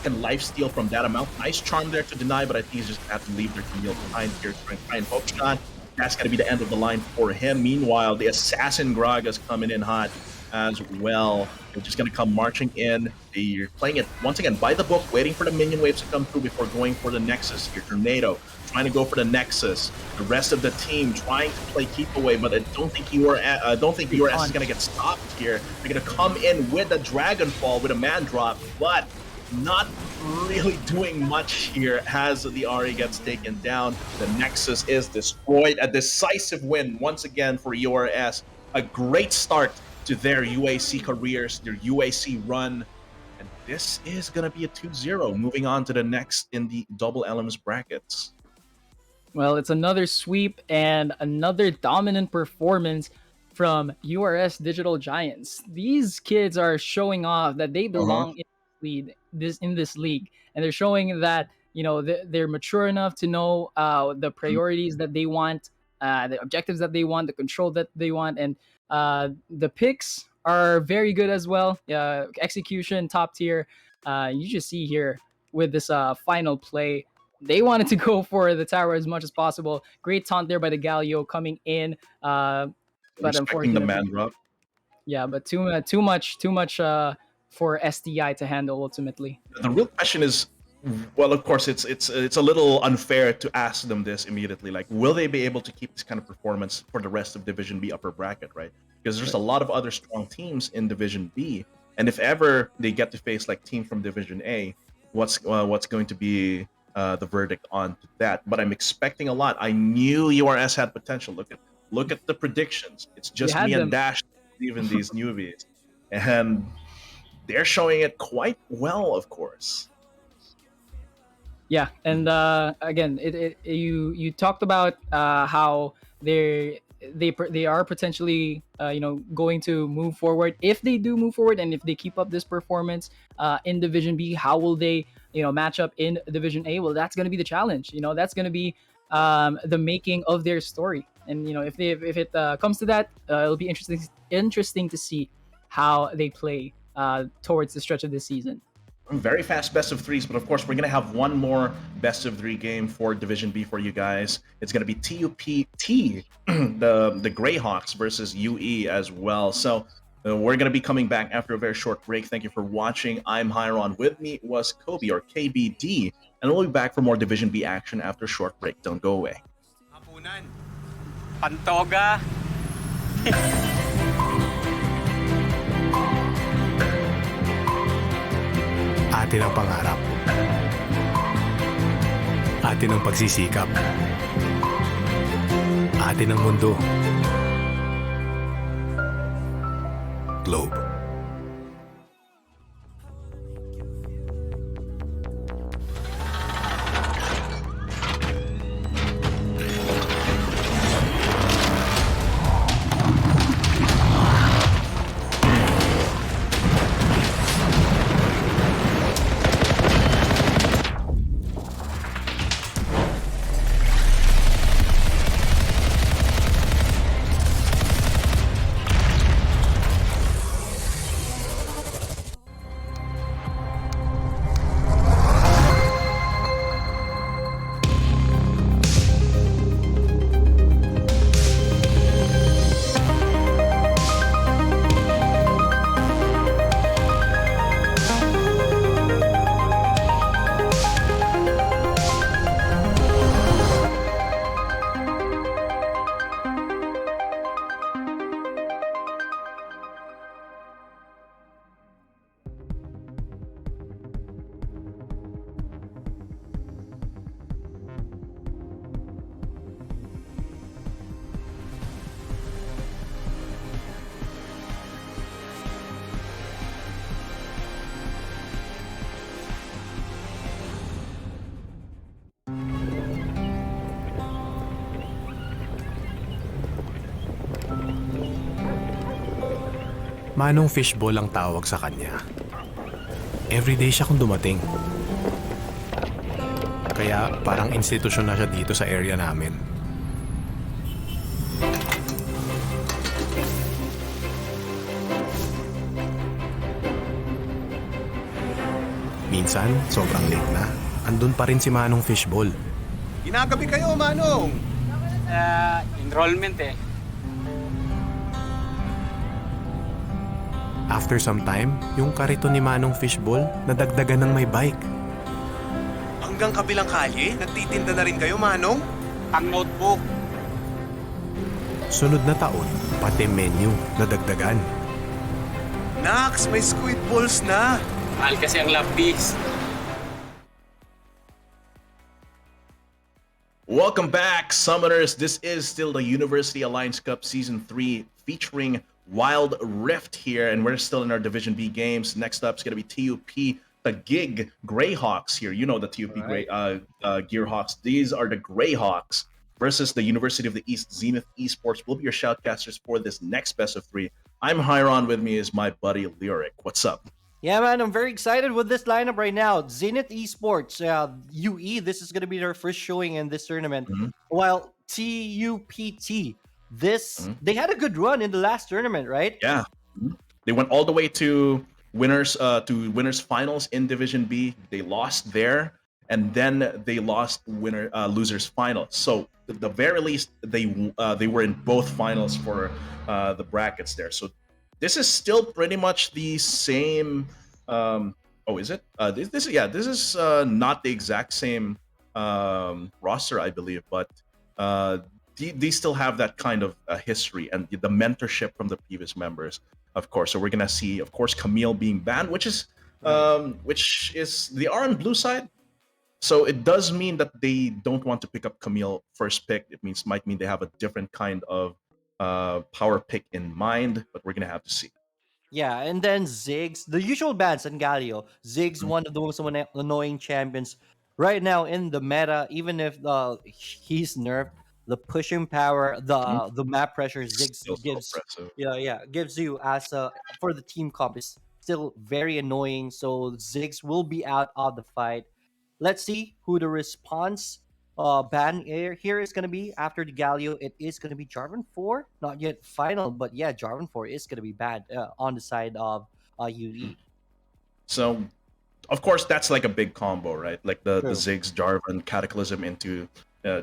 can lifesteal from that amount. Nice charm there to deny, but I think he's just going to have to leave their Camille behind here to try and poke shot. That's going to be the end of the line for him. Meanwhile, the Assassin Gragas coming in hot as well. They're just going to come marching in. They're playing it once again by the book, waiting for the minion waves to come through before going for the Nexus here. Tornado trying to go for the Nexus. The rest of the team trying to play keep away, but I don't think URS is going to get stopped here. They're going to come in with a Dragonfall with a man drop, but not really doing much here as the Ahri gets taken down. The Nexus is destroyed. A decisive win once again for URS. A great start to their UAC careers, their UAC run. And this is going to be a 2-0, moving on to the next in the double elements brackets. Well, it's another sweep and another dominant performance from URS Digital Giants. These kids are showing off that they belong in this league, and they're showing that they're mature enough to know the priorities that they want, the objectives that they want, the control that they want, and the picks are very good as well. Execution top tier. You just see here with this final play, they wanted to go for the tower as much as possible. Great taunt there by the Galio coming in, but unfortunately, the man drop. Yeah, but too much for STI to handle ultimately. The real question is, well, of course, it's a little unfair to ask them this immediately. Like, will they be able to keep this kind of performance for the rest of Division B upper bracket, right? Because there's a lot of other strong teams in Division B, and if ever they get to face like team from Division A, what's going to be the verdict on that? But I'm expecting a lot. I knew URS had potential. Look at the predictions. It's just me and Dash even these newbies, and they're showing it quite well, of course. Yeah, and again, you talked about how they are potentially going to move forward. If they do move forward, and if they keep up this performance in Division B, how will they match up in Division A? Well, that's going to be the challenge. That's going to be the making of their story. And if it comes to that, it'll be interesting to see how they play towards the stretch of this season. Very fast best of threes, but of course we're going to have one more best of 3 game for Division B for you guys. It's going to be TUPT, the Greyhawks versus UE as well. So we're going to be coming back after a very short break. Thank you for watching. I'm Hiron. With me was Kobe, or KBD, and we'll be back for more Division B action after a short break. Don't go away. Hapunan. Pantoga. Atin ang pangarap. Atin ang pagsisikap. Atin ang mundo. Manong Fishball ang tawag sa kanya. Everyday siya kung dumating. Kaya parang institusyon na siya dito sa area namin. Minsan, sobrang late na. Andun pa rin si Manong Fishball. Ginagabi kayo, Manong! Enrollment eh. After some time, yung karito ni Manong Fishball nadagdagan ng may bike. Hanggang kabilang kalye, nagtitinda na rin kayo, Manong? Ang notebook. Sunod na taon, pati menu nadagdagan. Nax, may squid balls na! Mahal kasi ang lapis. Welcome back, Summoners. This is still the University Alliance Cup Season 3 featuring Wild Rift here, and we're still in our Division B games. Next up is going to be TUP, the Gig Greyhawks here. You know the TUP Gearhawks. These are the Greyhawks versus the University of the East Zenith Esports. We'll be your shoutcasters for this next best of 3. I'm Hiron. With me is my buddy Lyric. What's up? Yeah, man, I'm very excited with this lineup right now. Zenith Esports, UE, this is going to be their first showing in this tournament. While TUPT, they had a good run in the last tournament, right? Yeah. They went all the way to winners finals in Division B. They lost there, and then they lost losers finals. So at the very least, they were in both finals for the brackets there. So this is still pretty much the same. Is it? This is not the exact same roster, I believe, but they still have that kind of history and the mentorship from the previous members, of course. So we're gonna see, of course, Camille being banned, which is they are on blue side. So it does mean that they don't want to pick up Camille first pick. It might mean they have a different kind of power pick in mind, but we're gonna have to see. Yeah, and then Ziggs, the usual bans and Galio. Ziggs, one of the most annoying champions right now in the meta. Even if he's nerfed, the pushing power, the map pressure Ziggs Still so gives, impressive. gives you as for the team comp is still very annoying. So Ziggs will be out of the fight. Let's see who the response ban here is going to be after the Galio. It is going to be Jarvan 4, not yet final, but yeah, Jarvan 4 is going to be bad on the side of UE. So, of course, that's like a big combo, right? Like the Ziggs, Jarvan, Cataclysm into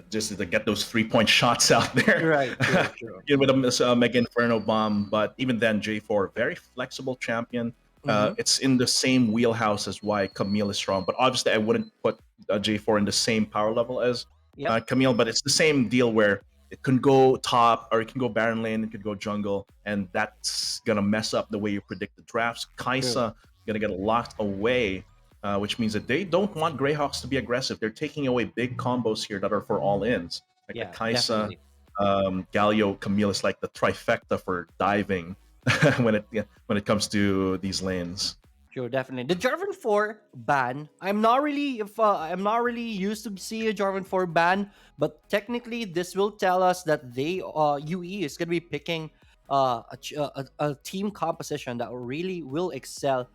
just to get those 3-point shots out there. Right, true. With a Mega Inferno bomb, but even then, J4, very flexible champion. It's in the same wheelhouse as why Camille is strong, but obviously I wouldn't put J4 in the same power level as Camille, but it's the same deal where it can go top or it can go Baron lane, it could go jungle, and that's gonna mess up the way you predict the drafts. Kaisa gonna get locked away, which means that they don't want Greyhawks to be aggressive. They're taking away big combos here that are for all-ins. Like the Kaisa, Galio, Camille is like the trifecta for diving when it comes to these lanes. Sure, definitely. The Jarvan 4 ban. I'm not really used to see a Jarvan 4 ban, but technically this will tell us that UE is gonna be picking a team composition that really will excel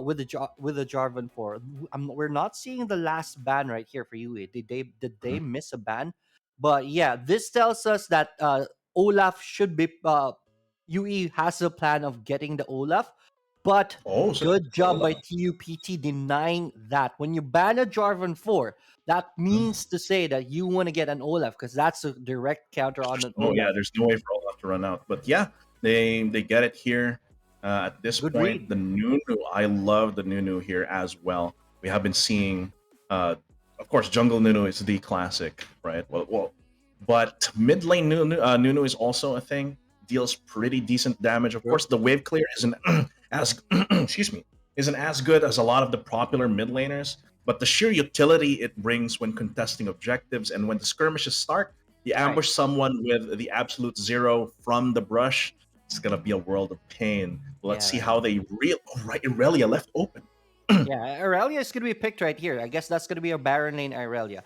with the Jarvan 4. We're not seeing the last ban right here for UE. Did they miss a ban? But yeah, this tells us that Olaf should be UE has a plan of getting the Olaf. But good job by TUPT denying that. When you ban a Jarvan 4, that means to say that you want to get an Olaf because that's a direct counter on an Olaf. Oh yeah, there's no way for Olaf to run out. But yeah, they get it here at this point. Read. The Nunu, I love the Nunu here as well. We have been seeing, of course, jungle Nunu is the classic, right? Well, but mid lane Nunu is also a thing. Deals pretty decent damage. Of course, the wave clear isn't as isn't as good as a lot of the popular mid laners, but the sheer utility it brings when contesting objectives and when the skirmishes start, you ambush someone with the absolute zero from the brush, it's gonna be a world of pain. Let's see how they Irelia left open. Yeah, Irelia is gonna be picked right here. I guess that's gonna be a Baron lane Irelia.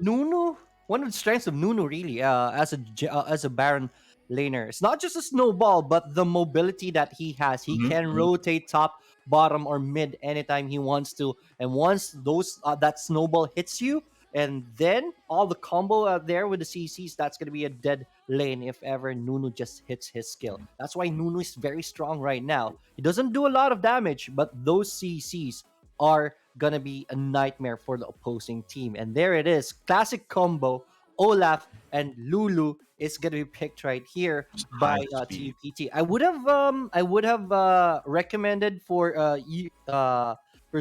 Nunu, one of the strengths of Nunu really, as a Baron laner. It's not just a snowball, but the mobility that he has. He can rotate top, bottom, or mid anytime he wants to. And once those that snowball hits you, and then all the combo out there with the CCs, that's gonna be a dead lane if ever Nunu just hits his skill. That's why Nunu is very strong right now. He doesn't do a lot of damage, but those CCs are gonna be a nightmare for the opposing team. And there it is, classic combo. Olaf and Lulu is gonna be picked right here by High speed. TUPT. I would have recommended for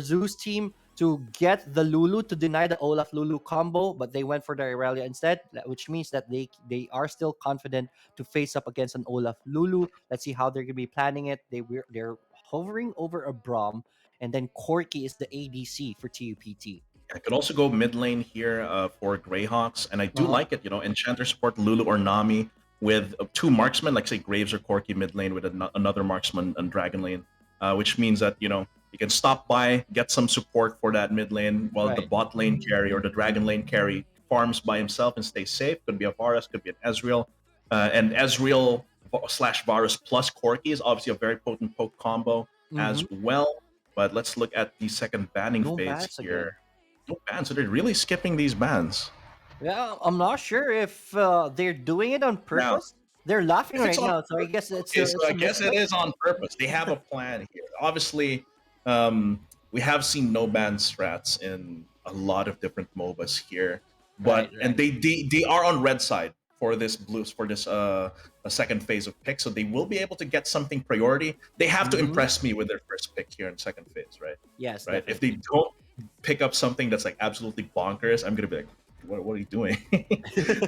Zeus team to get the Lulu to deny the Olaf Lulu combo, but they went for the Irelia instead, which means that they are still confident to face up against an Olaf Lulu. Let's see how they're gonna be planning it. They're hovering over a Braum, and then Corki is the ADC for TUPT. I could also go mid lane here for Greyhawks, and I do like it. Enchanter support Lulu or Nami with two marksmen, like say Graves or Corki mid lane with another marksman on Dragon lane, which means that you can stop by, get some support for that mid lane, while the Right. bot lane carry or the Dragon lane carry farms by himself and stays safe. Could be a Varus, could be an Ezreal, and Ezreal slash Varus plus Corki is obviously a very potent poke combo as well. But let's look at the second banning No phase bans again. here. No bans, so they're really skipping these bans. Yeah, I'm not sure if they're doing it on purpose. They're laughing If it's right on now, so I guess it's Okay, so it's I a guess it mix-up. is on purpose. They have a plan here. Obviously, we have seen no ban strats in a lot of different MOBAs here, but Right, and they are on red side for this a second phase of pick, so they will be able to get something priority. They have to impress me with their first pick here in second phase, right? Yes, Right. If definitely. they don't pick up something that's like absolutely bonkers, I'm gonna be like, what are you doing?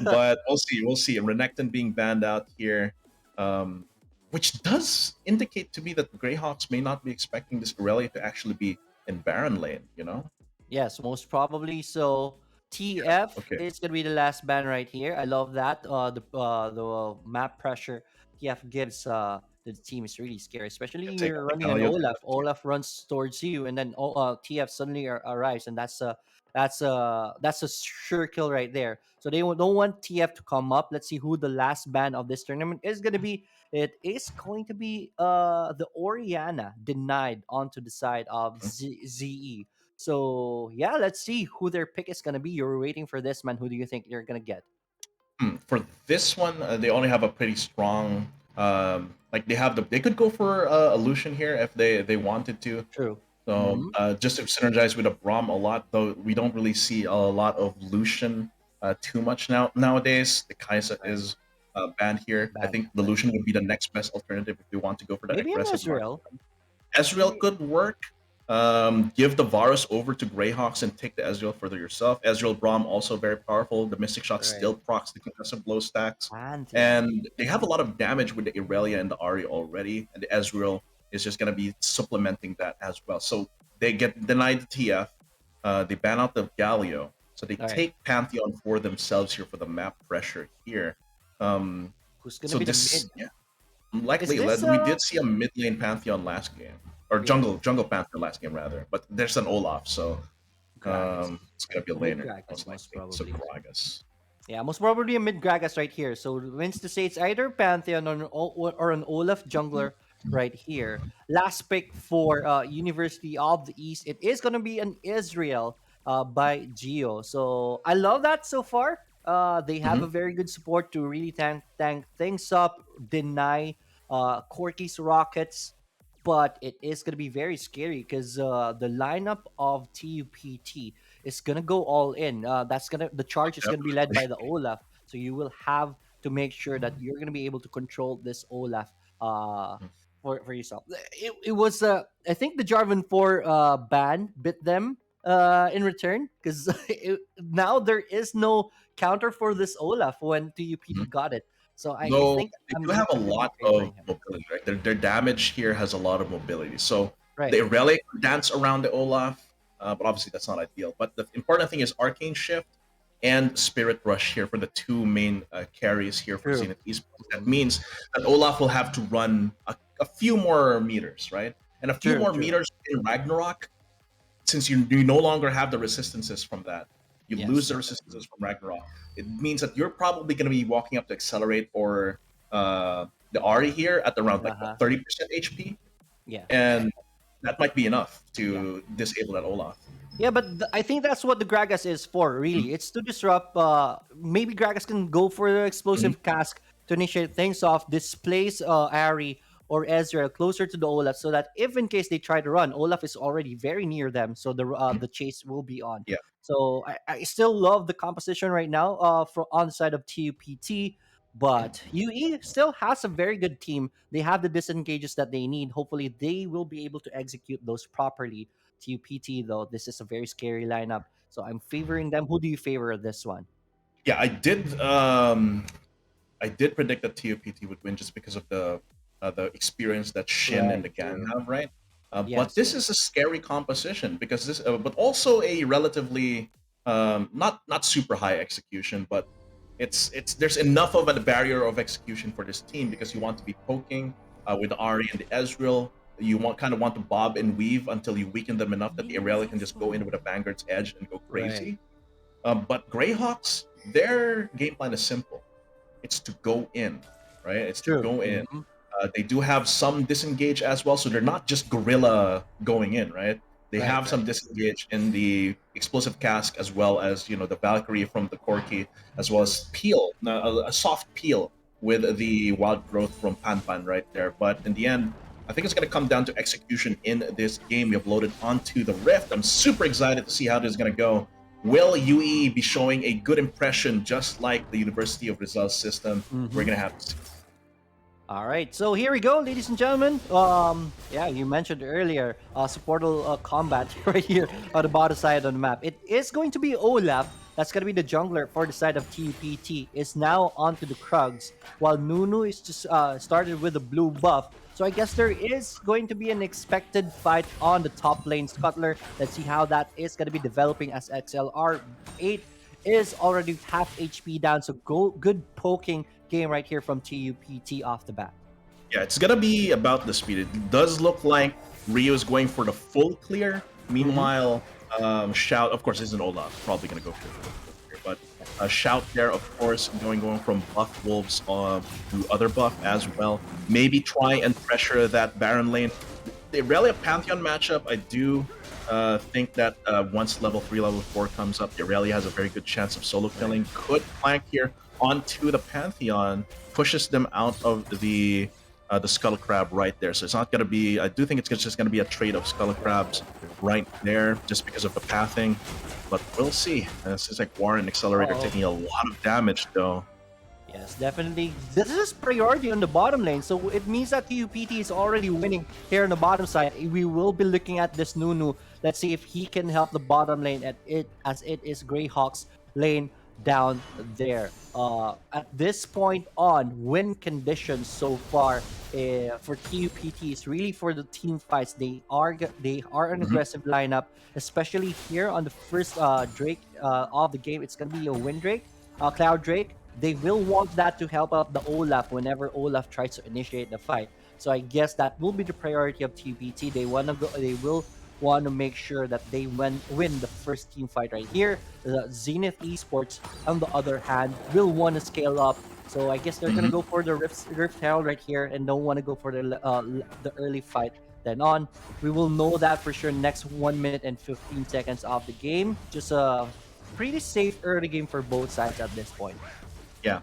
But we'll see. We'll see. And Renekton being banned out here, which does indicate to me that the Greyhawks may not be expecting this Irelia to actually be in Baron lane. Yes, most probably. So TF Okay. is gonna be the last ban right here. I love that. The map pressure TF gives the team is really scary, especially Take you're the running an Galio to Olaf. left here. Olaf runs towards you, and then TF suddenly arrives, and that's a sure kill right there. So they don't want TF to come up. Let's see who the last ban of this tournament is gonna be. It is going to be the Oriana denied onto the side of ZE. So yeah, let's see who their pick is gonna be. You're waiting for this, man. Who do you think you're gonna get? For this one, they only have a pretty strong. Like they could go for a Lucian here if they wanted to. True. So just to synergize with a Braum a lot, though we don't really see a lot of Lucian too much nowadays. The Kaisa is banned here. I Banned, think the Lucian would be the next best alternative if we want to go for that Maybe an aggressive mark. Ezreal. Ezreal could work. Give the Varus over to Greyhawks and take the Ezreal further yourself. Ezreal Braum also very powerful. The Mystic Shot Right. still procs the concussive blow stacks. And And they have a lot of damage with the Irelia and the Ari already, and the Ezreal is just going to be supplementing that as well. So they get denied the TF, they ban out the Galio, so they All right. take Pantheon for themselves here for the map pressure here. who's gonna So be the this, mid? yeah, likely Is this, we did see a mid lane Pantheon last game, or Yeah. jungle Pantheon last game rather, but there's an Olaf, so Gragas. it's gonna be a Mid laner Gragas, most likely. So probably. Gragas. Yeah, most probably a mid Gragas right here. So it means to say it's either Pantheon or an Olaf jungler right here. Last pick for University of the East. It is gonna be an Israel by Geo. So I love that so far. They have a very good support to really tank things up, deny Corky's rockets. But it is going to be very scary because the lineup of TUPT is going to go all in. The charge is going to be led by the Olaf. So you will have to make sure that you're going to be able to control this Olaf for yourself. It was I think the Jarvan 4 ban bit them in return because now there is no counter for this Olaf when TUPT got it. So I No, think they I'm do have a really lot favoring of him. mobility, right? Their damage here has a lot of mobility. So Right. the relic dance around the Olaf, but obviously that's not ideal. But the important thing is Arcane Shift and Spirit Rush here for the two main carries here for True. Zenith Esports. That means that Olaf will have to run a few more meters, right? And a few True, more true. meters in Ragnarok, since you no longer have the resistances from that. You Yes. lose the resistances from Ragnarok. It means that you're probably going to be walking up to accelerate or the Ari here at around like Uh-huh. 30% HP, Yeah. and that might be enough to disable that Olaf. Yeah, but I think that's what the Gragas is for, really. It's to disrupt. Maybe Gragas can go for the explosive cask to initiate things off, displace Ari or Ezreal closer to the Olaf, so that if in case they try to run, Olaf is already very near them, so the chase will be on. Yeah. So I still love the composition right now for on the side of TUPT, but UE still has a very good team. They have the disengages that they need. Hopefully, they will be able to execute those properly. TUPT though, this is a very scary lineup. So I'm favoring them. Who do you favor this one? Yeah, I did predict that TOPT would win just because of the experience that Shin and the gang have, right? But Yes, this yes. is a scary composition because this, but also a relatively not super high execution, but it's there's enough of a barrier of execution for this team because you want to be poking with the Ari and the Ezreal. You want to bob and weave until you weaken them enough that the Irelia can just go in with a Vanguard's edge and go crazy. But Greyhawks, their game plan is simple. It's to go in, right? It's to True. go in. Mhm. They do have some disengage as well, so they're not just guerrilla going in, right? They Right, have some right. disengage in the explosive cask as well as the Valkyrie from the Corki, as well as peel, a soft peel with the wild growth from Panpan right there. But in the end, I think it's going to come down to execution in this game. We have loaded onto the Rift. I'm super excited to see how this is going to go. Will UE be showing a good impression just like the University of Rizal system? We're going to have to see. All right, so here we go, ladies and gentlemen. Yeah, you mentioned earlier, supportal combat right here on the bottom side on the map. It is going to be Olaf. That's going to be the jungler for the side of TPT. Is now onto the Krugs, while Nunu is just started with a blue buff. So I guess there is going to be an expected fight on the top lane Scuttler. Let's see how that is going to be developing as XLR8 is already half HP down. So good poking game right here from TUPT off the bat. Yeah, it's gonna be about the speed. It does look like Rio is going for the full clear. Meanwhile, Shout, of course, isn't Olaf. Probably gonna go for the full clear, but Shout there, of course, going from buff wolves to other buff as well. Maybe try and pressure that Baron lane. The Irelia Pantheon matchup, I do think that once level 3, level 4 comes up, the Irelia has a very good chance of solo killing. Could flank here onto the Pantheon, pushes them out of the Scuttle Crab right there. So it's not going to be, I do think it's just going to be a trade of Scuttle Crabs right there just because of the pathing. But we'll see. This is like Warren Accelerator taking a lot of damage though. Yes, definitely. This is priority on the bottom lane, so it means that TUPT is already winning here on the bottom side. We will be looking at this Nunu. Let's see if he can help the bottom lane as it is Greyhawk's lane down there. At this point on, win conditions so far for TUPT is really for the team fights. They are an aggressive lineup, especially here on the first Drake of the game. It's gonna be a Wind Drake, Cloud Drake. They will want that to help out the Olaf whenever Olaf tries to initiate the fight. So I guess that will be the priority of TPT. They will want to make sure that they win the first team fight right here. The Zenith Esports, on the other hand, will want to scale up. So I guess they're gonna go for the Rift Herald right here and don't want to go for the early fight. Then on, we will know that for sure next 1 minute and 15 seconds of the game. Just a pretty safe early game for both sides at this point. Yeah.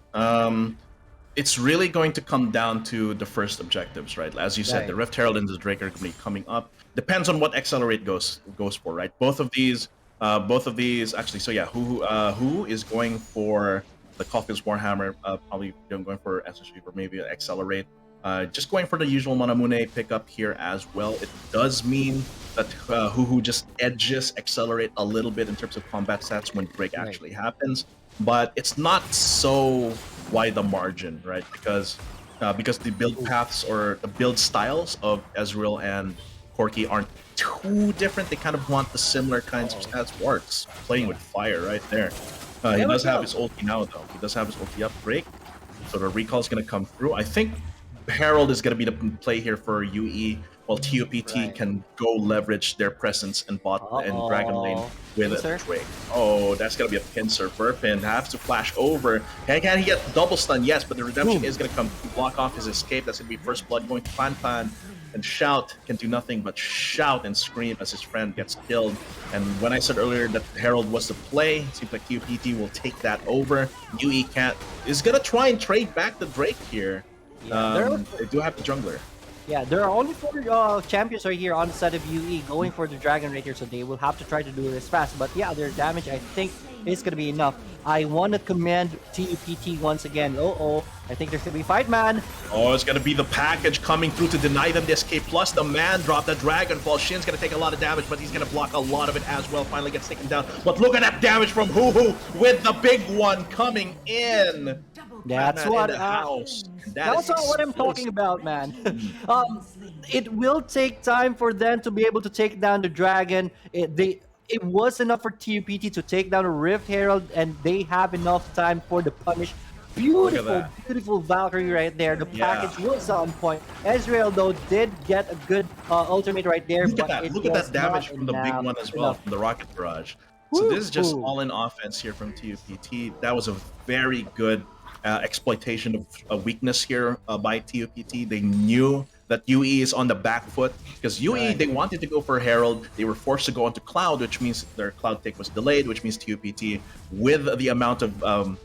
It's really going to come down to the first objectives, right? As you said, Right. the Rift Herald and the Drake are going to be coming up. Depends on what Accelerate goes for, right? Both of these actually. So yeah, who is going for the Coffee's Warhammer? Probably going for SSG or maybe Accelerate. Just going for the usual Manamune pickup here as well. It does mean that who just edges Accelerate a little bit in terms of combat stats when break actually happens, but it's not so wide the margin, right? Because the build paths or the build styles of Ezreal and Corki aren't too different. They kind of want the similar kinds of stats. Warts playing with fire right there. He does have his ulti now though. He does have his ulti up break, so the recall is going to come through. I think Herald is going to be the play here for UE. while TOPT Right. can go leverage their presence in bot and Dragon Lane with Pincer? a Drake. Oh, that's gonna be a pincer. Burpin has to flash over. Can he get double stun? Yes, but the redemption is gonna come to block off his escape. That's gonna be first blood going to Fan. And Shout can do nothing but shout and scream as his friend gets killed. And when I said earlier that Herald was the play, it seems like TOPT will take that over. UE is gonna try and trade back the Drake here. Yeah, They do have the jungler. Yeah, there are only 4 champions right here on the side of UE going for the Dragon right here, so they will have to try to do this fast. But yeah, their damage, I think, is going to be enough. I want to commend TUPT once again. I think there's going to be a fight, man. Oh, it's going to be the package coming through to deny them the escape, plus the man drop, the Dragon Ball. Shin's going to take a lot of damage, but he's going to block a lot of it as well. Finally gets taken down. But look at that damage from Hoo with the big one coming in. That's Batman what in the house. That's not what I'm talking about, man. It will take time for them to be able to take down the Dragon. It was enough for TUPT to take down a Rift Herald, and they have enough time for the punish. Beautiful Valkyrie right there. The package was on point. Ezreal, though, did get a good ultimate right there. Look at that damage from the big one as well, from the Rocket Barrage. So this is just all-in offense here from TUPT. That was a very good exploitation of a weakness here by TUPT. They knew that UE is on the back foot because UE, they wanted to go for Herald. They were forced to go onto Cloud, which means their Cloud take was delayed, which means TUPT, with the amount of,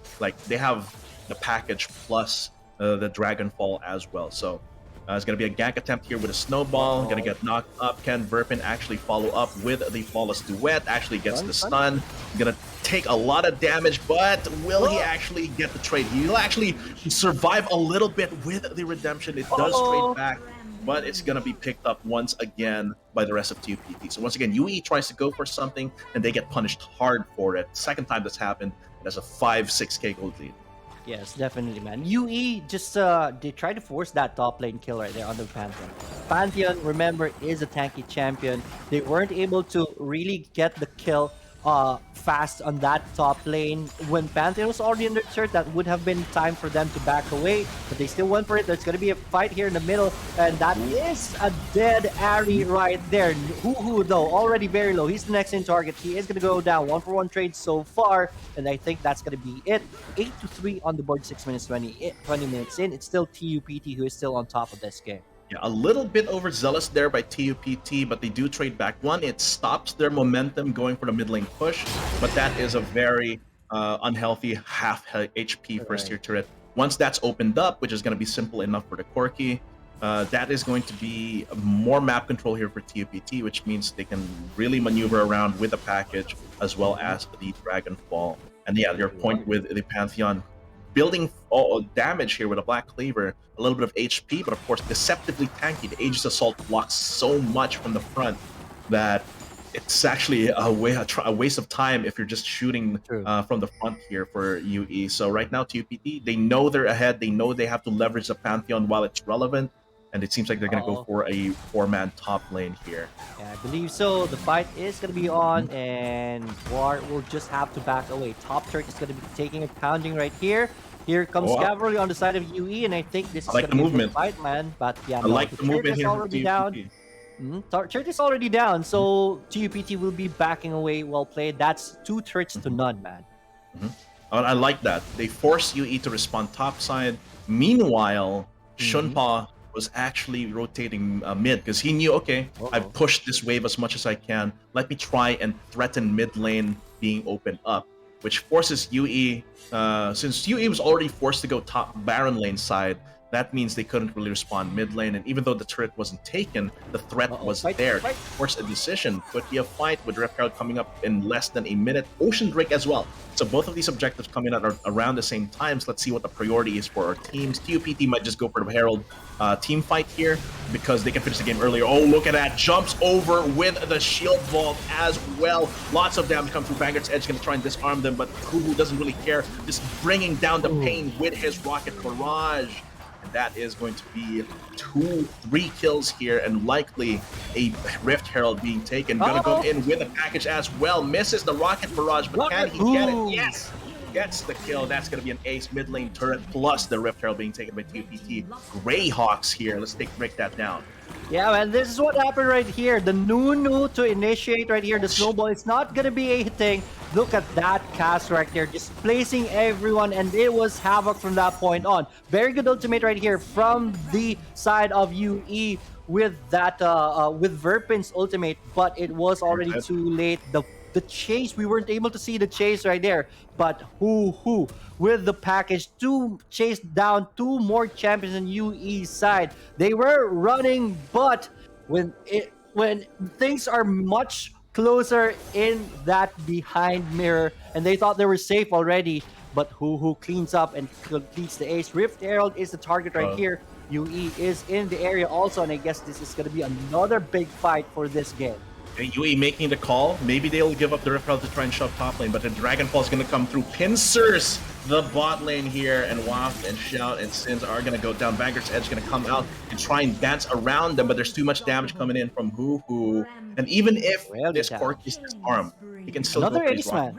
they have the package plus the Dragonfall as well. So it's going to be a gank attempt here with a snowball. Going to get knocked up. Can Verpin actually follow up with the flawless duet? Actually gets the stun. Going to take a lot of damage, but will he actually get the trade? He'll actually survive a little bit with the redemption. It does trade back, but it's going to be picked up once again by the rest of TUPT. So once again, UE tries to go for something, and they get punished hard for it. Second time this happened, it has a 5-6k gold lead. Yes, definitely, man. UE just they try to force that top lane kill right there on the Pantheon. Pantheon, remember, is a tanky champion. They weren't able to really get the kill fast on that top lane. When Pantheon was already in the turret, that would have been time for them to back away, but they still went for it. There's going to be a fight here in the middle, and that is a dead Ari right there. Hoo, though, already very low. He's the next in target. He is going to go down. 1-for-1 trade so far, and I think that's going to be it. 8-3 on the board, 6 minutes 20 minutes in. It's still TUPT who is still on top of this game. Yeah, a little bit overzealous there by TUPT, but they do trade back. One, it stops their momentum going for the mid lane push, but that is a very unhealthy half HP first tier turret. Once that's opened up, which is going to be simple enough for the Corki, that is going to be more map control here for TUPT, which means they can really maneuver around with the package as well as the Dragonfall. And yeah, your point with the Pantheon, building damage here with a Black Cleaver, a little bit of HP, but of course deceptively tanky. The Aegis Assault blocks so much from the front that it's actually a waste of time if you're just shooting from the front here for UE. So right now TUPT, they know they're ahead. They know they have to leverage the Pantheon while it's relevant. And it seems like they're going to go for a 4-man top lane here. Yeah, I believe so. The fight is going to be on, and War will just have to back away. Top turret is going to be taking a pounding right here. Here comes Cavalry on the side of UE, and I think this is going to be a good fight, man. But yeah, I like the movement here from TUPT. Turret is already down, so TUPT will be backing away. Well played. That's 2 turrets to none, man. I like that. They force UE to respond topside. Meanwhile, Shunpa was actually rotating mid because he knew, okay, I've pushed this wave as much as I can. Let me try and threaten mid lane being opened up, which forces UE, since UE was already forced to go top Baron lane side, that means they couldn't really respond mid lane. And even though the turret wasn't taken, the threat was there. To force a decision. Could be a fight with Rift Herald coming up in less than a minute. Ocean Drake as well. So both of these objectives coming out around the same time. So let's see what the priority is for our teams. TUPT might just go for the Herald team fight here because they can finish the game earlier. Oh, look at that. Jumps over with the shield vault as well. Lots of damage come through. Vanguard's Edge going to try and disarm them, but Kubu doesn't really care. Just bringing down the pain with his Rocket Barrage. That is going to be 2-3 kills here, and likely a Rift Herald being taken. Gonna go in with a package as well. Misses the Rocket Barrage, but can he get it? Yes! Gets the kill. That's gonna be an ace mid lane turret, plus the Rift Herald being taken by TUPT. Greyhawks here. Let's break that down. Yeah, man, this is what happened right here. The Nunu to initiate right here. The snowball is not gonna be a thing. Look at that cast right there, just placing everyone, and it was havoc from that point on. Very good ultimate right here from the side of UE with that with Verpin's ultimate, but it was already too late. The chase, we weren't able to see the chase right there, but who with the package to chase down two more champions on UE side. They were running, but when things are much closer in that behind mirror, and they thought they were safe already, but who cleans up and completes the ace. Rift Herald is the target right here. UE is in the area also, and I guess this is going to be another big fight for this game. UE making the call. Maybe they'll give up the Rift Herald to try and shove top lane, but the Dragonfall is going to come through. Pincers the bot lane here, and Waft and Shout and Sins are going to go down. Vanguard's Edge going to come out and try and dance around them, but there's too much damage coming in from Who. And even if this Cork is disarmed, he can still Another go for his ace, man.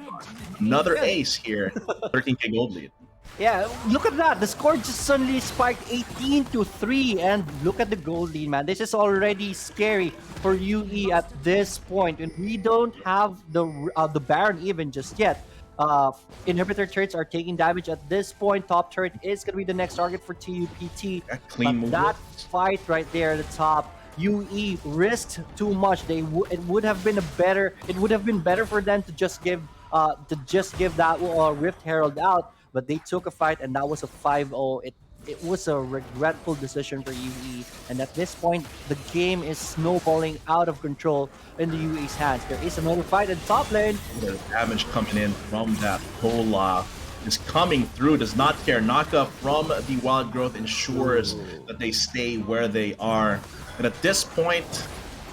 Another ace here. 13k gold lead. Yeah, look at that. The score just suddenly spiked 18-3, and look at the gold lead, man. This is already scary for UE at this point, and we don't have the Baron even just yet. Inhibitor turrets are taking damage at this point. Top turret is going to be the next target for TUPT. But that fight right there at the top, UE risked too much. It would have been better for them to just give that Rift Herald out. But they took a fight, and that was a 5-0. It was a regretful decision for UE. And at this point, the game is snowballing out of control in the UE's hands. There is another fight in top lane. The damage coming in from that Pola is coming through, does not care. Knockup from the Wild Growth ensures that they stay where they are. And at this point,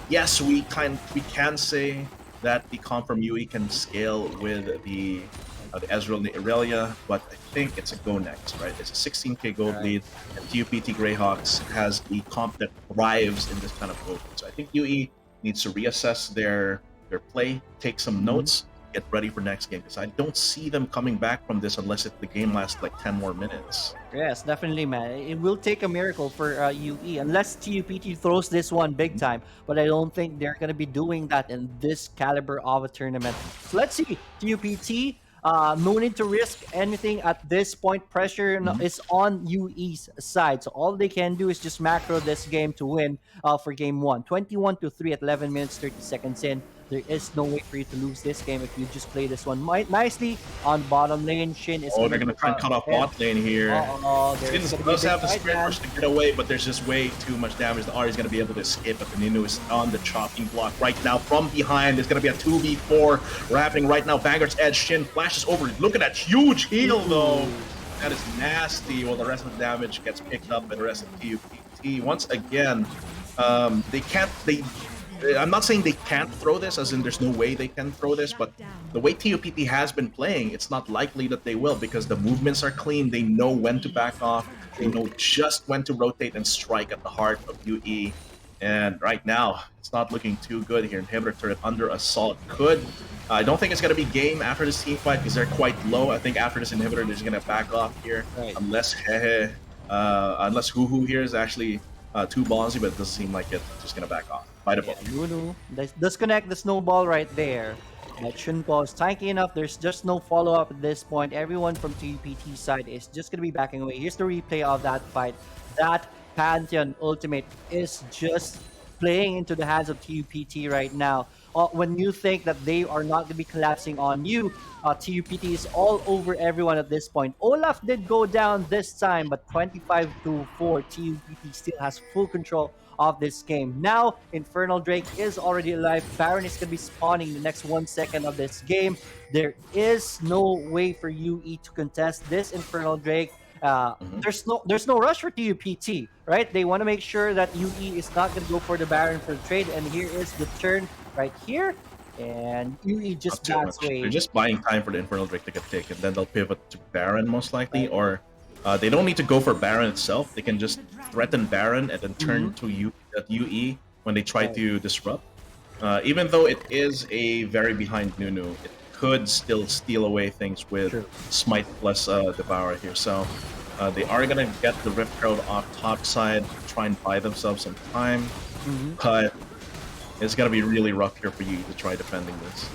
yes, we can say that the comp from UE can scale with the Ezreal and the Irelia, but I think it's a go next, right? It's a 16k gold lead, and TUPT Greyhawks has the comp that thrives in this kind of mode. So I think UE needs to reassess their play, take some notes, get ready for next game, because I don't see them coming back from this unless the game lasts like 10 more minutes. Yes, definitely, man. It will take a miracle for UE, unless TUPT throws this one big time. But I don't think they're going to be doing that in this caliber of a tournament. So let's see. TUPT, no need to risk anything at this point. Pressure is on UE's side. So all they can do is just macro this game to win for game 1. 21-3 at 11 minutes, 30 seconds in. There is no way for you to lose this game if you just play this one nicely on bottom lane. Shin is they're going to try and cut off bot lane here. Shin does have the sprint push to get away, but there's just way too much damage. The Ahri is going to be able to escape, but the Nunu is on the chopping block right now from behind. There's going to be a 2v4 happening right now. Vanguard's Edge, Shin flashes over. Look at that huge heal, though. That is nasty. Well, the rest of the damage gets picked up by the rest of TUPT. Once again, I'm not saying they can't throw this, as in there's no way they can throw this, but the way TUPT has been playing, it's not likely that they will, because the movements are clean. They know when to back off. They know just when to rotate and strike at the heart of UE. And right now, it's not looking too good here. Inhibitor turret under assault could. I don't think it's going to be game after this team fight, because they're quite low. I think after this Inhibitor, they're just going to back off here, unless Hoo here is actually too ballsy, but it doesn't seem like it's just going to back off. Nunu disconnect the snowball right there. That Shunpo is tanky enough. There's just no follow-up at this point. Everyone from TUPT side is just going to be backing away. Here's the replay of that fight. That Pantheon ultimate is just playing into the hands of TUPT right now. When you think that they are not going to be collapsing on you, TUPT is all over everyone at this point. Olaf did go down this time, but 25-4, TUPT still has full control of this game. Now, Infernal Drake is already alive. Baron is going to be spawning the next 1 second of this game. There is no way for UE to contest this Infernal Drake. There's no rush for TUPT, right? They want to make sure that UE is not going to go for the Baron for the trade, and here is the turn right here, and UE just backs away. They're just buying time for the Infernal Drake to get taken, then they'll pivot to Baron most likely, or they don't need to go for Baron itself. They can just threaten Baron and then turn to UE when they try to disrupt. Even though it is a very behind Nunu, it could still steal away things with Smite plus Devour here. So they are going to get the Rift Herald off top side, try and buy themselves some time. but it's gonna be really rough here for you to try defending this.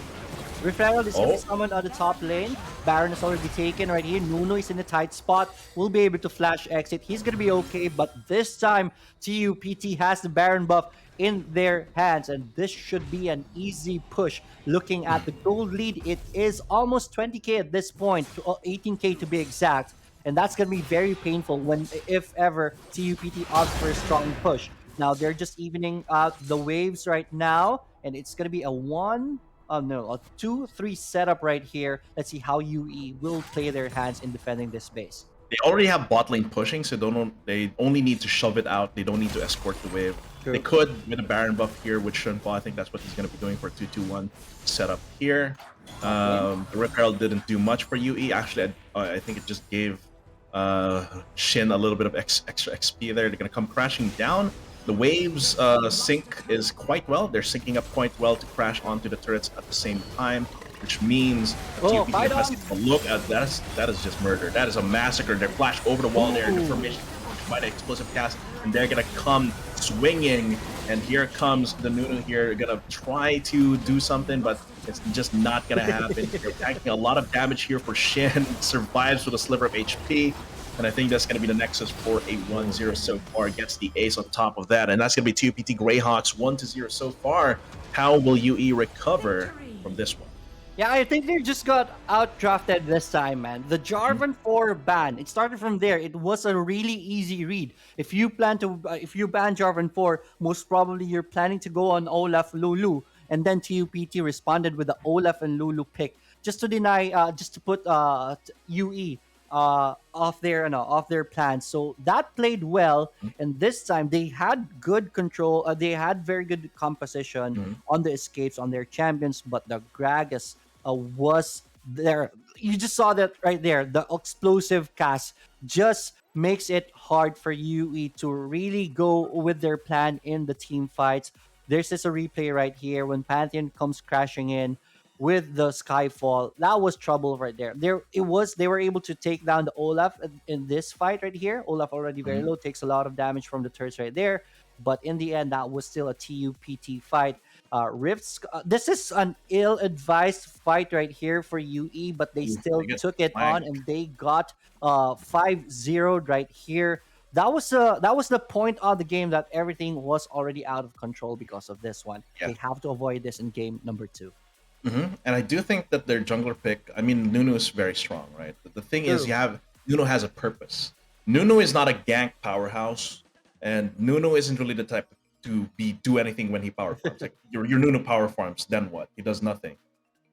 Rift Herald is going to Oh, be summoned on the top lane. Baron is already taken right here. Nuno is in a tight spot. Will be able to flash exit. He's going to be okay, but this time TUPT has the Baron buff in their hands, and this should be an easy push. Looking at the gold lead, it is almost 20k at this point, 18k to be exact, and that's going to be very painful when, if ever, TUPT opts for a strong push. Now they're just evening out the waves right now, and it's going to be a a 2-3 setup right here. Let's see how UE will play their hands in defending this base. they already have bot lane pushing, so they only need to shove it out. They don't need to escort the wave. True. They could with a Baron buff here with Shunfall. I think that's what he's going to be doing for 2-2-1 setup here. The Rip Herald didn't do much for UE. Actually, I think it just gave Shin a little bit of extra XP there. They're going to come crashing down. The waves sync is quite well. They're syncing up quite well to crash onto the turrets at the same time, which means Oh, TUPT fight has on. to look at that is just murder. That is a massacre. They're flashed over the wall there in the formation by the explosive cast, and they're gonna come swinging. And here comes the Nunu here, gonna try to do something, but it's just not gonna happen. They're tanking a lot of damage here for Shin. Survives with a sliver of HP. And I think that's going to be the Nexus for a 1-0 so far. Gets the ace on top of that. And that's going to be TUPT Greyhawks 1-0 so far. How will UE recover from this one? Yeah, I think they just got outdrafted this time, man. The Jarvan 4 ban, it started from there. It was a really easy read. If you ban Jarvan 4, most probably you're planning to go on Olaf Lulu. And then TUPT responded with the Olaf and Lulu pick just to deny, just to put UE off their plans. So that played well, and this time they had good control. They had very good composition on the escapes on their champions, but the Gragas was there. You just saw that right there. The explosive cast just makes it hard for UE to really go with their plan in the team fights. There's just a replay right here when Pantheon comes crashing in with the Skyfall. That was trouble right there. They were able to take down the Olaf in this fight right here. Olaf already very low, takes a lot of damage from the turrets right there. But in the end, that was still a TUPT fight. Rifts, this is an ill-advised fight right here for UE, but they still they get took it on, flanked. and they got 5-0 right here. That was the point of the game that everything was already out of control because of this one. Yeah. They have to avoid this in game number 2. And I do think that their jungler pick, I mean, Nunu is very strong, right? The thing is, True. Nunu has a purpose. Nunu is not a gank powerhouse, and Nunu isn't really the type to do anything when he power farms. Like your Nunu power farms, then what? He does nothing.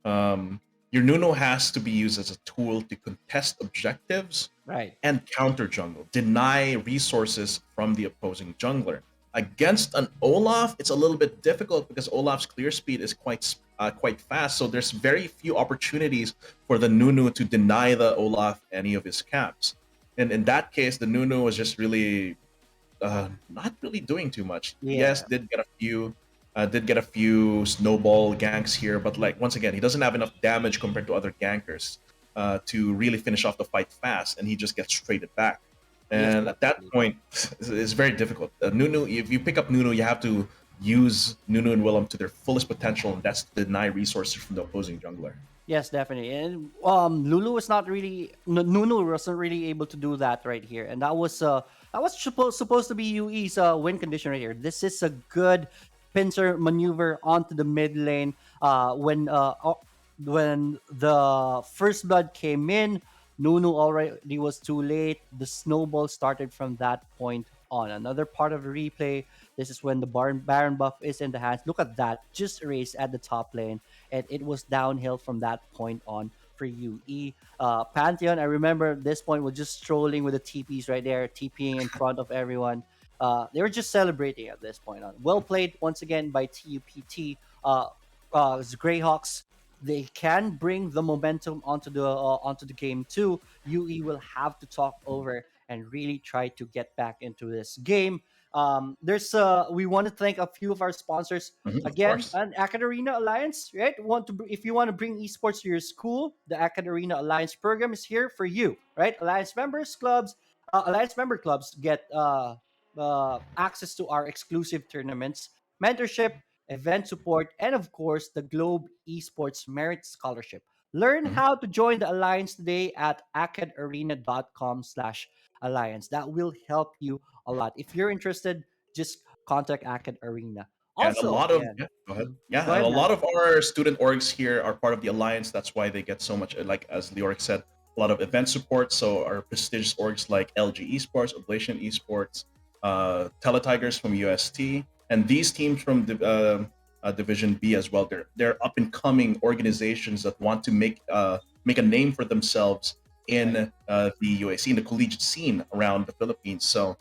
Your Nunu has to be used as a tool to contest objectives Right. and counter jungle, deny resources from the opposing jungler. Against an Olaf, it's a little bit difficult because Olaf's clear speed is quite fast. So there's very few opportunities for the Nunu to deny the Olaf any of his caps. And in that case, the Nunu was just really not really doing too much. Yeah. Yes, did get a few snowball ganks here, but like once again, he doesn't have enough damage compared to other gankers to really finish off the fight fast, and he just gets traded back. And at that point, it's very difficult. Nunu, if you pick up Nunu, you have to use Nunu and Willem to their fullest potential, and that's to deny resources from the opposing jungler. Yes, definitely. And Lulu was not really Nunu wasn't really able to do that right here, and that was supposed to be UE's win condition right here. This is a good pincer maneuver onto the mid lane. When the first blood came in, Nunu already was too late. The snowball started from that point on. Another part of the replay, this is when the Baron buff is in the hands. Look at that, just erased at the top lane. And it was downhill from that point on for UE. Pantheon, I remember this point was just strolling with the TPs right there, TPing in front of everyone. They were just celebrating at this point on. Well played once again by TUPT. Greyhawks, they can bring the momentum onto the game too. UE will have to talk over and really try to get back into this game. We want to thank a few of our sponsors again. An AcadArena Alliance, right? If you want to bring esports to your school, the AcadArena Alliance program is here for you, right? Alliance member clubs get access to our exclusive tournaments, mentorship, event support, and of course, the Globe Esports Merit Scholarship. Learn Mhm. how to join the Alliance today at acadarena.com/alliance. That will help you a lot. If you're interested, just contact Acad Arena. And a Also, lot of again, yeah, go ahead. mhm. Yeah, Go and ahead, a man. lot of our student orgs here are part of the alliance. That's why they get so much, like as Leoric said, a lot of event support. So our prestigious orgs like LG Esports, Oblation Esports, Teletigers from UST, and these teams from Division B as well. They're up and coming organizations that want to make a name for themselves Right. in the UAC, in the collegiate scene around the Philippines. So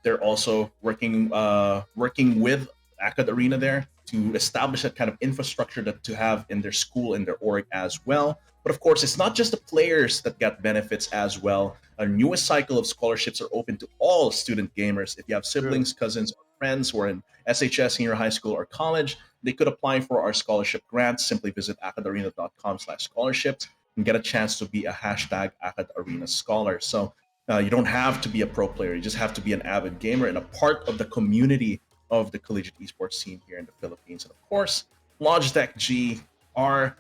they're also working with AcadArena there to establish that kind of infrastructure that to have in their school, in their org as well. But of course, it's not just the players that get benefits as well. Our newest cycle of scholarships are open to all student gamers. If you have True. siblings, cousins, or friends who are in SHS, senior high school, or college, they could apply for our scholarship grants. Simply visit acadarena.com/scholarships and get a chance to be a hashtag AcadArena scholar. So you don't have to be a pro player. You just have to be an avid gamer and a part of the community of the collegiate esports scene here in the Philippines. And of course, Logitech G, our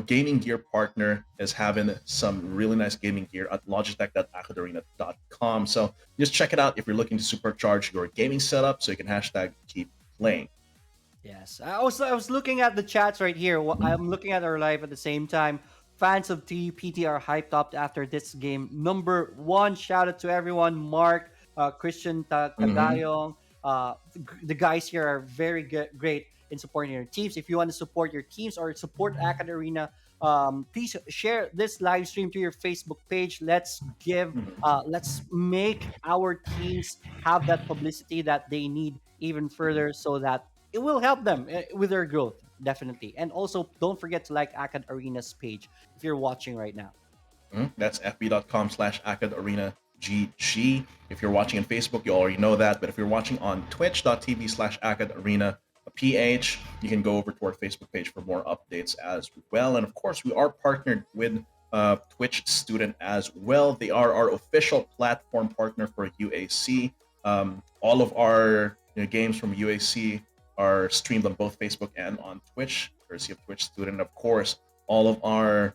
gaming gear partner, is having some really nice gaming gear at logitech.acadarena.com. So just check it out if you're looking to supercharge your gaming setup so you can hashtag keep playing. Yes, I was looking at the chats right here. I'm looking at our live at the same time. Fans of TPT are hyped up after this game. Number one, shout out to everyone. Mark, Christian Mm-hmm. Tagayong. The guys here are very good, great in supporting your teams. If you want to support your teams or support Acad Arena, please share this live stream to your Facebook page. Let's make our teams have that publicity that they need even further, so that it will help them with their growth, definitely. And also, don't forget to like Acad Arena's page if you're watching right now. That's fb.com/AcadArenaGG. If you're watching on Facebook, you already know that. But if you're watching on twitch.tv/AcadArenaPH, you can go over to our Facebook page for more updates as well. And of course, we are partnered with Twitch Student as well. They are our official platform partner for UAC. All of our games from UAC are streamed on both Facebook and on Twitch, courtesy of Twitch Student. Of course, all of our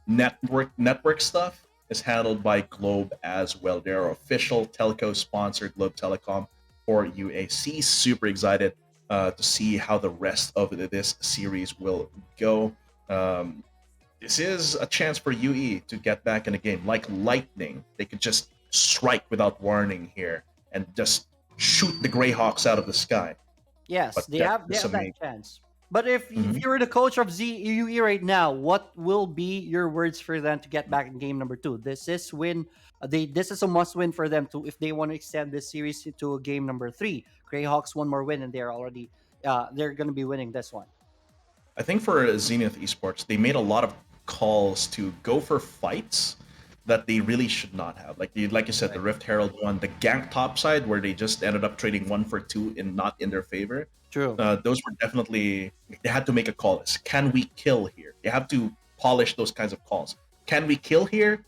network stuff is handled by Globe as well. They're our official telco sponsor, Globe Telecom for UAC. Super excited to see how the rest of this series will go. This is a chance for UE to get back in the game like lightning. They could just strike without warning here and just shoot the Greyhawks out of the sky. Yes, But they that have they is have that amazing. chance. But if Mhm. you're the coach of ZUE right now, what will be your words for them to get back in game number two? This is a must win for them to, if they want to extend this series to a game number three. Greyhawks one more win and they're gonna be winning this one. I think for Zenith Esports, they made a lot of calls to go for fights that they really should not have. Like you said, the Right. Rift Herald one, the gank topside, where they just ended up trading 1 for 2 in not in their favor. True. Those were definitely, they had to make a call. Can we kill here? They have to polish those kinds of calls. Can we kill here?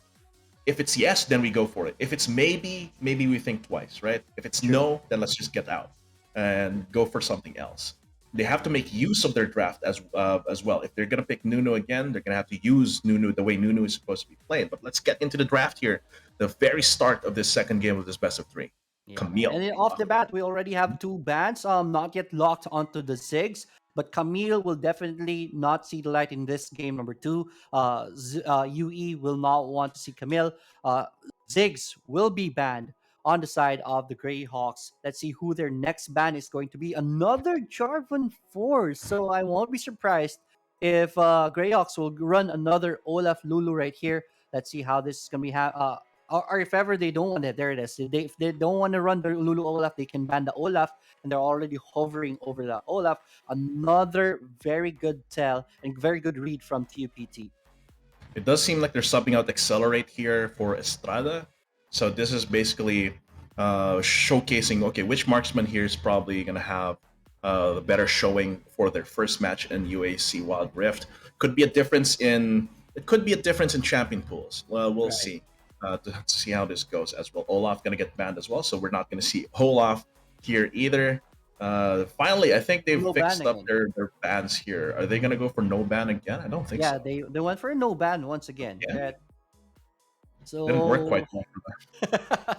If it's yes, then we go for it. If it's maybe we think twice, right? If it's True. no, then let's just get out and go for something else. They have to make use of their draft as well. If they're gonna pick Nunu again, they're gonna have to use Nunu the way Nunu is supposed to be played. But let's get into the draft here. The very start of this second game of this best of three. Yeah, man. Camille. And then off the bat, we already have two bans, not yet locked onto the Zigs, but Camille will definitely not see the light in this game number two. UE will not want to see Camille. Uh, Zigs will be banned on the side of the Greyhawks. Let's see who their next ban is going to be. Another Jarvan Force. So I won't be surprised if Greyhawks will run another Olaf Lulu right here. Let's see how this is going to be. Or if ever they don't want it, there it is. If they don't want to run the Lulu Olaf, they can ban the Olaf, and they're already hovering over the Olaf. Another very good tell and very good read from TUPT. It does seem like they're subbing out Accelerate here for Estrada. So this is basically showcasing, okay, which marksman here is probably going to have the better showing for their first match in UAC Wild Rift. It could be a difference in champion pools. Well, we'll Right. see. to see how this goes as well. Olaf gonna get banned as well, so we're not gonna see Olaf here either. Finally, I think they've No ban fixed up again. their bans here. Are they gonna go for no ban again? I don't think Yeah, so. they went for a no ban once again. Yeah, That didn't work quite so well for them.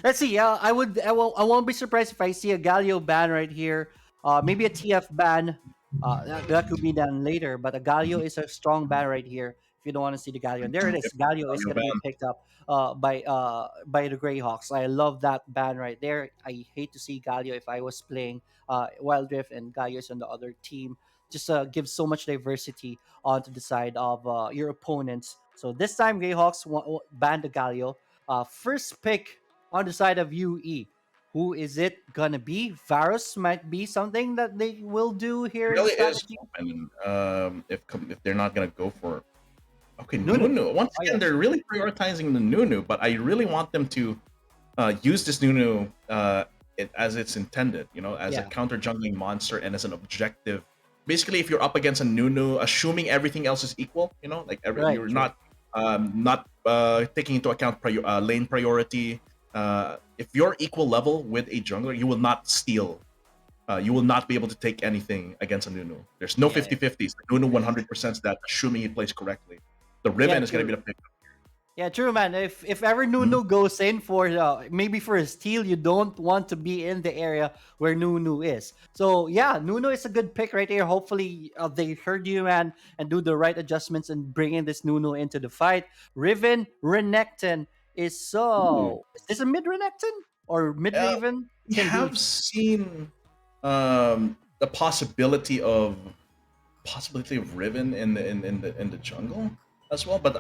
let's see. I won't be surprised if I see a Galio ban right here. Maybe a TF ban. That could be done later. But a Galio is a strong ban right here. If you don't want to see the Galio, and there it Yep, is. Galio is Galio gonna be ban. picked up by the Greyhawks. I love that ban right there. I hate to see Galio if I was playing Wild Rift and Galio is on the other team. Just gives so much diversity onto the side of your opponents. So this time Greyhawks banned the Galio. First pick on the side of UE. Who is it gonna be? Varus might be something that they will do here in the Really is strategy. open. If they're not gonna go for okay Nunu. Nunu. Once Oh again, yes. they're really prioritizing the Nunu, but I really want them to use this Nunu as it's intended. You know, as a Yeah. counter jungling monster and as an objective. Basically, if you're up against a Nunu, assuming everything else is equal, you know, like Right. you're True. not taking into account lane priority. If you're equal level with a jungler, you will not steal. You will not be able to take anything against a Nunu. There's no Yeah. 50-50s. The Nunu 100% that, assuming he plays correctly. The Yeah. Riven is going to be True. the pick. Yeah, true, man. If ever Mhm. Nunu goes in for maybe for a steal, you don't want to be in the area where Nunu is. So yeah, Nunu is a good pick right here. Hopefully they heard you, man, and do the right adjustments and bringing this Nunu into the fight. Riven Renekton is Ooh. so. Is this a mid Renekton or mid Uh, Raven? we Can be. have seen the possibility of Riven in the jungle as well, but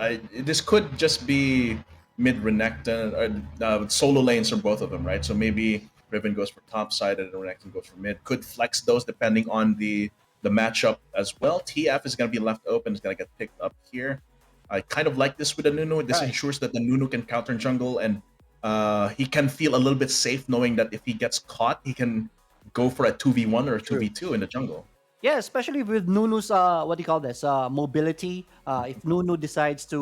this could just be mid Renekton or solo lanes from both of them, right? So maybe Riven goes for top side and Renekton goes for mid. Could flex those depending on the matchup as well. TF is going to be left open. It's going to get picked up here. I kind of like this with the Nunu. This Right. ensures that the Nunu can counter jungle and he can feel a little bit safe knowing that if he gets caught, he can go for a 2v1 or a True. 2v2 in the jungle. Yeah, especially with Nunu's what do you call this? Mobility. If Nunu decides to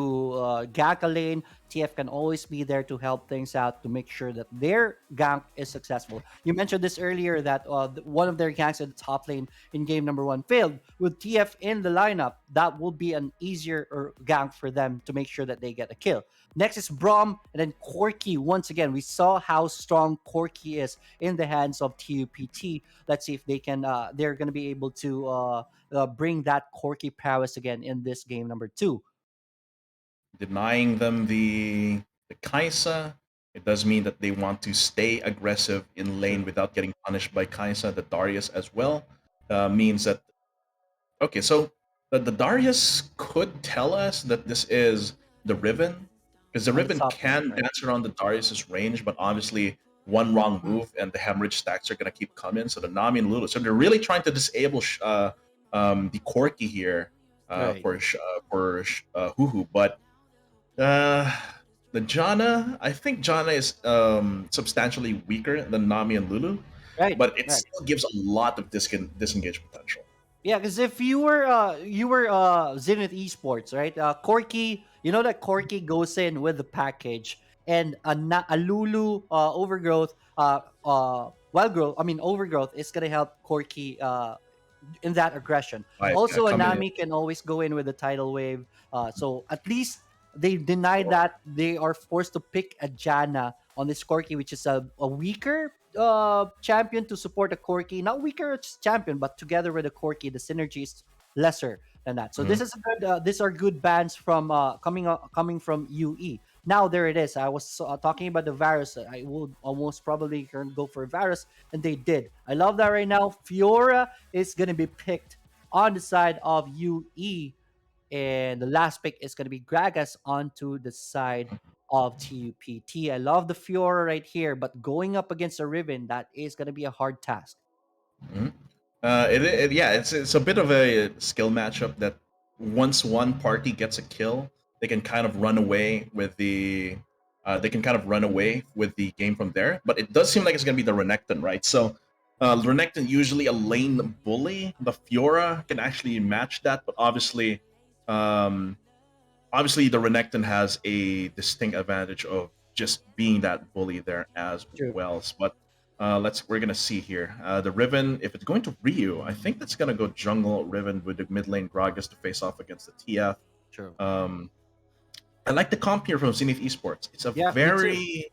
gank a lane, TF can always be there to help things out to make sure that their gank is successful. You mentioned this earlier that one of their ganks at the top lane in game number one failed. With TF in the lineup, that will be an easier gank for them to make sure that they get a kill. Next is Brom and then Corki. Once again, we saw how strong Corki is in the hands of TUPT. Let's see if they can. They're going to be able to bring that Corki prowess again in this game number two. Denying them the Kaisa, it does mean that they want to stay aggressive in lane without getting punished by Kaisa. The Darius as well means that okay, so the Darius could tell us that this is the Riven, because the On the Riven top lane, can right? dance around the Darius's range, but obviously one wrong move and the hemorrhage stacks are gonna keep coming. So the Nami and Lulu, so they're really trying to disable the Corki here Right. for Huhu, but uh, the Janna, I think Janna is substantially weaker than Nami and Lulu, Right. but it Right. still gives a lot of disengage potential. Yeah, because if you were Zenith Esports, right? Corki, you know that Corki goes in with the package, and a Lulu overgrowth, wild growth. I mean overgrowth is gonna help Corki in that aggression. Right, yeah, Also, coming in. Anami can always go in with the tidal wave. So at least they deny that they are forced to pick a Janna on this Corki, which is a weaker champion to support a Corki. Not weaker champion, but together with a Corki, the synergy is lesser than that. So this Mhm. is a good. These are good bans from coming from UE. Now there it is. I was talking about the Varus. I would almost probably go for Varus, and they did. I love that right now. Fiora is going to be picked on the side of UE, and the last pick is going to be Gragas onto the side of TUPT. I love the Fiora right here, but going up against a Riven, that is going to be a hard task. Mhm. Yeah, it's a bit of a skill matchup that once one party gets a kill, they can kind of run away with the game from there. But it does seem like it's gonna be the Renekton, right? So Renekton usually a lane bully. The Fiora can actually match that, but obviously um, obviously the Renekton has a distinct advantage of just being that bully there as True. well. But we're gonna see here. The Riven, if it's going to Ryu, I think that's gonna go jungle Riven with the mid lane Gragas to face off against the TF. True. I like the comp here from Zenith Esports. It's a Yeah, me too.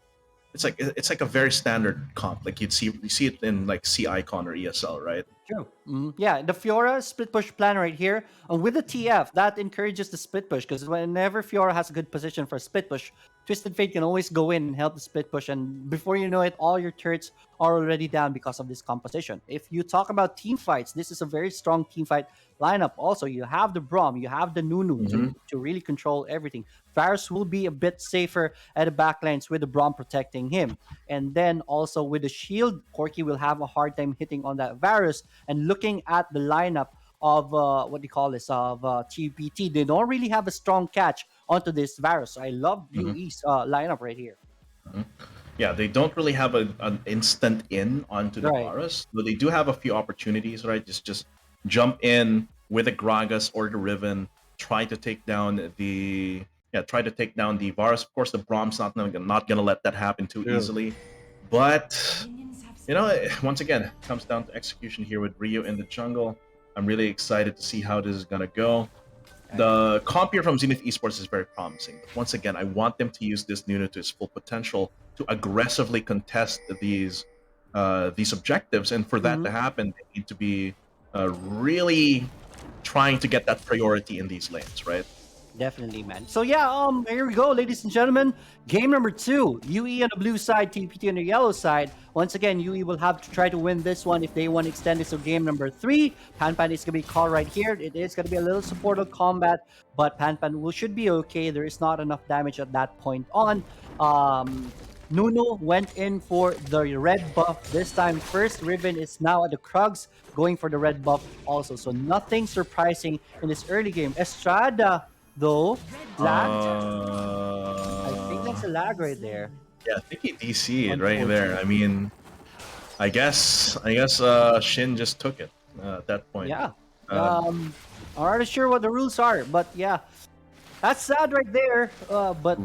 it's like a very standard comp. Like you see it in like C Icon or ESL, right? True. Yeah, the Fiora split push plan right here. And with the TF, that encourages the split push because whenever Fiora has a good position for a split push, Twisted Fate can always go in and help the split push. And before you know it, all your turrets are already down because of this composition. If you talk about team fights, this is a very strong team fight lineup. Also, you have the Braum, you have the Nunu to really control everything. Varus will be a bit safer at the backlines with the Braum protecting him. And then also with the shield, Corki will have a hard time hitting on that Varus. And looking at the lineup of TPT, they don't really have a strong catch onto this Varus. So I love UE's lineup right here. Yeah, they don't really have an instant in onto the Right. Varus, but they do have a few opportunities, right? Just jump in with a Gragas or the Riven, try to take down the Varus. Of course, the Brahm's not gonna let that happen too easily. But once again, it comes down to execution here with Rio in the jungle. I'm really excited to see how this is gonna go. The comp here from Zenith Esports is very promising. But once again, I want them to use this Nunu to its full potential to aggressively contest these objectives, and for that to happen, they need to be really trying to get that priority in these lanes, right? Definitely, man. So yeah, here we go, ladies and gentlemen. Game number 2. UE on the blue side, TPT on the yellow side. Once again, UE will have to try to win this one if they want to extend this to game number 3. Panpan is gonna be called right here. It is gonna be a little supportive combat, but Panpan should be okay. There is not enough damage at that point on. Nuno went in for the red buff this time. First, Riven is now at the Krugs going for the red buff also. So nothing surprising in this early game. Estrada, though, lagged. I think that's a lag right there. Yeah, I think he DC'd right there. I mean, I guess Shin just took it at that point. Yeah. I'm not sure what the rules are, but yeah, that's sad right there. But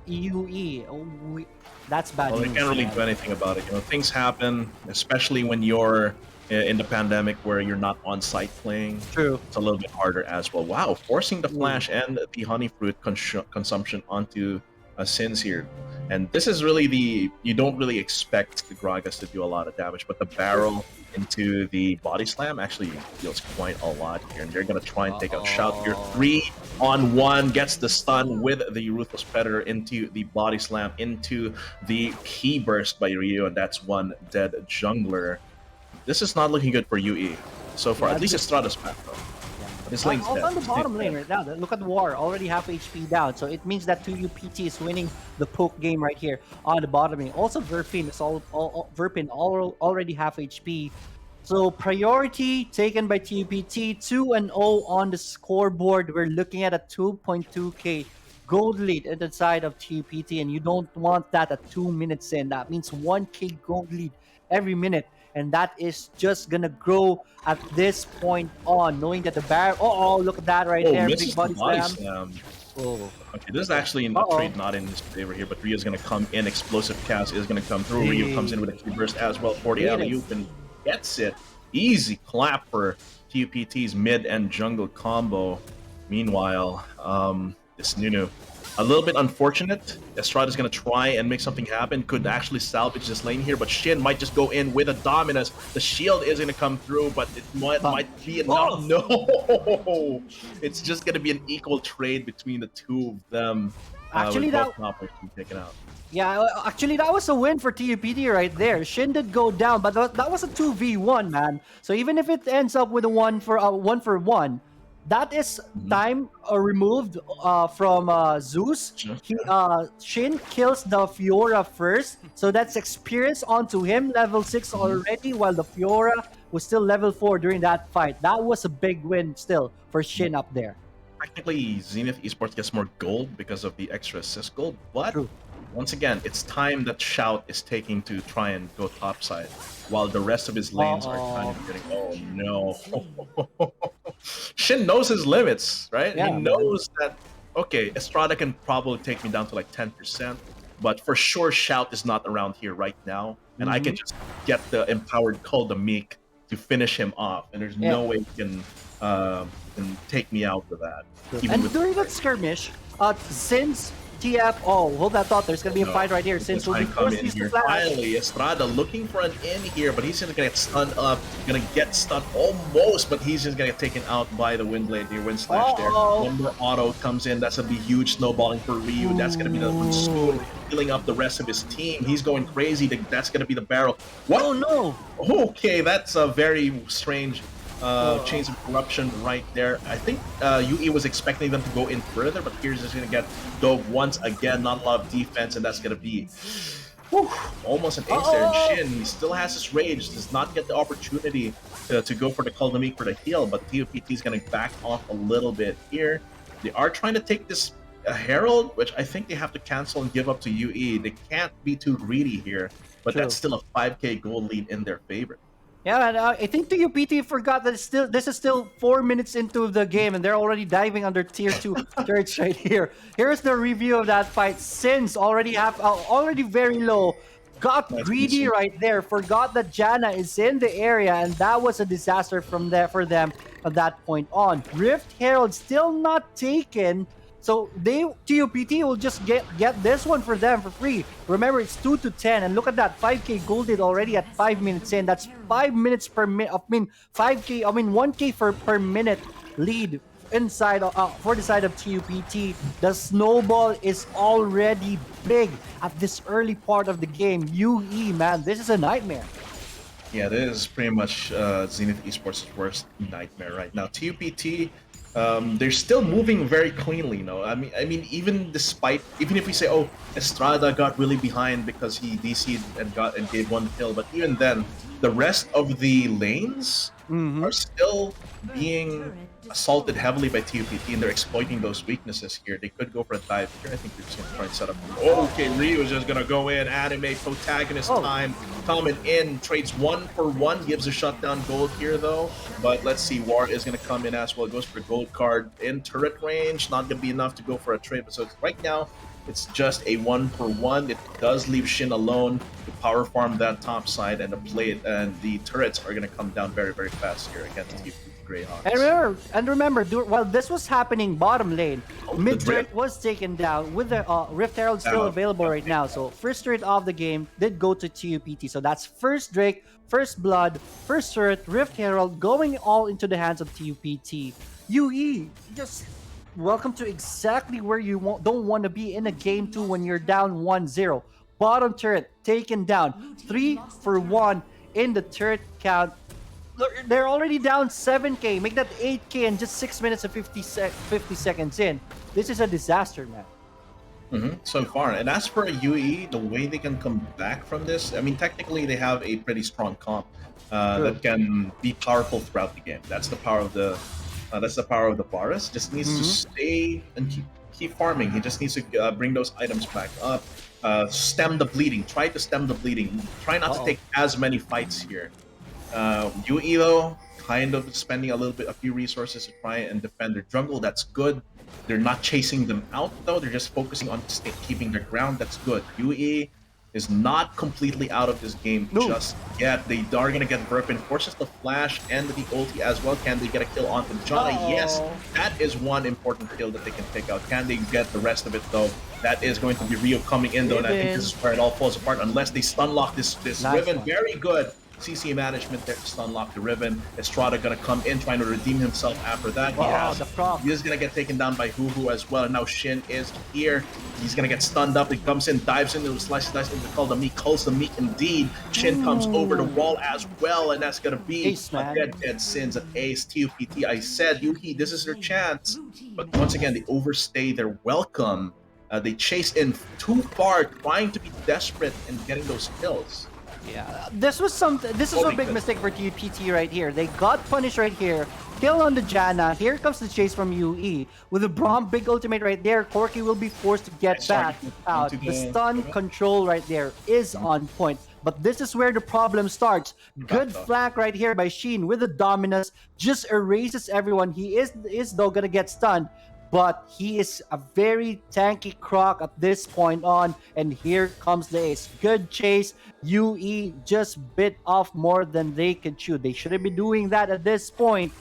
UE, that's bad Well, news. they can't really man. do anything about it. Things happen, especially when you're in the pandemic where you're not on site playing. True. It's a little bit harder as well. Wow, forcing the flash and the honey fruit consumption onto Sins here. And this is really you don't really expect the Gragas to do a lot of damage, but the barrel into the body slam actually deals quite a lot here. And they're going to try and take out Shout here. 3-on-1 gets the stun with the Ruthless Predator into the body slam, into the key burst by Ryu, and that's one dead jungler. This is not looking good for UE so far. Yeah, At least Estrada's back though. This lane's Also dead. on the bottom lane right now, look at the war, already half HP down. So it means that 2UPT is winning the poke game right here on the bottom lane. Also, Verpin is already half HP. So priority taken by TUPT, 2-0 on the scoreboard. We're looking at a 2.2k gold lead at the side of TUPT, and you don't want that at 2 minutes in. That means 1k gold lead every minute. And that is just gonna grow at this point on, knowing that the bar. Oh, look at that right there, misses big body the body slam. slam. Oh, Okay, this is actually a trade not in his favor here, but Ryu's gonna come in. Explosive cast is gonna come through. Ryu comes in with a key burst as well. 40 alley-oop and gets it. Easy clap for TUPT's mid and jungle combo. Meanwhile, this Nunu, a little bit unfortunate. Estrada's gonna try and make something happen. Could actually salvage this lane here, but Shin might just go in with a dominus. The shield is gonna come through, but it might be enough. No, it's just gonna be an equal trade between the two of them. Actually, with that- both toppers being taken out. yeah, actually, that was a win for TUPT right there. Shin did go down, but that was a 2v1, man. So even if it ends up with a 1-for-1, that is time removed from Zeus. Shin kills the Fiora first, so that's experience onto him, level 6 already, while the Fiora was still level 4 during that fight. That was a big win still for Shin up there. Technically, Zenith Esports gets more gold because of the extra assist gold, but True. once again, it's time that Shout is taking to try and go topside, while the rest of his lanes are kind of getting. Oh no! Shin knows his limits, right? Yeah, He knows that okay, Estrada can probably take me down to like 10%, but for sure Shout is not around here right now, and I can just get the empowered Call the Meek to finish him off, and there's no way can take me out with that. Even And with during that skirmish, since TF, hold that thought. There's gonna be a fight right here. Since we'll be come forced to in use the here. flash. Finally, Estrada looking for an in here, but he's just gonna get stunned up. Gonna get stunned almost, but he's just gonna get taken out by the Windblade here. Wind Slash there. One more auto comes in. That's gonna be huge snowballing for Ryu. That's gonna be the Spoon filling up the rest of his team. He's going crazy. That's gonna be the barrel. What? Oh no! Okay, that's a very strange chains of corruption right there. I think UE was expecting them to go in further, but here's just gonna get dove once again. Not a lot of defense, and that's gonna be almost an ace there. And Shin, he still has his rage, does not get the opportunity to go for the Call the Meek for the heal, but TOPT is gonna back off a little bit here. They are trying to take this Herald, which I think they have to cancel and give up to UE. They can't be too greedy here, but that's still a 5k gold lead in their favor. Yeah, and I think the UPT forgot that this is still 4 minutes into the game, and they're already diving under tier 2 turrets right here. Here's the review of that fight. Sins already very low. Got greedy right there. Forgot that Janna is in the area, and that was a disaster for them at that point on. Rift Herald still not taken. So TUPT will just get this one for them for free. Remember, it's 2 to 10, and look at that 5k gold lead already at 5 minutes in. That's 5 minutes per minute. 1k per minute lead inside for the side of TUPT. The snowball is already big at this early part of the game. UE, man, this is a nightmare. Yeah, this is pretty much Zenith Esports' worst nightmare right now. TUPT. They're still moving very cleanly, you know. I mean, even if we say, oh, Estrada got really behind because he DC'd and gave one kill, but even then, the rest of the lanes are still being assaulted heavily by TUPT, and they're exploiting those weaknesses here. They could go for a dive here. I think they're just gonna try and set up. Okay, Ryu is just gonna go in, anime protagonist time, coming in, trades 1 for 1, gives a shutdown gold here though. But let's see, War is gonna come in as well. Goes for a gold card in turret range, not gonna be enough to go for a trade. So right now, it's just a 1 for 1. It does leave Shin alone to power farm that top side, and the plate and the turrets are gonna come down very, very fast here against the Greyhawks. And remember, while this was happening bottom lane, mid turret was taken down with the Rift Herald still available right now. So first turret of the game did go to TUPT. So that's first Drake, first blood, first turret, Rift Herald going all into the hands of TUPT. UE, just welcome to exactly where you don't want to be in a game 2 when you're down 1-0. Bottom turret taken down, 3 for 1 in the turret count. They're already down 7k. Make that 8k in just 6 minutes and 50 seconds in. This is a disaster, man. So far. And as for UE, the way they can come back from this, I mean, technically they have a pretty strong comp that can be powerful throughout the game. That's the power of the Varus. Just needs to stay and keep farming. He just needs to bring those items back up. Stem the bleeding. Try to stem the bleeding. Try not to take as many fights here. UE though, kind of spending a few resources to try and defend their jungle. That's good. They're not chasing them out though. They're just focusing on keeping their ground. That's good. UE is not completely out of this game just yet. They are gonna get Verpin, forces the flash and the ulti as well. Can they get a kill onto Jana? Yes, that is one important kill that they can pick out. Can they get the rest of it though? That is going to be Rio coming in though, and I think this is where it all falls apart unless they stun lock this Riven. Very good. CC management there to stun lock the Riven. Estrada gonna come in trying to redeem himself after that. He is gonna get taken down by Huhu as well. And now Shin is here. He's gonna get stunned up. He comes in, dives into slice into Call the Meek, calls the Meek indeed. Shin comes over the wall as well, and that's gonna be a dead Sins at ace. TUPT, I said, Yuhi, this is their chance. But once again, they overstay their welcome. They chase in too far, trying to be desperate and getting those kills. Yeah, this was a big mistake for TUPT right here. They got punished right here. Kill on the Janna. Here comes the chase from UE. With the Braum big ultimate right there, Corki will be forced to get back out. The stun control right there is on point. But this is where the problem starts. Good flank right here by Sheen with the dominance. Just erases everyone. He is though gonna get stunned. but he is a very tanky croc at this point on, and here comes the ace. Good chase. UE just bit off more than they could chew. They shouldn't be doing that at this point,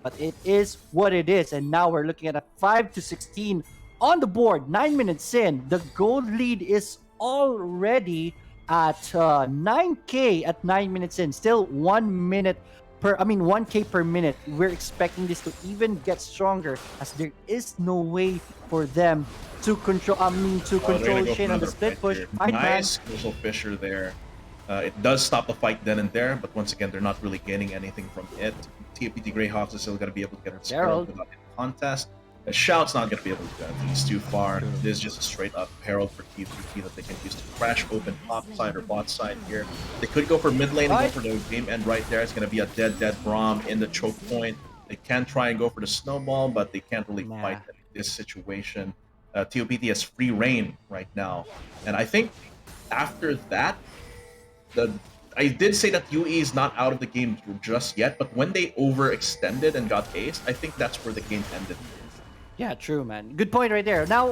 but it is what it is. And now we're looking at a 5-16 on the board. 9 minutes in, the gold lead is already at 9k at 9 minutes in. Still 1 minute per, I mean 1k per minute. We're expecting this to even get stronger, as there is no way for them to control. They're gonna Control go for Shin on the another split fight push. here. Fight man. Nice Crucial Fissure there. It does stop the fight then and there, but once again, they're not really gaining anything from it. TPT Greyhawks is still going to be able to get it Herald. without any contest. The Shout's not going to be able to do that. He's too far. It is just a straight up Herald for TPT that they can use to crash open top side or bot side here. They could go for mid lane and go for the game end right there. It's going to be a dead Braum in the choke point. They can try and go for the snowball, but they can't really fight in this situation. TOPT has free reign right now. And I think after that, I did say that UE is not out of the game just yet, but when they overextended and got aced, I think that's where the game ended. Yeah, true, man. Good point right there. Now,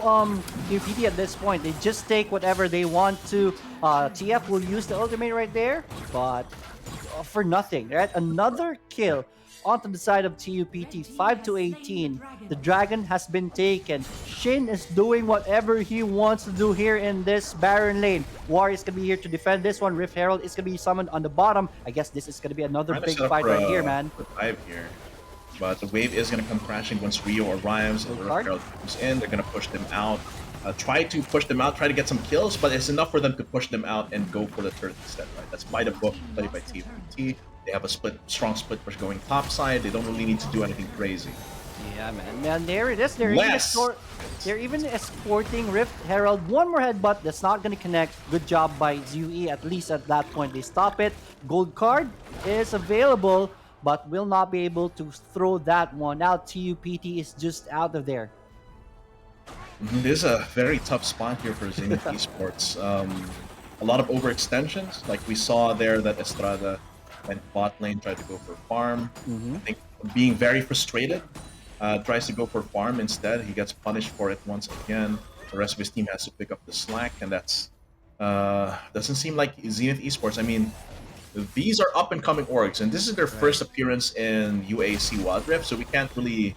TPT at this point, they just take whatever they want to. TF will use the ultimate right there, but for nothing, right? Another kill onto the side of TUPT, 5-18. The dragon has been taken. Shin is doing whatever he wants to do here in this Baron lane. War is gonna be here to defend this one. Rift Herald is gonna be summoned on the bottom. I guess this is gonna be another big fight right here, man. DIV here. But the wave is going to come crashing once Rio arrives and Rift Herald comes in. They're going to push them out. Try to push them out, try to get some kills, but it's enough for them to push them out and go for the turret instead, right? That's by the book, played by TPT. They have a strong split push going top side. They don't really need to do anything crazy. Yeah, man. There it is. They're even escorting Rift Herald. One more headbutt. That's not going to connect. Good job by ZUE. At least at that point, they stop it. Gold card is available, but will not be able to throw that one out. TUPT is just out of there. This is a very tough spot here for Zenith Esports. A lot of overextensions, like we saw there that Estrada went bot lane, tried to go for farm. I think being very frustrated, tries to go for farm instead. He gets punished for it once again. The rest of his team has to pick up the slack, and that's doesn't seem like Zenith Esports. I mean, these are up and coming orgs, and this is their first appearance in UAC Wild Rift, so we can't really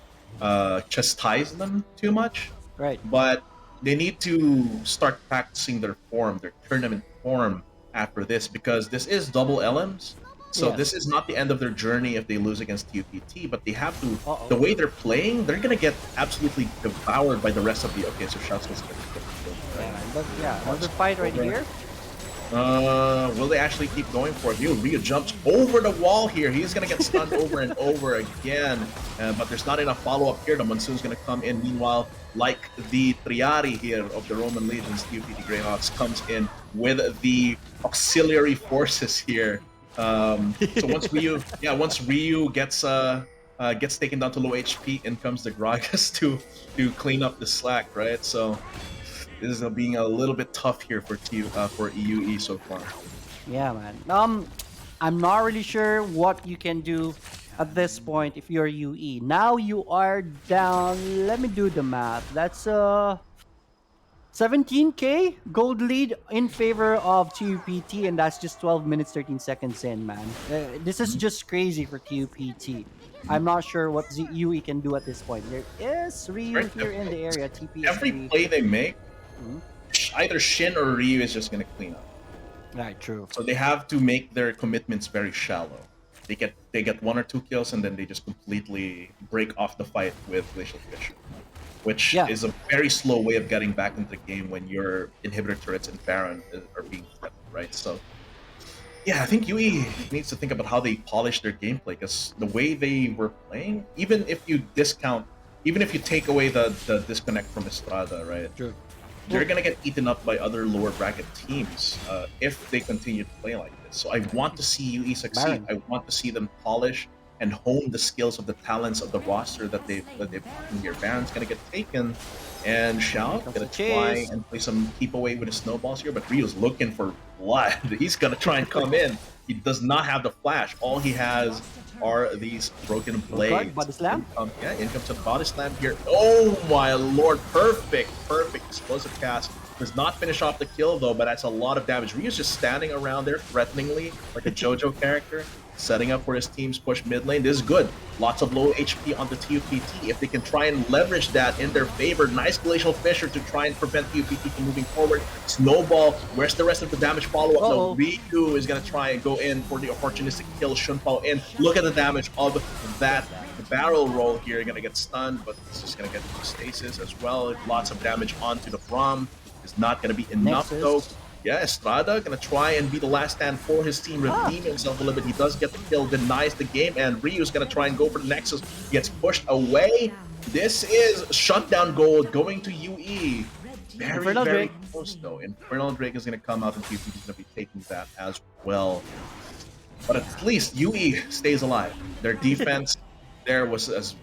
chastise them too much. Right. But they need to start practicing their form, their tournament form after this, because this is double LMs. So this is not the end of their journey if they lose against TUPT, but they have to, the way they're playing, they're going to get absolutely devoured by the rest of the, okay, so Shouts was going to get killed, right? But yeah, another fight right here. Will they actually keep going for it? Rio jumps over the wall here. He's going to get stunned over and over again. But there's not enough follow-up here. The Monsoon's going to come in. Meanwhile, like the Triari here of the Roman Legions, TUPT Greyhawks comes in with the auxiliary forces here. So once Ryu gets taken down to low HP, in comes the Gragas to clean up the slack, right? So this is being a little bit tough here for EUE so far. Yeah, man. I'm not really sure what you can do at this point if you're UE. Now you are down. Let me do the math. That's 17k gold lead in favor of TUPT, and that's just 12 minutes 13 seconds in, man. This is just crazy for TUPT. I'm not sure what UE can do at this point. There is Ryu here in the area. TP every play they make, either Shin or Ryu is just going to clean up. Right, true. So they have to make their commitments very shallow. They get 1 or 2 kills and then they just completely break off the fight with Glacial Fissure, which is a very slow way of getting back into the game when your inhibitor turrets and Baron are being threatened, right? So yeah, I think UE needs to think about how they polish their gameplay, because the way they were playing, even if you take away the disconnect from Estrada, right? True. They're gonna get eaten up by other lower bracket teams if they continue to play like this. So I want to see UE succeed. I want to see them polish and hone the skills of the talents of the roster that they've here. Baron's gonna get taken, and Shout gonna try and play some keep away with his snowballs here, but Rio's looking for blood. He's gonna try and come in. He does not have the flash. All he has are these broken blades. Body slam. In comes a body slam here. Oh my lord! Perfect explosive cast. Does not finish off the kill though, but that's a lot of damage. Ryu's just standing around there threateningly, like a JoJo character, setting up for his team's push mid lane. This is good. Lots of low HP on the TUPT. If they can try and leverage that in their favor, nice Glacial Fissure to try and prevent TUPT from moving forward. Snowball, where's the rest of the damage follow-up? No, Ryu is going to try and go in for the opportunistic kill. Shunpao in. Look at the damage of that. The barrel roll here, going to get stunned, but it's just going to get stasis as well. Lots of damage onto the Braum. Is not going to be enough though. Yeah, Estrada gonna try and be the last stand for his team, redeem himself a little bit. He does get the kill, denies the game, and Ryu's gonna try and go for the Nexus. He gets pushed away. This is shutdown gold going to UE. Very close though. Infernal Drake is gonna come out and he's gonna be taking that as well. But at least UE stays alive. Their defense there was as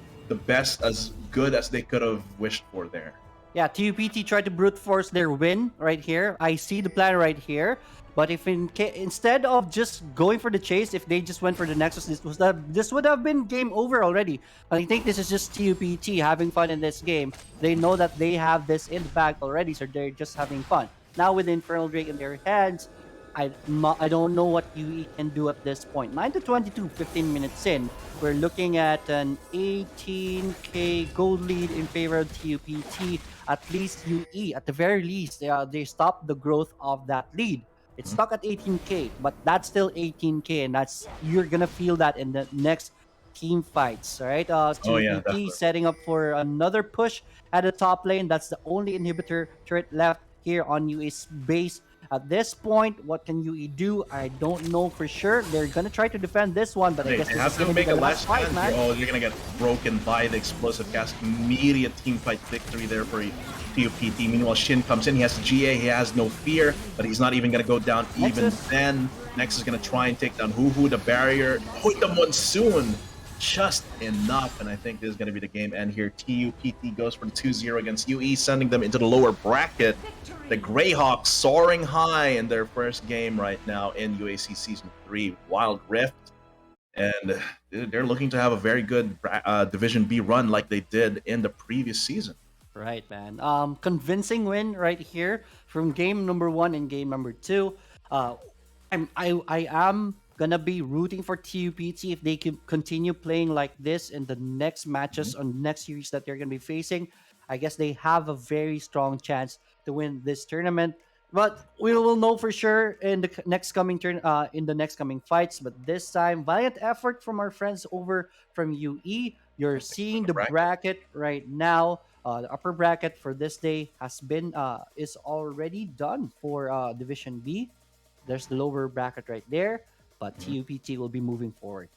good as they could have wished for there. Yeah, TUPT tried to brute force their win right here. I see the plan right here. But if instead of just going for the chase, if they just went for the Nexus, this would have been game over already. I think this is just TUPT having fun in this game. They know that they have this in the bag already, so they're just having fun. Now with the Infernal Drake in their hands, I don't know what UE can do at this point. 9 to 22, 15 minutes in. We're looking at an 18k gold lead in favor of TUPT. At least UE, at the very least, they stopped the growth of that lead. It's stuck at 18k, but that's still 18k, and you're gonna feel that in the next team fights, right? TUPT setting up for another push at the top lane. That's the only inhibitor turret left here on UE's base. At this point, what can UE do? I don't know for sure. They're gonna try to defend this one, but I guess they this have is to gonna make be a the last last fight, stand. man. Oh, you're gonna get broken by the explosive cast. Immediate team fight victory there for TUPT. Meanwhile, Shin comes in. He has GA. He has no fear, but he's not even gonna go down even then. Next is gonna try and take down Huhu, the barrier. Hit the monsoon. Just enough, and I think this is going to be the game end here. TUPT goes for the 2-0 against UE, sending them into the lower bracket. The Greyhawks soaring high in their first game right now in UAC Season 3, Wild Rift. And they're looking to have a very good Division B run like they did in the previous season. Right, man. Convincing win right here from game number 1 and game number 2. I am gonna be rooting for TUPT if they can continue playing like this in the next matches or next series that they're gonna be facing. I guess they have a very strong chance to win this tournament. But we will know for sure in the next coming fights. But this time, valiant effort from our friends over from UE. You're seeing the bracket right now. The upper bracket for this day is already done for Division B. There's the lower bracket right there. But TUPT will be moving forward.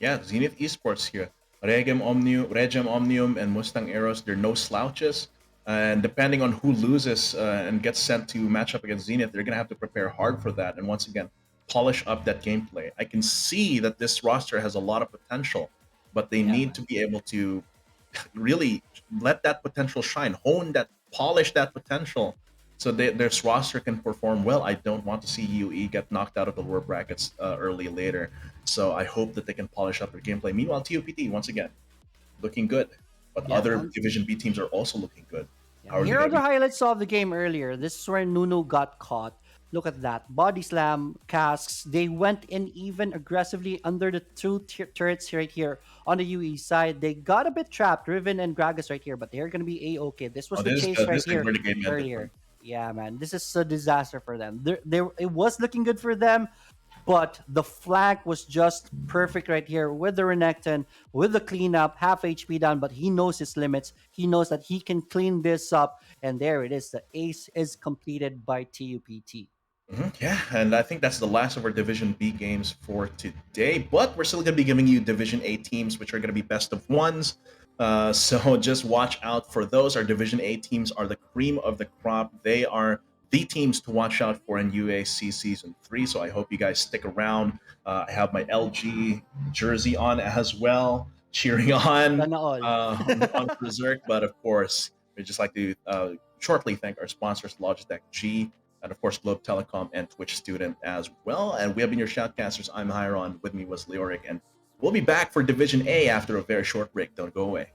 Yeah, Zenith Esports here. Regem Omnium, and Mustang Arrows, they're no slouches. And depending on who loses and gets sent to match up against Zenith, they're going to have to prepare hard for that. And once again, polish up that gameplay. I can see that this roster has a lot of potential, but they need to be able to really let that potential shine, polish that potential. So this roster can perform well. I don't want to see UE get knocked out of the lower brackets later. So I hope that they can polish up their gameplay. Meanwhile, TUPT, once again, looking good. But other Division B teams are also looking good. Here are the highlights of the game earlier. This is where Nuno got caught. Look at that. Body slam, casks. They went in even aggressively under the two turrets right here on the UE side. They got a bit trapped, Riven and Gragas right here, but they're going to be A-okay. This was the case right here earlier. Yeah, man, this is a disaster for them. It was looking good for them, but the flank was just perfect right here with the Renekton, with the cleanup, half HP down, but he knows his limits. He knows that he can clean this up, and there it is. The ace is completed by TUPT. Yeah, and I think that's the last of our Division B games for today, but we're still going to be giving you Division A teams, which are going to be best of ones. So just watch out for those. Our Division A teams are the cream of the crop. They are the teams to watch out for in UAC Season 3. So I hope you guys stick around. I have my LG jersey on as well, cheering on Berserk. But of course, we'd just like to shortly thank our sponsors, Logitech G, and of course Globe Telecom and Twitch student as well. And we have been your shoutcasters. I'm Hiron. With me was Leoric, and we'll be back for Division A after a very short break. Don't go away.